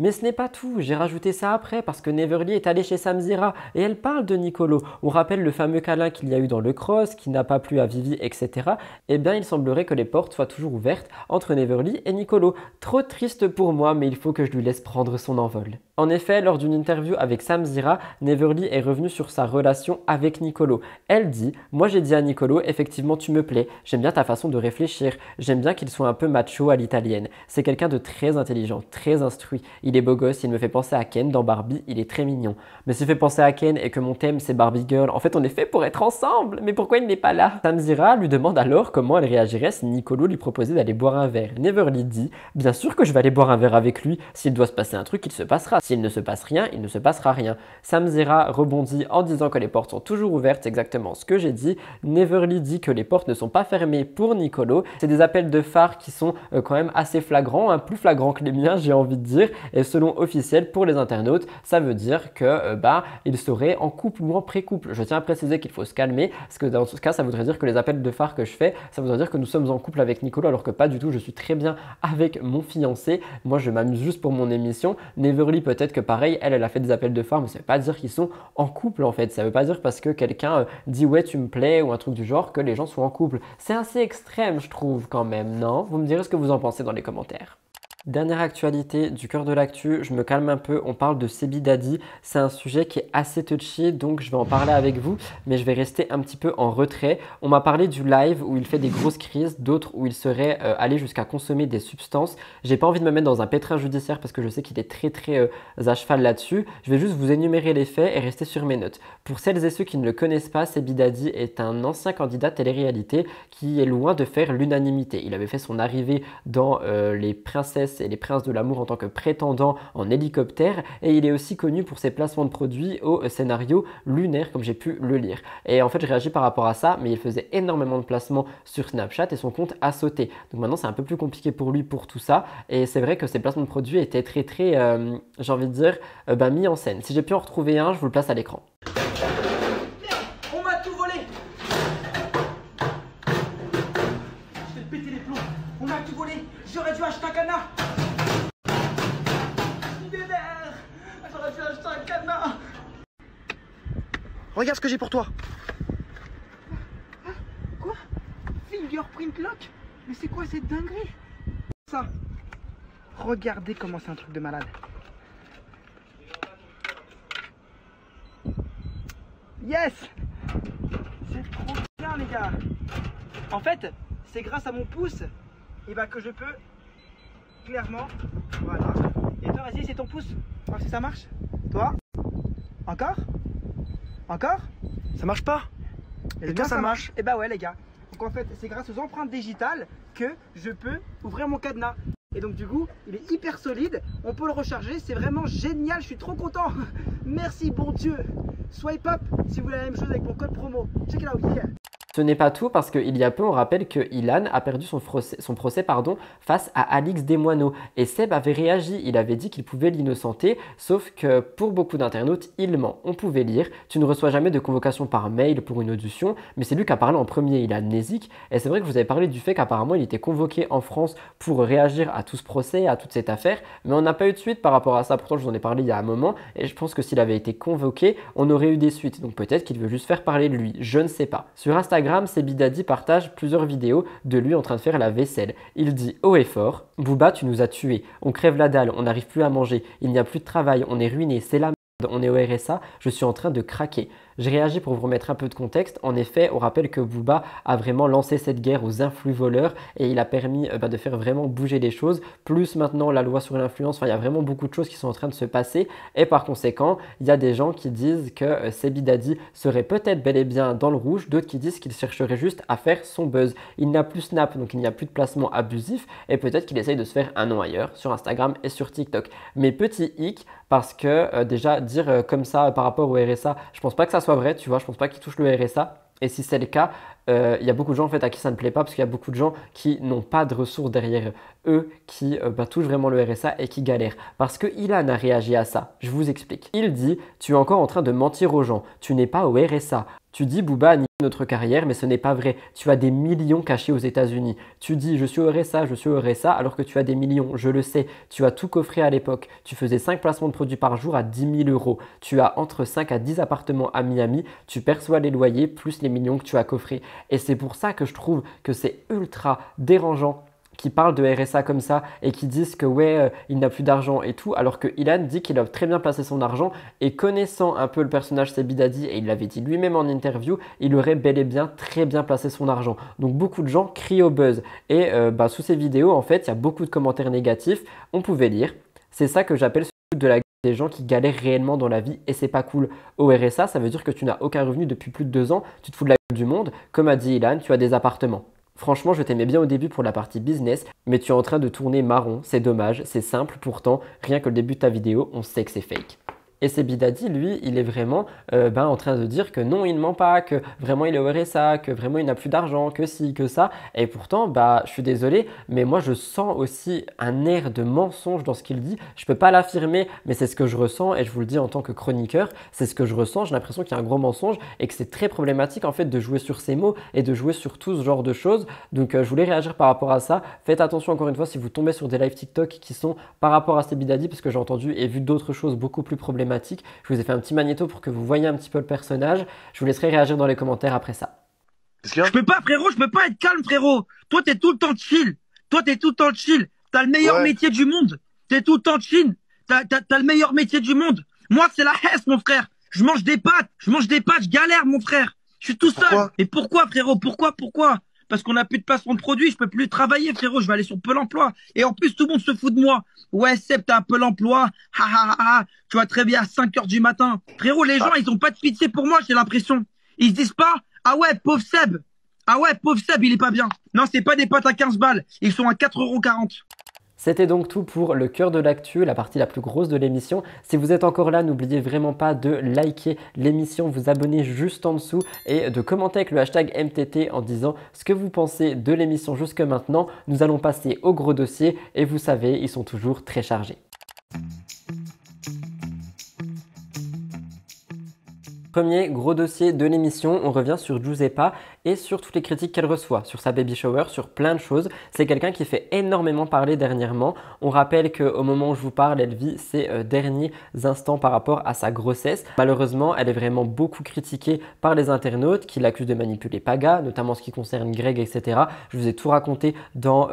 Mais ce n'est pas tout, j'ai rajouté ça après parce que Neverly est allée chez Samzira et elle parle de Nicolo. On rappelle le fameux câlin qu'il y a eu dans le cross, qui n'a pas plu à Vivi, etc. Eh bien, il semblerait que les portes soient toujours ouvertes entre Neverly et Nicolo. Trop triste pour moi, mais il faut que je lui laisse prendre son envol. En effet, lors d'une interview avec Samzira, Neverly est revenue sur sa relation avec Nicolo. Elle dit « Moi j'ai dit à Nicolo, effectivement tu me plais, j'aime bien ta façon de réfléchir, j'aime bien qu'il soit un peu macho à l'italienne. C'est quelqu'un de très intelligent, très instruit. il est beau gosse, il me fait penser à Ken dans Barbie, il est très mignon. Mais s'il fait penser à Ken et que mon thème c'est Barbie Girl, en fait on est fait pour être ensemble, mais pourquoi il n'est pas là? Samzira lui demande alors comment elle réagirait si Nicolo lui proposait d'aller boire un verre. Neverly dit, bien sûr que je vais aller boire un verre avec lui, s'il doit se passer un truc, il se passera. S'il ne se passe rien, il ne se passera rien. Samzira rebondit en disant que les portes sont toujours ouvertes, c'est exactement ce que j'ai dit. Neverly dit que les portes ne sont pas fermées pour Nicolo. C'est des appels de phare qui sont quand même assez flagrants, hein, plus flagrants que les miens j'ai envie de dire. Et selon officiel pour les internautes, ça veut dire que il serait en couple ou en pré-couple. Je tiens à préciser qu'il faut se calmer, parce que dans ce cas ça voudrait dire que les appels de phare que je fais, ça voudrait dire que nous sommes en couple avec Nicolo, alors que pas du tout, je suis très bien avec mon fiancé. Moi je m'amuse juste pour mon émission. Neverly peut-être que pareil, elle a fait des appels de phare, mais ça veut pas dire qu'ils sont en couple en fait. Ça veut pas dire parce que quelqu'un dit ouais tu me plais ou un truc du genre que les gens sont en couple. C'est assez extrême je trouve quand même, non? Vous me direz ce que vous en pensez dans les commentaires. Dernière actualité du cœur de l'actu, je me calme un peu, on parle de Sebi Daddy, c'est un sujet qui est assez touchy donc je vais en parler avec vous mais je vais rester un petit peu en retrait. On m'a parlé du live où il fait des grosses crises, d'autres où il serait allé jusqu'à consommer des substances. J'ai pas envie de me mettre dans un pétrin judiciaire parce que je sais qu'il est très à cheval là-dessus. Je vais juste vous énumérer les faits et rester sur mes notes. Pour celles et ceux qui ne le connaissent pas, Sebi Daddy est un ancien candidat télé-réalité qui est loin de faire l'unanimité. Il avait fait son arrivée dans Les Princesses et les Princes de l'amour en tant que prétendant en hélicoptère et il est aussi connu pour ses placements de produits au scénario lunaire comme j'ai pu le lire. Et en fait je réagis par rapport à ça, mais il faisait énormément de placements sur Snapchat et son compte a sauté. Donc maintenant c'est un peu plus compliqué pour lui pour tout ça et c'est vrai que ses placements de produits étaient très j'ai envie de dire mis en scène. Si j'ai pu en retrouver un, je vous le place à l'écran. On m'a tout volé. Je vais péter les plombs. On m'a tout volé. J'aurais dû acheter un canard. J'aurais dû acheter un canard. Regarde ce que j'ai pour toi. Quoi? Fingerprint lock? Mais c'est quoi cette dinguerie? Ça. Regardez comment c'est un truc de malade. Yes! C'est trop bien les gars. En fait, c'est grâce à mon pouce que je peux clairement, voilà. Et toi vas-y, c'est ton pouce. Voir si ça marche. Toi. Encore. Encore. Ça marche pas. Et toi ça marche. Et bah ouais les gars. Donc en fait, c'est grâce aux empreintes digitales que je peux ouvrir mon cadenas. Et donc du coup, il est hyper solide, on peut le recharger, c'est vraiment génial, je suis trop content. Merci bon Dieu. Swipe up si vous voulez la même chose avec mon code promo. Check it out, yeah. Ce n'est pas tout parce qu'il y a peu, on rappelle que Ilan a perdu son procès face à Alix Desmoineaux. Et Seb avait réagi, il avait dit qu'il pouvait l'innocenter, sauf que pour beaucoup d'internautes, il ment. On pouvait lire, tu ne reçois jamais de convocation par mail pour une audition, mais c'est lui qui a parlé en premier, il a amnésique. Et c'est vrai que je vous avais parlé du fait qu'apparemment il était convoqué en France pour réagir à tout ce procès, à toute cette affaire, mais on n'a pas eu de suite par rapport à ça. Pourtant je vous en ai parlé il y a un moment, et je pense que s'il avait été convoqué, on aurait eu des suites. Donc peut-être qu'il veut juste faire parler de lui, je ne sais pas. Sur Instagram, Sebi Daddy partage plusieurs vidéos de lui en train de faire la vaisselle. Il dit haut et fort, Booba tu nous as tués, on crève la dalle, on n'arrive plus à manger, il n'y a plus de travail, on est ruiné, c'est la merde, on est au RSA, je suis en train de craquer. J'ai réagi pour vous remettre un peu de contexte. En effet, on rappelle que Booba a vraiment lancé cette guerre aux influx voleurs et il a permis de faire vraiment bouger les choses. Plus maintenant la loi sur l'influence, enfin il y a vraiment beaucoup de choses qui sont en train de se passer et par conséquent, il y a des gens qui disent que Sebi Daddy serait peut-être bel et bien dans le rouge, d'autres qui disent qu'il chercherait juste à faire son buzz. Il n'a plus Snap, donc il n'y a plus de placement abusif et peut-être qu'il essaye de se faire un nom ailleurs sur Instagram et sur TikTok. Mais petit hic, parce que déjà dire comme ça par rapport au RSA, je pense pas que ça soit vrai, tu vois, je pense pas qu'il touche le RSA. Et si c'est le cas, il y a beaucoup de gens en fait à qui ça ne plaît pas parce qu'il y a beaucoup de gens qui n'ont pas de ressources derrière eux qui touchent vraiment le RSA et qui galèrent. Parce que Ilan a réagi à ça, je vous explique. Il dit « Tu es encore en train de mentir aux gens, tu n'es pas au RSA. Tu dis Booba a niqué notre carrière mais ce n'est pas vrai. Tu as des millions cachés aux États-Unis. Tu dis je suis au RSA alors que tu as des millions, je le sais. Tu as tout coffré à l'époque. Tu faisais 5 placements de produits par jour à 10 000 €. Tu as entre 5 à 10 appartements à Miami. Tu perçois les loyers plus les millions que tu as coffrés. Et c'est pour ça que je trouve que c'est ultra dérangeant qui parlent de RSA comme ça et qui disent que ouais, il n'a plus d'argent et tout, alors que Ilan dit qu'il a très bien placé son argent et connaissant un peu le personnage Sebi Daddy, et il l'avait dit lui-même en interview, il aurait bel et bien très bien placé son argent. Donc beaucoup de gens crient au buzz et sous ces vidéos en fait, il y a beaucoup de commentaires négatifs. On pouvait lire C'est ça que j'appelle se foutre de la gueule des gens qui galèrent réellement dans la vie et c'est pas cool. Au RSA, ça veut dire que tu n'as aucun revenu depuis plus de 2 ans, tu te fous de la gueule du monde. Comme a dit Ilan, tu as des appartements. Franchement, je t'aimais bien au début pour la partie business, mais tu es en train de tourner marron, c'est dommage, c'est simple, pourtant, rien que le début de ta vidéo, on sait que c'est fake. Et c'est Bidadi, lui, il est vraiment en train de dire que non, il ne ment pas, que vraiment il est au RSA, que vraiment il n'a plus d'argent, que ci, que ça. Et pourtant, je suis désolé, mais moi je sens aussi un air de mensonge dans ce qu'il dit. Je ne peux pas l'affirmer, mais c'est ce que je ressens et je vous le dis en tant que chroniqueur, c'est ce que je ressens. J'ai l'impression qu'il y a un gros mensonge et que c'est très problématique en fait de jouer sur ces mots et de jouer sur tout ce genre de choses. Donc je voulais réagir par rapport à ça. Faites attention encore une fois si vous tombez sur des lives TikTok qui sont par rapport à ces Bidadi, parce que j'ai entendu et vu d'autres choses beaucoup plus problématiques. Je vous ai fait un petit magnéto pour que vous voyez un petit peu le personnage. Je vous laisserai réagir dans les commentaires après ça. Je peux pas, frérot, je peux pas être calme, frérot. Toi, t'es tout le temps chill. Toi, t'es tout le temps chill. T'as le meilleur métier du monde. T'es tout le temps chill. T'as le meilleur métier du monde. Moi, c'est la hesse, mon frère. Je mange des pâtes. Je galère, mon frère. Je suis tout seul. Et pourquoi, frérot? Pourquoi? Parce qu'on a plus de placement de produits, je peux plus travailler, frérot, je vais aller sur Pôle emploi. Et en plus, tout le monde se fout de moi. Ouais, Seb, t'as un Pôle emploi. Tu vas te réveiller à 5 h du matin. Frérot, les gens, ils ont pas de pitié pour moi, j'ai l'impression. Ils se disent pas, ah ouais, pauvre Seb. Ah ouais, pauvre Seb, il est pas bien. Non, c'est pas des pâtes à 15 balles. Ils sont à 4,40 €. C'était donc tout pour le cœur de l'actu, la partie la plus grosse de l'émission. Si vous êtes encore là, n'oubliez vraiment pas de liker l'émission, vous abonner juste en dessous et de commenter avec le hashtag MTT en disant ce que vous pensez de l'émission jusque maintenant. Nous allons passer au gros dossier et vous savez, ils sont toujours très chargés. Premier gros dossier de l'émission, on revient sur Giuseppa et sur toutes les critiques qu'elle reçoit, sur sa baby shower, sur plein de choses. C'est quelqu'un qui fait énormément parler dernièrement. On rappelle qu'au moment où je vous parle, elle vit ses derniers instants par rapport à sa grossesse. Malheureusement, elle est vraiment beaucoup critiquée par les internautes qui l'accusent de manipuler Paga, notamment en ce qui concerne Greg, etc. Je vous ai tout raconté dans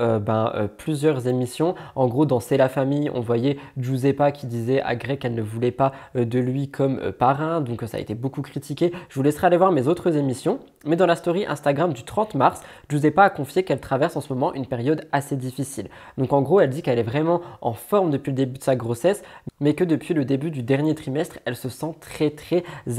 plusieurs émissions. En gros, dans C'est la famille, on voyait Giuseppa qui disait à Greg qu'elle ne voulait pas de lui comme parrain, donc ça a été beaucoup critiqué. Je vous laisserai aller voir mes autres émissions. Mais dans la story Instagram du 30 mars, Giuseppa a confié qu'elle traverse en ce moment une période assez difficile. Donc en gros, elle dit qu'elle est vraiment en forme depuis le début de sa grossesse, mais que depuis le début du dernier trimestre, elle se sent très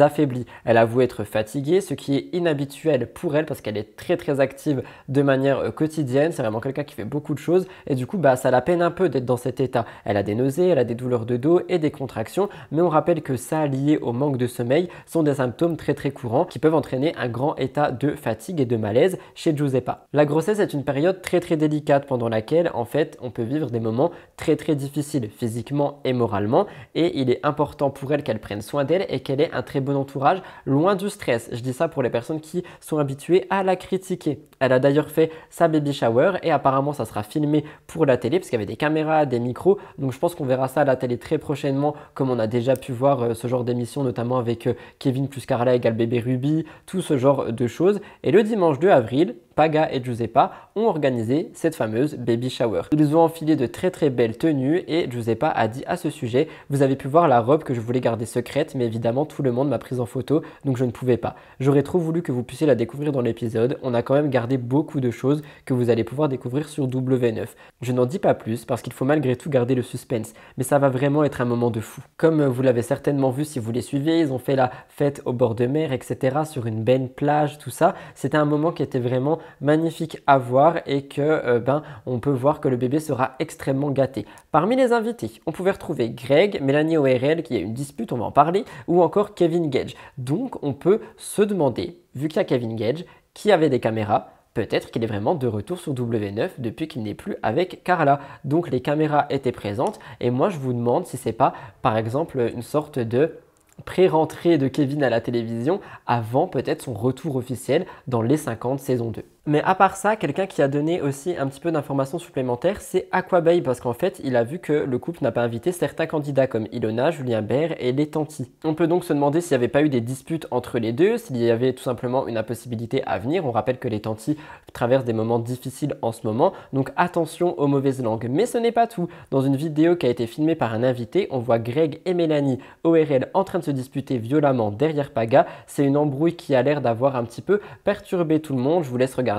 affaiblie. Elle avoue être fatiguée, ce qui est inhabituel pour elle parce qu'elle est très active de manière quotidienne. C'est vraiment quelqu'un qui fait beaucoup de choses et du coup, ça la peine un peu d'être dans cet état. Elle a des nausées, elle a des douleurs de dos et des contractions, mais on rappelle que ça, lié au manque de sommeil, sont des symptômes très courants qui peuvent entraîner un grand état de fatigue et de malaise chez Giuseppa. La grossesse est une période très délicate pendant laquelle en fait on peut vivre des moments très difficiles physiquement et moralement et il est important pour elle qu'elle prenne soin d'elle et qu'elle ait un très bon entourage loin du stress. Je dis ça pour les personnes qui sont habituées à la critiquer. Elle a d'ailleurs fait sa baby shower et apparemment ça sera filmé pour la télé parce qu'il y avait des caméras, des micros, donc je pense qu'on verra ça à la télé très prochainement comme on a déjà pu voir ce genre d'émission notamment avec Kevin plus Carla égale bébé Ruby, tout ce genre de choses. Et le dimanche 2 avril, Paga et Giuseppa ont organisé cette fameuse baby shower. Ils ont enfilé de très belles tenues et Giuseppa a dit à ce sujet « Vous avez pu voir la robe que je voulais garder secrète, mais évidemment tout le monde m'a prise en photo, donc je ne pouvais pas. J'aurais trop voulu que vous puissiez la découvrir dans l'épisode. On a quand même gardé beaucoup de choses que vous allez pouvoir découvrir sur W9. Je n'en dis pas plus parce qu'il faut malgré tout garder le suspense, mais ça va vraiment être un moment de fou. Comme vous l'avez certainement vu si vous les suivez, ils ont fait la fête au bord de mer, etc. sur une belle plage, tout ça. C'était un moment qui était vraiment magnifique à voir et que on peut voir que le bébé sera extrêmement gâté. Parmi les invités, on pouvait retrouver Greg, Mélanie ORL qui a une dispute, on va en parler, ou encore Kevin Gage. Donc on peut se demander, vu qu'il y a Kevin Gage, qui avait des caméras, peut-être qu'il est vraiment de retour sur W9 depuis qu'il n'est plus avec Carla. Donc les caméras étaient présentes et moi je vous demande si c'est pas par exemple une sorte de pré-rentrée de Kevin à la télévision avant peut-être son retour officiel dans les 50 saison 2. Mais à part ça, quelqu'un qui a donné aussi un petit peu d'informations supplémentaires, c'est Aquababe parce qu'en fait, il a vu que le couple n'a pas invité certains candidats comme Ilona, Julien Bert et les Tanti. On peut donc se demander s'il n'y avait pas eu des disputes entre les deux, s'il y avait tout simplement une impossibilité à venir. On rappelle que les Tanti traversent des moments difficiles en ce moment, donc attention aux mauvaises langues. Mais ce n'est pas tout. Dans une vidéo qui a été filmée par un invité, on voit Greg et Mélanie ORL en train de se disputer violemment derrière Paga. C'est une embrouille qui a l'air d'avoir un petit peu perturbé tout le monde. Je vous laisse regarder.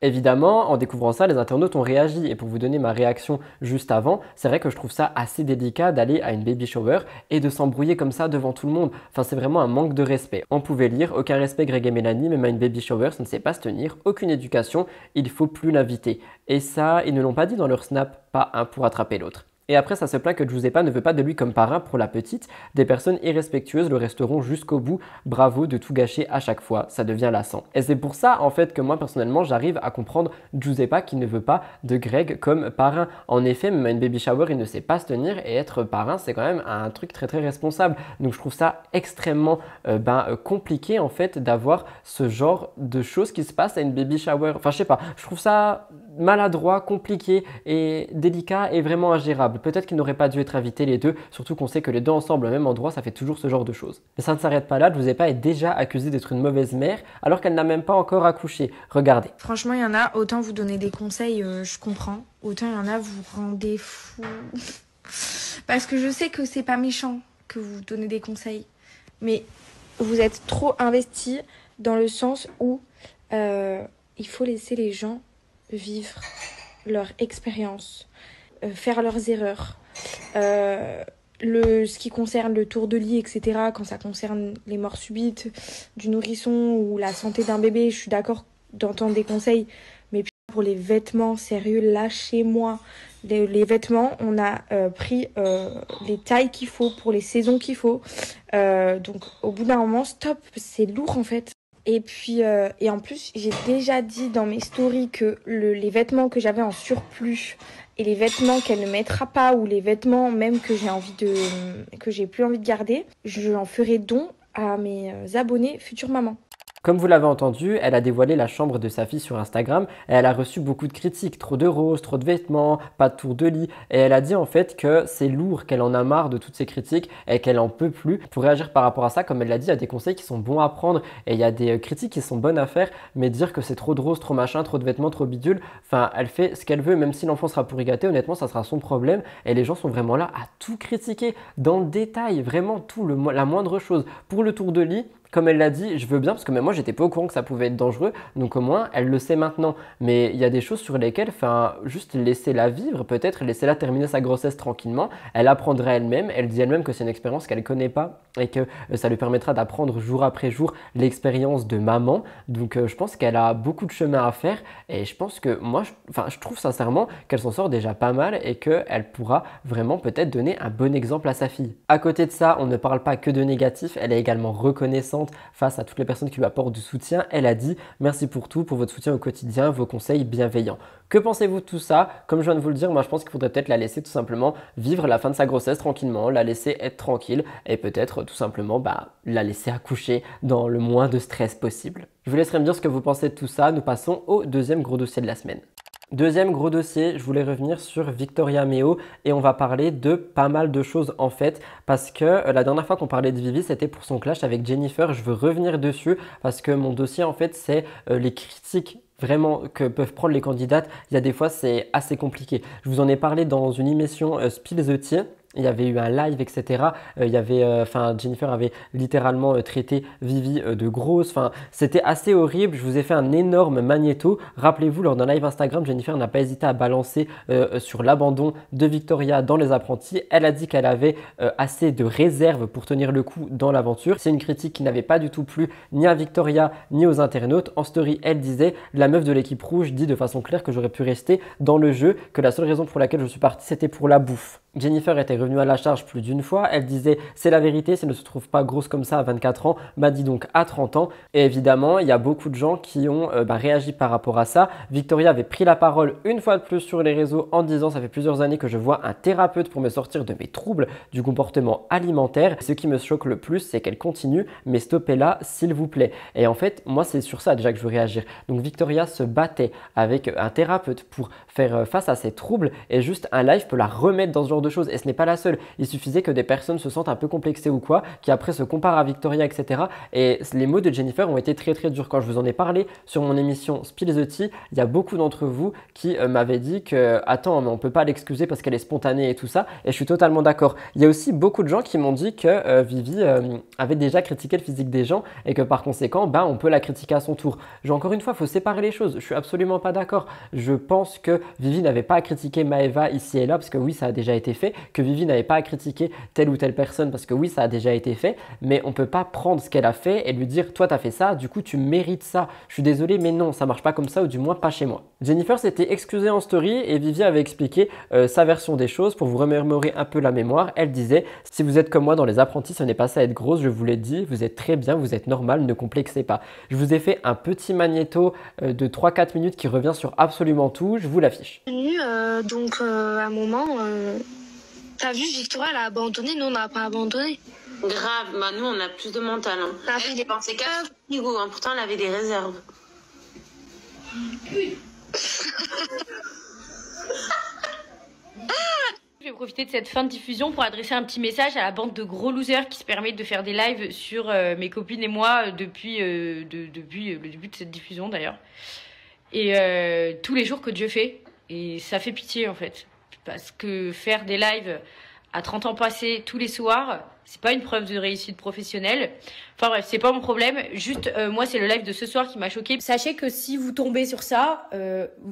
Évidemment, en découvrant ça, les internautes ont réagi et pour vous donner ma réaction juste avant, c'est vrai que je trouve ça assez délicat d'aller à une baby shower et de s'embrouiller comme ça devant tout le monde. Enfin, c'est vraiment un manque de respect. On pouvait lire « Aucun respect Greg et Mélanie, même à une baby shower, ça ne sait pas se tenir, aucune éducation, il faut plus l'inviter. » Et ça, ils ne l'ont pas dit dans leur snap, pas un pour attraper l'autre. Et après, ça se plaint que Giuseppa ne veut pas de lui comme parrain pour la petite. Des personnes irrespectueuses le resteront jusqu'au bout. Bravo de tout gâcher à chaque fois, ça devient lassant. Et c'est pour ça, en fait, que moi, personnellement, j'arrive à comprendre Giuseppa qui ne veut pas de Greg comme parrain. En effet, même à une baby shower, il ne sait pas se tenir et être parrain, c'est quand même un truc très très responsable. Donc je trouve ça extrêmement compliqué, en fait, d'avoir ce genre de choses qui se passent à une baby shower. Enfin, je sais pas, je trouve ça maladroit, compliqué et délicat et vraiment ingérable. Peut-être qu'ils n'auraient pas dû être invités les deux, surtout qu'on sait que les deux ensemble au même endroit, ça fait toujours ce genre de choses. Mais ça ne s'arrête pas là, Giuseppa est déjà accusée d'être une mauvaise mère alors qu'elle n'a même pas encore accouché. Regardez. Franchement, il y en a, autant vous donner des conseils, je comprends. Autant il y en a, vous rendez fou. Parce que je sais que c'est pas méchant que vous donnez des conseils. Mais vous êtes trop investi dans le sens où il faut laisser les gens vivre leur expérience, faire leurs erreurs. Ce qui concerne le tour de lit, etc., quand ça concerne les morts subites du nourrisson ou la santé d'un bébé, je suis d'accord d'entendre des conseils, mais pour les vêtements, sérieux, lâchez-moi. Les vêtements, on a pris les tailles qu'il faut pour les saisons qu'il faut. Donc au bout d'un moment, stop, c'est lourd en fait. Et puis, et en plus, j'ai déjà dit dans mes stories que les vêtements que j'avais en surplus et les vêtements qu'elle ne mettra pas ou les vêtements même que j'ai plus envie de garder, j'en ferai don à mes abonnés futures mamans. Comme vous l'avez entendu, elle a dévoilé la chambre de sa fille sur Instagram et elle a reçu beaucoup de critiques, trop de roses, trop de vêtements, pas de tour de lit et elle a dit en fait que c'est lourd, qu'elle en a marre de toutes ces critiques et qu'elle en peut plus. Pour réagir par rapport à ça, comme elle l'a dit, il y a des conseils qui sont bons à prendre et il y a des critiques qui sont bonnes à faire, mais dire que c'est trop de roses, trop machin, trop de vêtements, trop bidule, enfin elle fait ce qu'elle veut, même si l'enfant sera pourri gâté, honnêtement ça sera son problème et les gens sont vraiment là à tout critiquer dans le détail, vraiment tout, la moindre chose. Pour le tour de lit, comme elle l'a dit, je veux bien parce que même moi j'étais pas au courant que ça pouvait être dangereux, donc au moins elle le sait maintenant. Mais il y a des choses sur lesquelles, juste laissez-la vivre, peut-être laissez-la terminer sa grossesse tranquillement. Elle apprendra elle-même, elle dit elle-même que c'est une expérience qu'elle connaît pas et que ça lui permettra d'apprendre jour après jour l'expérience de maman. Donc je pense qu'elle a beaucoup de chemin à faire et je pense que moi, je trouve sincèrement qu'elle s'en sort déjà pas mal et qu'elle pourra vraiment peut-être donner un bon exemple à sa fille. À côté de ça, on ne parle pas que de négatif, elle est également reconnaissante face à toutes les personnes qui lui apportent du soutien. Elle a dit « Merci pour tout, pour votre soutien au quotidien, vos conseils bienveillants ». Que pensez-vous de tout ça? Comme je viens de vous le dire, moi je pense qu'il faudrait peut-être la laisser tout simplement vivre la fin de sa grossesse tranquillement, la laisser être tranquille et peut-être tout simplement la laisser accoucher dans le moins de stress possible. Je vous laisserai me dire ce que vous pensez de tout ça. Nous passons au deuxième gros dossier de la semaine. Deuxième gros dossier, je voulais revenir sur Victoria Meo et on va parler de pas mal de choses en fait parce que la dernière fois qu'on parlait de Vivi c'était pour son clash avec Jennifer. Je veux revenir dessus parce que mon dossier en fait c'est les critiques vraiment que peuvent prendre les candidates. Il y a des fois c'est assez compliqué. Je vous en ai parlé dans une émission Spill the Tea. Il y avait eu un live, etc. Jennifer avait littéralement traité Vivi de grosse. C'était assez horrible. Je vous ai fait un énorme magnéto. Rappelez-vous, lors d'un live Instagram, Jennifer n'a pas hésité à balancer sur l'abandon de Victoria dans Les Apprentis. Elle a dit qu'elle avait assez de réserve pour tenir le coup dans l'aventure. C'est une critique qui n'avait pas du tout plu ni à Victoria ni aux internautes. En story, elle disait « La meuf de l'équipe rouge dit de façon claire que j'aurais pu rester dans le jeu, que la seule raison pour laquelle je suis partie, c'était pour la bouffe. » Jennifer était revenue à la charge plus d'une fois. Elle disait « C'est la vérité, si elle ne se trouve pas grosse comme ça à 24 ans, m'a dit donc à 30 ans. » Et évidemment, il y a beaucoup de gens qui ont réagi par rapport à ça. Victoria avait pris la parole une fois de plus sur les réseaux en disant « Ça fait plusieurs années que je vois un thérapeute pour me sortir de mes troubles du comportement alimentaire. Ce qui me choque le plus, c'est qu'elle continue, mais stoppez-la s'il vous plaît. » Et en fait, moi, c'est sur ça déjà que je veux réagir. Donc Victoria se battait avec un thérapeute pour faire face à ses troubles et juste un live peut la remettre dans ce genre de choses et ce n'est pas la seule. Il suffisait que des personnes se sentent un peu complexées ou quoi, qui après se comparent à Victoria, etc. Et les mots de Jennifer ont été très très durs. Quand je vous en ai parlé sur mon émission Spill the Tea, il y a beaucoup d'entre vous qui m'avaient dit que attends, mais on peut pas l'excuser parce qu'elle est spontanée et tout ça. Et je suis totalement d'accord. Il y a aussi beaucoup de gens qui m'ont dit que Vivi avait déjà critiqué le physique des gens et que par conséquent, on peut la critiquer à son tour. Encore une fois, il faut séparer les choses. Je suis absolument pas d'accord. Je pense que Vivi n'avait pas à critiquer Maëva ici et là parce que oui, ça a déjà été fait. Que Vivi n'avait pas à critiquer telle ou telle personne parce que oui, ça a déjà été fait. Mais on peut pas prendre ce qu'elle a fait et lui dire toi, tu as fait ça, du coup, tu mérites ça. Je suis désolé, mais non, ça marche pas comme ça ou du moins pas chez moi. Jennifer s'était excusée en story et Vivi avait expliqué sa version des choses pour vous remémorer un peu la mémoire. Elle disait « Si vous êtes comme moi dans les apprentis, ce n'est pas ça être grosse, je vous l'ai dit, vous êtes très bien, vous êtes normal, ne complexez pas. » Je vous ai fait un petit magnéto de 3-4 minutes qui revient sur absolument tout, je vous l'affiche. Donc à un moment, t'as vu Victoria, elle a abandonné, nous on n'a pas abandonné. Grave, bah nous on a plus de mental. Hein. Elle dépensait 4 frigo, hein. Pourtant elle avait des réserves. Je vais profiter de cette fin de diffusion pour adresser un petit message à la bande de gros losers qui se permettent de faire des lives sur mes copines et moi depuis le début de cette diffusion d'ailleurs. Et tous les jours que Dieu fait. Et ça fait pitié en fait. Parce que faire des lives à 30 ans passés tous les soirs, c'est pas une preuve de réussite professionnelle. Enfin bref, c'est pas mon problème. Juste, moi, c'est le live de ce soir qui m'a choquée. Sachez que si vous tombez sur ça,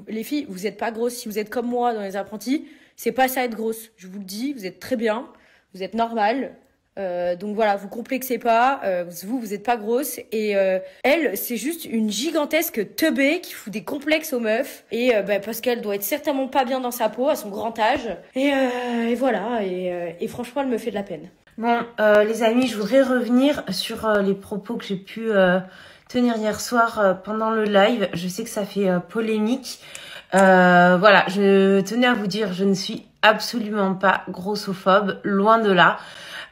les filles, vous êtes pas grosses. Si vous êtes comme moi dans les apprentis, c'est pas ça être grosse. Je vous le dis, vous êtes très bien, vous êtes normal. Donc voilà, vous complexez pas, vous êtes pas grosse. Et elle, c'est juste une gigantesque teubée qui fout des complexes aux meufs. Et parce qu'elle doit être certainement pas bien dans sa peau à son grand âge. Et voilà, et franchement, elle me fait de la peine. Bon, les amis, je voudrais revenir sur les propos que j'ai pu tenir hier soir pendant le live. Je sais que ça fait polémique. Voilà, je tenais à vous dire, je ne suis absolument pas grossophobe, loin de là.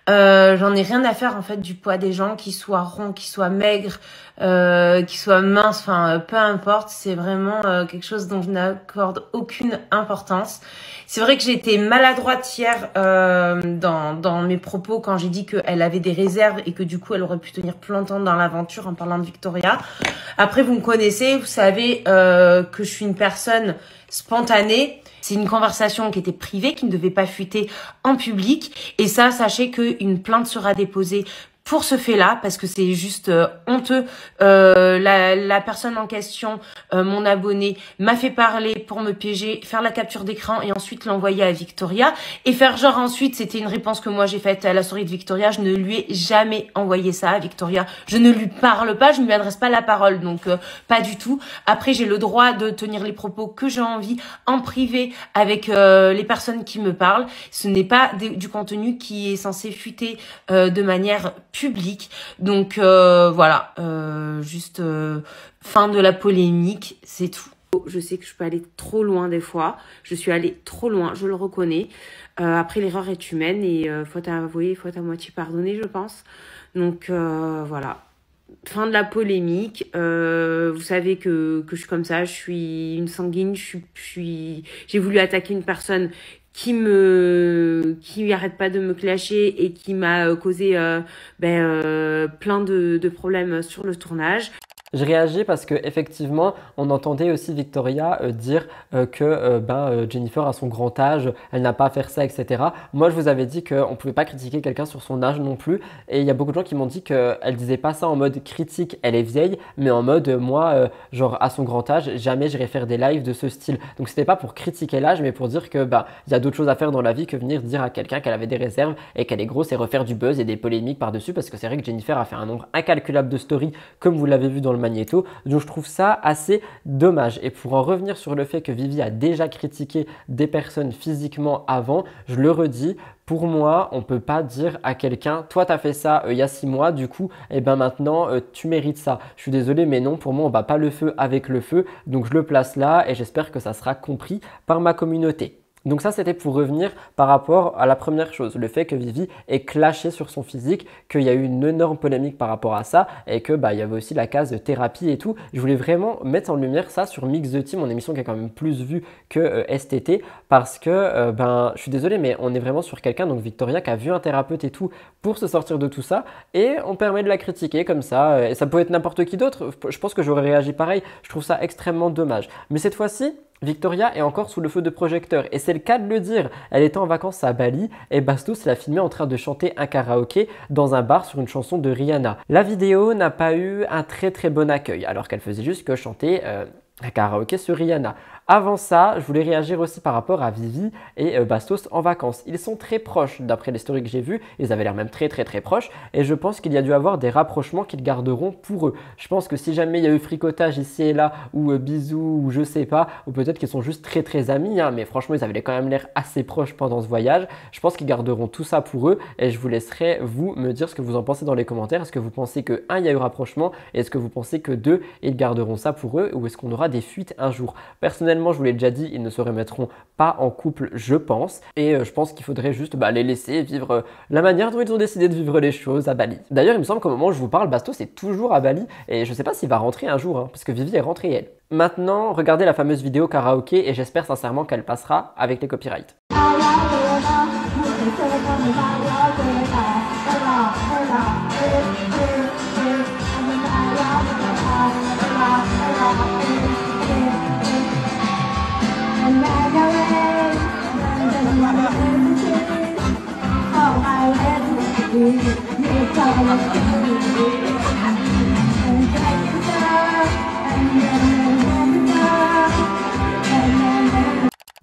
J'en ai rien à faire en fait du poids des gens, qu'ils soient ronds, qu'ils soient maigres, qu'ils soient minces, enfin peu importe, c'est vraiment quelque chose dont je n'accorde aucune importance. C'est vrai que j'ai été maladroite hier dans mes propos quand j'ai dit qu'elle avait des réserves et que du coup elle aurait pu tenir plus longtemps dans l'aventure en parlant de Victoria. Après vous me connaissez, vous savez que je suis une personne spontanée. C'est une conversation qui était privée, qui ne devait pas fuiter en public. Et ça, sachez qu'une plainte sera déposée pour ce fait-là, parce que c'est juste honteux. La personne en question, mon abonné, m'a fait parler pour me piéger, faire la capture d'écran et ensuite l'envoyer à Victoria. Et faire genre ensuite, c'était une réponse que moi j'ai faite à la story de Victoria. Je ne lui ai jamais envoyé ça à Victoria. Je ne lui parle pas, je ne lui adresse pas la parole, donc pas du tout. Après, j'ai le droit de tenir les propos que j'ai envie en privé avec les personnes qui me parlent. Ce n'est pas du contenu qui est censé fuiter de manière public. Donc voilà, juste fin de la polémique, c'est tout. Je sais que je peux aller trop loin des fois, je suis allée trop loin, je le reconnais. Après, l'erreur est humaine et faute à avouer, faute à moitié pardonner, je pense. Donc voilà, fin de la polémique. Vous savez que je suis comme ça, je suis une sanguine, j'ai voulu attaquer une personne qui arrête pas de me clasher et qui m'a causé plein de problèmes sur le tournage. Je réagis parce que effectivement, on entendait aussi Victoria dire que Jennifer a son grand âge, elle n'a pas à faire ça, etc. Moi, je vous avais dit qu'on ne pouvait pas critiquer quelqu'un sur son âge non plus. Et il y a beaucoup de gens qui m'ont dit qu'elle disait pas ça en mode critique, elle est vieille, mais en mode moi, genre à son grand âge, jamais j'irai faire des lives de ce style. Donc c'était pas pour critiquer l'âge, mais pour dire que il y a d'autres choses à faire dans la vie que venir dire à quelqu'un qu'elle avait des réserves et qu'elle est grosse et refaire du buzz et des polémiques par-dessus. Parce que c'est vrai que Jennifer a fait un nombre incalculable de stories, comme vous l'avez vu dans le magnéto, donc je trouve ça assez dommage. Et pour en revenir sur le fait que Vivi a déjà critiqué des personnes physiquement avant, je le redis, pour moi, on ne peut pas dire à quelqu'un « toi, tu as fait ça il y a 6 mois, du coup, maintenant, tu mérites ça ». Je suis désolé, mais non, pour moi, on ne bat pas le feu avec le feu. Donc, je le place là et j'espère que ça sera compris par ma communauté. Donc ça, c'était pour revenir par rapport à la première chose, le fait que Vivi ait clashé sur son physique, qu'il y a eu une énorme polémique par rapport à ça et que il y avait aussi la case thérapie et tout. Je voulais vraiment mettre en lumière ça sur Mix the Team, mon émission qui est quand même plus vue que STT, parce que je suis désolé, mais on est vraiment sur quelqu'un, donc Victoria, qui a vu un thérapeute et tout pour se sortir de tout ça, et on permet de la critiquer comme ça, et ça peut être n'importe qui d'autre. Je pense que j'aurais réagi pareil. Je trouve ça extrêmement dommage. Mais cette fois-ci, Victoria est encore sous le feu de projecteur et c'est le cas de le dire. Elle était en vacances à Bali et Bastos l'a filmée en train de chanter un karaoké dans un bar sur une chanson de Rihanna. La vidéo n'a pas eu un très bon accueil alors qu'elle faisait juste que chanter un karaoké sur Rihanna. Avant ça, je voulais réagir aussi par rapport à Vivi et Bastos en vacances. Ils sont très proches d'après les stories que j'ai vues. Ils avaient l'air même très proches et je pense qu'il y a dû avoir des rapprochements qu'ils garderont pour eux. Je pense que si jamais il y a eu fricotage ici et là ou bisous ou je sais pas, ou peut-être qu'ils sont juste très amis, hein, mais franchement ils avaient quand même l'air assez proches pendant ce voyage. Je pense qu'ils garderont tout ça pour eux et je vous laisserai vous me dire ce que vous en pensez dans les commentaires. Est-ce que vous pensez que 1, il y a eu rapprochement et est-ce que vous pensez que 2, ils garderont ça pour eux ou est-ce qu'on aura des fuites un jour? Personnellement, je vous l'ai déjà dit, ils ne se remettront pas en couple, je pense. Et je pense qu'il faudrait juste les laisser vivre la manière dont ils ont décidé de vivre les choses à Bali. D'ailleurs, il me semble qu'au moment où je vous parle, Bastos est toujours à Bali. Et je ne sais pas s'il va rentrer un jour, hein, parce que Vivi est rentrée elle. Maintenant, regardez la fameuse vidéo karaoké et j'espère sincèrement qu'elle passera avec les copyrights.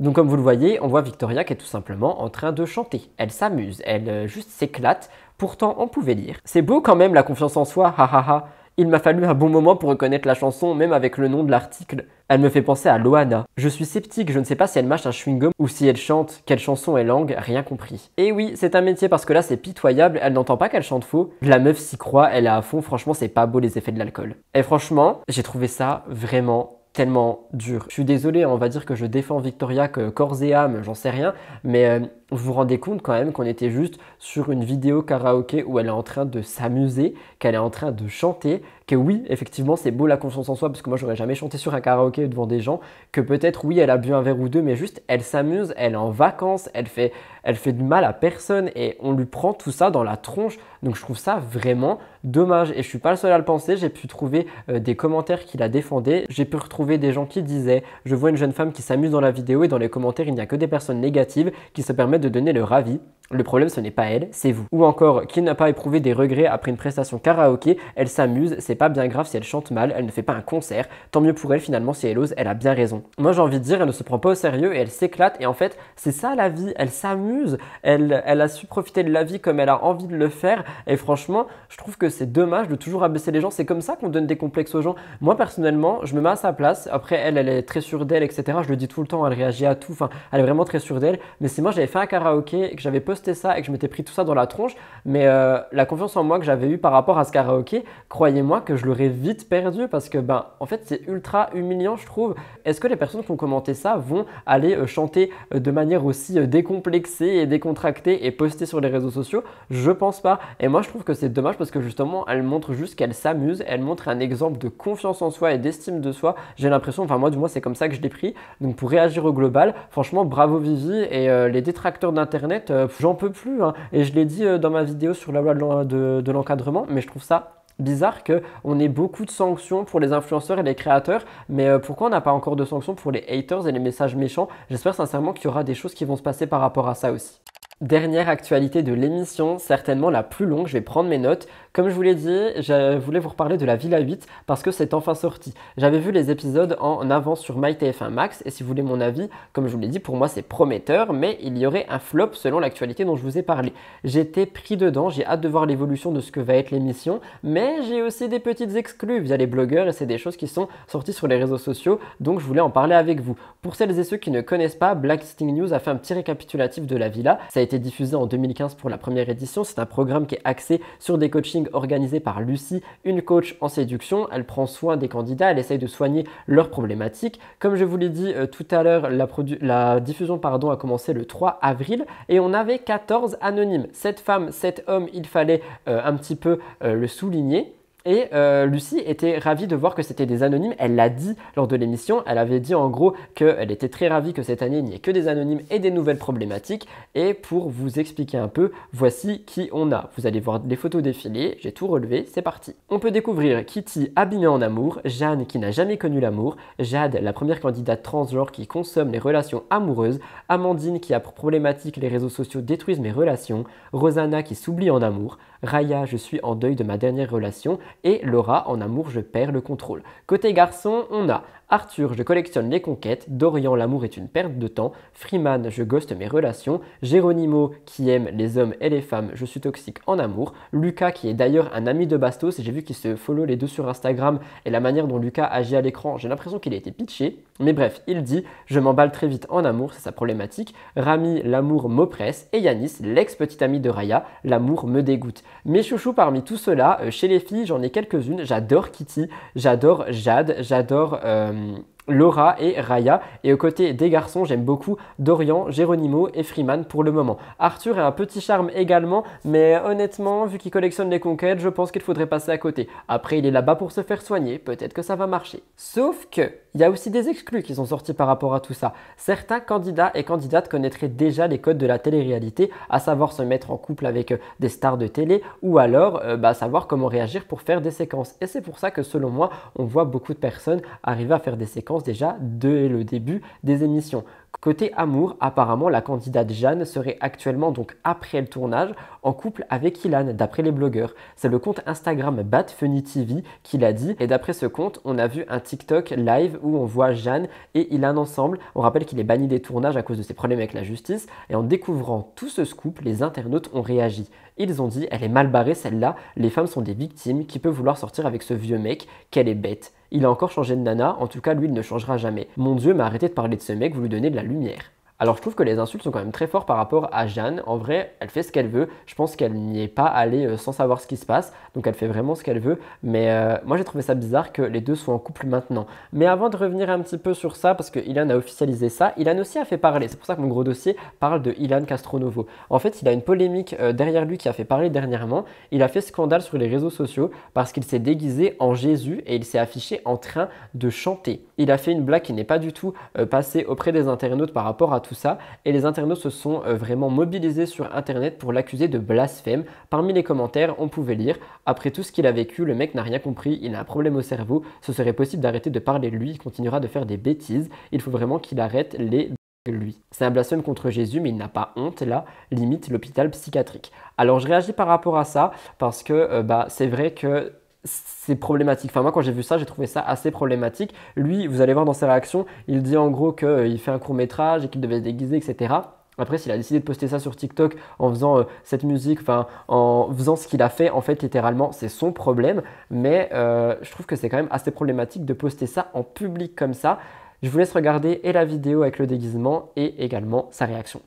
Donc comme vous le voyez, on voit Victoria qui est tout simplement en train de chanter. Elle s'amuse, elle juste s'éclate. Pourtant, on pouvait lire. C'est beau quand même la confiance en soi, hahaha. Il m'a fallu un bon moment pour reconnaître la chanson, même avec le nom de l'article. Elle me fait penser à Loana. Je suis sceptique, je ne sais pas si elle mâche un chewing-gum ou si elle chante, quelle chanson est langue, rien compris. Et oui, c'est un métier parce que là c'est pitoyable, elle n'entend pas qu'elle chante faux. La meuf s'y croit, elle est à fond, franchement c'est pas beau les effets de l'alcool. Et franchement, j'ai trouvé ça vraiment tellement dur. Je suis désolé, on va dire que je défends Victoria que corps et âme, j'en sais rien, mais vous vous rendez compte quand même qu'on était juste sur une vidéo karaoké où elle est en train de s'amuser, qu'elle est en train de chanter, que oui, effectivement, c'est beau la confiance en soi, parce que moi, j'aurais jamais chanté sur un karaoké devant des gens, que peut-être, oui, elle a bu un verre ou deux, mais juste, elle s'amuse, elle est en vacances, elle fait de mal à personne et on lui prend tout ça dans la tronche. Donc, je trouve ça vraiment dommage et je suis pas le seul à le penser. J'ai pu trouver des commentaires qui la défendaient. J'ai pu retrouver des gens qui disaient « Je vois une jeune femme qui s'amuse dans la vidéo » et dans les commentaires, il n'y a que des personnes négatives qui se permettent de donner leur avis. Le problème, ce n'est pas elle, c'est vous. Ou encore, qui n'a pas éprouvé des regrets après une prestation karaoké, elle s'amuse, c'est pas bien grave si elle chante mal, elle ne fait pas un concert, tant mieux pour elle finalement si elle ose, elle a bien raison. Moi j'ai envie de dire, elle ne se prend pas au sérieux et elle s'éclate et en fait, c'est ça la vie, elle s'amuse, elle a su profiter de la vie comme elle a envie de le faire et franchement, je trouve que c'est dommage de toujours abaisser les gens, c'est comme ça qu'on donne des complexes aux gens. Moi personnellement, je me mets à sa place, après elle est très sûre d'elle, etc. Je le dis tout le temps, elle réagit à tout, enfin, elle est vraiment très sûre d'elle, mais si moi j'avais fait un karaoké et que j'avais posté ça et que je m'étais pris tout ça dans la tronche, mais la confiance en moi que j'avais eue par rapport à ce karaoké, croyez-moi que je l'aurais vite perdu parce que en fait c'est ultra humiliant je trouve. Est-ce que les personnes qui ont commenté ça vont aller chanter de manière aussi décomplexée et décontractée et poster sur les réseaux sociaux? Je pense pas. Et moi je trouve que c'est dommage parce que justement elle montre juste qu'elle s'amuse, elle montre un exemple de confiance en soi et d'estime de soi. J'ai l'impression, enfin moi du moins c'est comme ça que je l'ai pris. Donc pour réagir au global, franchement bravo Vivi et les détracteurs d'internet, j'en peux plus. Hein. Et je l'ai dit dans ma vidéo sur la loi de l'encadrement, mais je trouve ça bizarre qu'on ait beaucoup de sanctions pour les influenceurs et les créateurs, mais pourquoi on n'a pas encore de sanctions pour les haters et les messages méchants? J'espère sincèrement qu'il y aura des choses qui vont se passer par rapport à ça aussi. Dernière actualité de l'émission, certainement la plus longue, je vais prendre mes notes. Comme je vous l'ai dit, je voulais vous reparler de la Villa 8 parce que c'est enfin sorti. J'avais vu les épisodes en avance sur MyTF1 Max et si vous voulez mon avis, comme je vous l'ai dit, pour moi c'est prometteur, mais il y aurait un flop selon l'actualité dont je vous ai parlé. J'étais pris dedans, j'ai hâte de voir l'évolution de ce que va être l'émission, mais j'ai aussi des petites exclus via les blogueurs et c'est des choses qui sont sorties sur les réseaux sociaux, donc je voulais en parler avec vous. Pour celles et ceux qui ne connaissent pas, Blacklisting News a fait un petit récapitulatif de la Villa. Ça a été diffusé en 2015 pour la première édition. C'est un programme qui est axé sur des coachings organisés par Lucie, une coach en séduction. Elle prend soin des candidats, elle essaye de soigner leurs problématiques. Comme je vous l'ai dit tout à l'heure, la diffusion a commencé le 3 avril et on avait 14 anonymes. 7 femmes, 7 hommes, il fallait un petit peu le souligner. Et Lucie était ravie de voir que c'était des anonymes. Elle l'a dit lors de l'émission. Elle avait dit en gros qu'elle était très ravie que cette année, il n'y ait que des anonymes et des nouvelles problématiques. Et pour vous expliquer un peu, voici qui on a. Vous allez voir les photos défiler. J'ai tout relevé. C'est parti. On peut découvrir Kitty abîmée en amour, Jeanne qui n'a jamais connu l'amour, Jade, la première candidate transgenre qui consomme les relations amoureuses, Amandine qui a pour problématique les réseaux sociaux détruisent mes relations, Rosanna qui s'oublie en amour, Raya, je suis en deuil de ma dernière relation et Laura, en amour, je perds le contrôle. Côté garçon, on a Arthur, je collectionne les conquêtes, Dorian, l'amour est une perte de temps, Freeman, je ghoste mes relations, Geronimo, qui aime les hommes et les femmes, je suis toxique en amour, Lucas, qui est d'ailleurs un ami de Bastos, j'ai vu qu'il se follow les deux sur Instagram et la manière dont Lucas agit à l'écran, j'ai l'impression qu'il a été pitché, mais bref, il dit, je m'emballe très vite en amour, c'est sa problématique, Rami, l'amour m'oppresse, et Yanis, l'ex-petit ami de Raya, l'amour me dégoûte. Mes chouchous parmi tout cela, chez les filles, j'en ai quelques-unes, j'adore Kitty, j'adore Jade, j'adore Laura et Raya. Et aux côtés des garçons, j'aime beaucoup Dorian, Geronimo et Freeman pour le moment. Arthur a un petit charme également, mais honnêtement, vu qu'il collectionne les conquêtes, je pense qu'il faudrait passer à côté. Après, il est là-bas pour se faire soigner, peut-être que ça va marcher. Sauf que, il y a aussi des exclus qui sont sortis par rapport à tout ça. Certains candidats et candidates connaîtraient déjà les codes de la télé-réalité, à savoir se mettre en couple avec des stars de télé ou alors savoir comment réagir pour faire des séquences. Et c'est pour ça que selon moi, on voit beaucoup de personnes arriver à faire des séquences déjà dès le début des émissions. Côté amour, apparemment la candidate Jeanne serait actuellement, donc après le tournage, en couple avec Ilan, d'après les blogueurs. C'est le compte Instagram BadFunnyTV qui l'a dit, et d'après ce compte, on a vu un TikTok live où on voit Jeanne et Ilan ensemble. On rappelle qu'il est banni des tournages à cause de ses problèmes avec la justice, et en découvrant tout ce scoop, les internautes ont réagi. Ils ont dit, elle est mal barrée celle-là, les femmes sont des victimes, qui peut vouloir sortir avec ce vieux mec, qu'elle est bête. Il a encore changé de nana, en tout cas lui il ne changera jamais. Mon Dieu, mais arrêtez de parler de ce mec, vous lui donnez de la lumière. Alors je trouve que les insultes sont quand même très forts par rapport à Jeanne. En vrai, elle fait ce qu'elle veut. Je pense qu'elle n'y est pas allée sans savoir ce qui se passe. Donc elle fait vraiment ce qu'elle veut. Mais moi j'ai trouvé ça bizarre que les deux soient en couple maintenant. Mais avant de revenir un petit peu sur ça, parce que Ilan a officialisé ça, Ilan aussi a fait parler. C'est pour ça que mon gros dossier parle de Ilan Castronovo. En fait, il a une polémique derrière lui qui a fait parler dernièrement. Il a fait scandale sur les réseaux sociaux parce qu'il s'est déguisé en Jésus et il s'est affiché en train de chanter. Il a fait une blague qui n'est pas du tout passée auprès des internautes par rapport à tout ça, et les internautes se sont vraiment mobilisés sur internet pour l'accuser de blasphème. Parmi les commentaires, on pouvait lire: après tout ce qu'il a vécu, le mec n'a rien compris, il a un problème au cerveau, ce serait possible d'arrêter de parler de lui, il continuera de faire des bêtises, il faut vraiment qu'il arrête les lui. C'est un blasphème contre Jésus, mais il n'a pas honte là, limite l'hôpital psychiatrique. Alors je réagis par rapport à ça parce que c'est vrai que c'est problématique. Enfin moi quand j'ai vu ça, j'ai trouvé ça assez problématique. Lui, vous allez voir dans ses réactions, il dit en gros qu'il fait un court-métrage et qu'il devait se déguiser, etc. Après, s'il a décidé de poster ça sur TikTok en faisant cette musique, enfin en faisant ce qu'il a fait, en fait littéralement c'est son problème. Mais je trouve que c'est quand même assez problématique de poster ça en public comme ça. Je vous laisse regarder et la vidéo avec le déguisement et également sa réaction.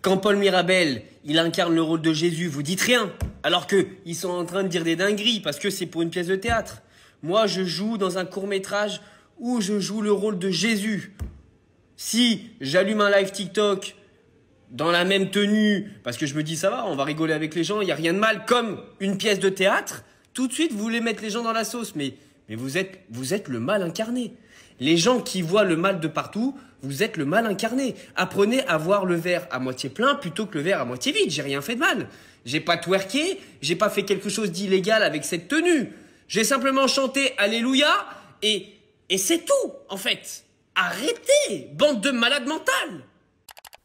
Quand Paul Mirabel, il incarne le rôle de Jésus, vous dites rien, alors qu'ils sont en train de dire des dingueries parce que c'est pour une pièce de théâtre. Moi, je joue dans un court-métrage où je joue le rôle de Jésus. Si j'allume un live TikTok dans la même tenue, parce que je me dis ça va, on va rigoler avec les gens, il n'y a rien de mal, comme une pièce de théâtre, Tout de suite, vous voulez mettre les gens dans la sauce, mais vous êtes le mal incarné. Les gens qui voient le mal de partout, vous êtes le mal incarné. Apprenez à voir le verre à moitié plein plutôt que le verre à moitié vide. J'ai rien fait de mal. J'ai pas twerké, j'ai pas fait quelque chose d'illégal avec cette tenue. J'ai simplement chanté Alléluia et c'est tout, en fait. Arrêtez, bande de malades mentales.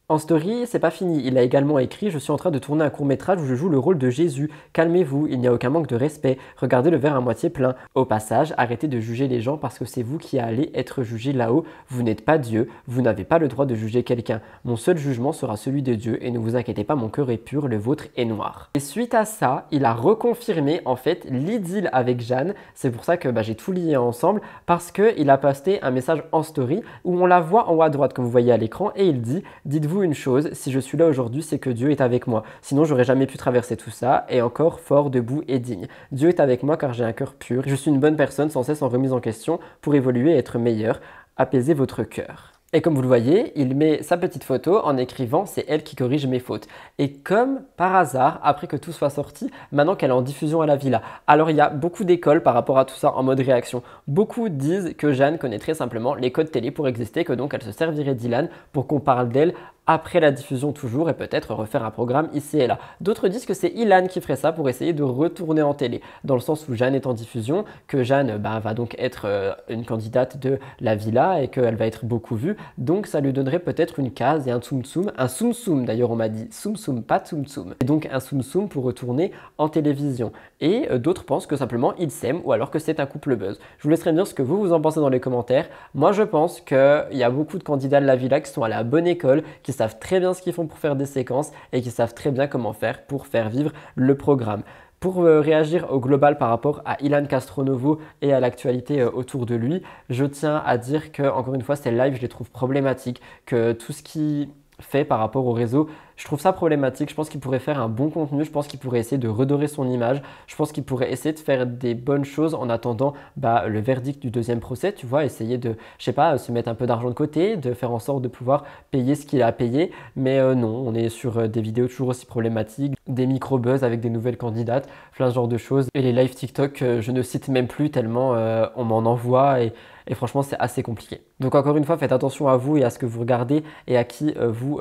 En story, c'est pas fini. Il a également écrit « Je suis en train de tourner un court-métrage où je joue le rôle de Jésus. Calmez-vous, il n'y a aucun manque de respect. Regardez le verre à moitié plein. Au passage, arrêtez de juger les gens parce que c'est vous qui allez être jugé là-haut. Vous n'êtes pas Dieu, vous n'avez pas le droit de juger quelqu'un. Mon seul jugement sera celui de Dieu et ne vous inquiétez pas, mon cœur est pur, le vôtre est noir. » Et suite à ça, il a reconfirmé en fait l'idylle avec Jeanne. C'est pour ça que j'ai tout lié ensemble parce qu'il a posté un message en story où on la voit en haut à droite comme vous voyez à l'écran et il dit « Dites-vous une chose, si je suis là aujourd'hui, c'est que Dieu est avec moi. Sinon, j'aurais jamais pu traverser tout ça et encore fort, debout et digne. Dieu est avec moi car j'ai un cœur pur. Je suis une bonne personne sans cesse en remise en question pour évoluer et être meilleur. Apaisez votre cœur. » Et comme vous le voyez, il met sa petite photo en écrivant « C'est elle qui corrige mes fautes ». Et comme par hasard, après que tout soit sorti, maintenant qu'elle est en diffusion à la villa. Alors il y a beaucoup d'écoles par rapport à tout ça en mode réaction. Beaucoup disent que Jeanne connaîtrait simplement les codes télé pour exister, que donc elle se servirait d'Ilan pour qu'on parle d'elle après la diffusion toujours et peut-être refaire un programme ici et là. D'autres disent que c'est Ilan qui ferait ça pour essayer de retourner en télé, dans le sens où Jeanne est en diffusion, que Jeanne va donc être une candidate de la villa et qu'elle va être beaucoup vue, donc ça lui donnerait peut-être une case et un tsum tsum, un soum soum d'ailleurs on m'a dit, soum soum, pas tsum tsum, et donc un soum soum pour retourner en télévision. Et d'autres pensent que simplement ils s'aiment ou alors que c'est un couple buzz. Je vous laisserai me dire ce que vous en pensez dans les commentaires. Moi je pense qu'il y a beaucoup de candidats de la villa qui sont à la bonne école, qui savent très bien ce qu'ils font pour faire des séquences et qui savent très bien comment faire pour faire vivre le programme. Pour réagir au global par rapport à Ilan Castronovo et à l'actualité autour de lui, je tiens à dire que, encore une fois, ces lives, je les trouve problématiques, que tout ce qui fait par rapport au réseau, je trouve ça problématique. Je pense qu'il pourrait faire un bon contenu, je pense qu'il pourrait essayer de redorer son image, je pense qu'il pourrait essayer de faire des bonnes choses en attendant le verdict du deuxième procès, tu vois, essayer de, je sais pas, se mettre un peu d'argent de côté, de faire en sorte de pouvoir payer ce qu'il a payé, mais non, on est sur des vidéos toujours aussi problématiques, des micro-buzz avec des nouvelles candidates, plein ce genre de choses, et les lives TikTok, je ne cite même plus tellement on m'en envoie et franchement, c'est assez compliqué. Donc encore une fois, faites attention à vous et à ce que vous regardez et à qui vous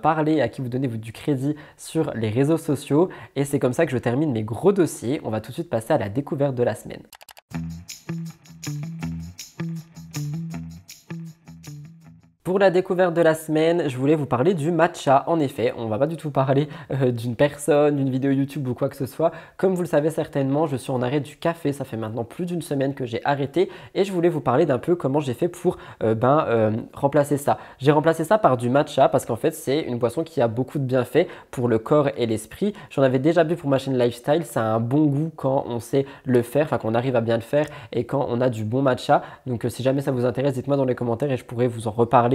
parlez, à qui vous donnez du crédit sur les réseaux sociaux. Et c'est comme ça que je termine mes gros dossiers. On va tout de suite passer à la découverte de la semaine. Pour la découverte de la semaine, je voulais vous parler du matcha. En effet, on ne va pas du tout parler d'une personne, d'une vidéo YouTube ou quoi que ce soit. Comme vous le savez certainement, je suis en arrêt du café. Ça fait maintenant plus d'une semaine que j'ai arrêté et je voulais vous parler d'un peu comment j'ai fait pour remplacer ça. J'ai remplacé ça par du matcha parce qu'en fait, c'est une boisson qui a beaucoup de bienfaits pour le corps et l'esprit. J'en avais déjà bu pour ma chaîne Lifestyle. Ça a un bon goût quand on sait le faire, enfin qu'on arrive à bien le faire et quand on a du bon matcha. Donc si jamais ça vous intéresse, dites-moi dans les commentaires et je pourrais vous en reparler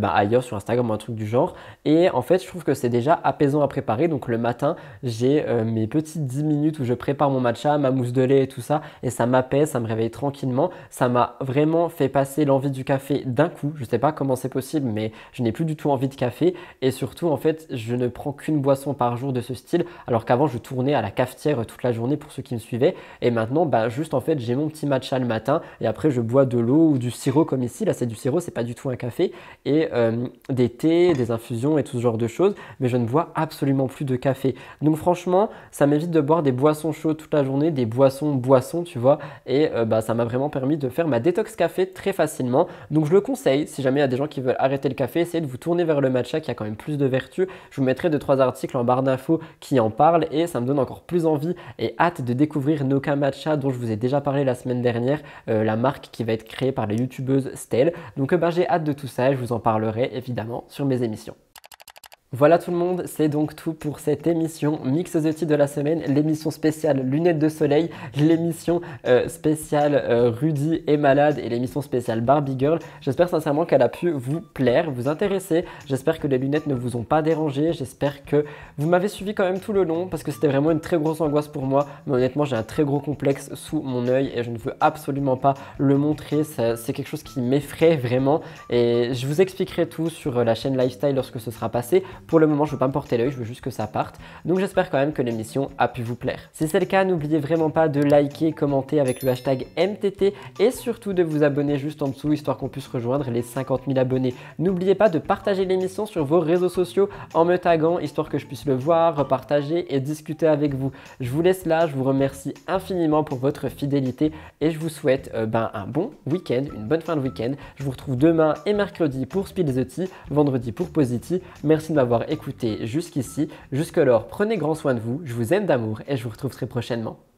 ailleurs sur Instagram ou un truc du genre. Et en fait, je trouve que c'est déjà apaisant à préparer. Donc le matin, j'ai mes petites 10 minutes où je prépare mon matcha, ma mousse de lait et tout ça. Et ça m'apaise, ça me réveille tranquillement. Ça m'a vraiment fait passer l'envie du café d'un coup. Je sais pas comment c'est possible, mais je n'ai plus du tout envie de café. Et surtout, en fait, je ne prends qu'une boisson par jour de ce style. Alors qu'avant, je tournais à la cafetière toute la journée pour ceux qui me suivaient. Et maintenant, juste en fait, j'ai mon petit matcha le matin. Et après, je bois de l'eau ou du sirop comme ici. Là, c'est du sirop, c'est pas du tout un café. Et des thés, des infusions et tout ce genre de choses, mais je ne bois absolument plus de café. Donc franchement, ça m'évite de boire des boissons chaudes toute la journée, des boissons, tu vois, et ça m'a vraiment permis de faire ma détox café très facilement. Donc je le conseille, si jamais il y a des gens qui veulent arrêter le café, essayez de vous tourner vers le matcha qui a quand même plus de vertus. Je vous mettrai 2-3 articles en barre d'infos qui en parlent et ça me donne encore plus envie et hâte de découvrir Noka Matcha dont je vous ai déjà parlé la semaine dernière, la marque qui va être créée par les youtubeuses Stell. Donc j'ai hâte de tout ça et je vous en parlerai évidemment sur mes émissions. Voilà tout le monde, c'est donc tout pour cette émission Mix the Tea de la semaine, l'émission spéciale Lunettes de Soleil, l'émission spéciale Rudy est malade et l'émission spéciale Barbie Girl. J'espère sincèrement qu'elle a pu vous plaire, vous intéresser. J'espère que les lunettes ne vous ont pas dérangé. J'espère que vous m'avez suivi quand même tout le long parce que c'était vraiment une très grosse angoisse pour moi. Mais honnêtement, j'ai un très gros complexe sous mon œil et je ne veux absolument pas le montrer. C'est quelque chose qui m'effraie vraiment et je vous expliquerai tout sur la chaîne Lifestyle lorsque ce sera passé. Pour le moment, je veux pas me porter l'œil, je veux juste que ça parte. Donc j'espère quand même que l'émission a pu vous plaire. Si c'est le cas, n'oubliez vraiment pas de liker, commenter avec le hashtag MTT et surtout de vous abonner juste en dessous histoire qu'on puisse rejoindre les 50 000 abonnés. N'oubliez pas de partager l'émission sur vos réseaux sociaux en me taguant histoire que je puisse le voir, repartager et discuter avec vous. Je vous laisse là, je vous remercie infiniment pour votre fidélité et je vous souhaite un bon week-end, une bonne fin de week-end. Je vous retrouve demain et mercredi pour Spill the Tea, vendredi pour Positi. Merci de m'avoir écouté jusqu'ici. Jusque-alors, prenez grand soin de vous, je vous aime d'amour et je vous retrouve très prochainement.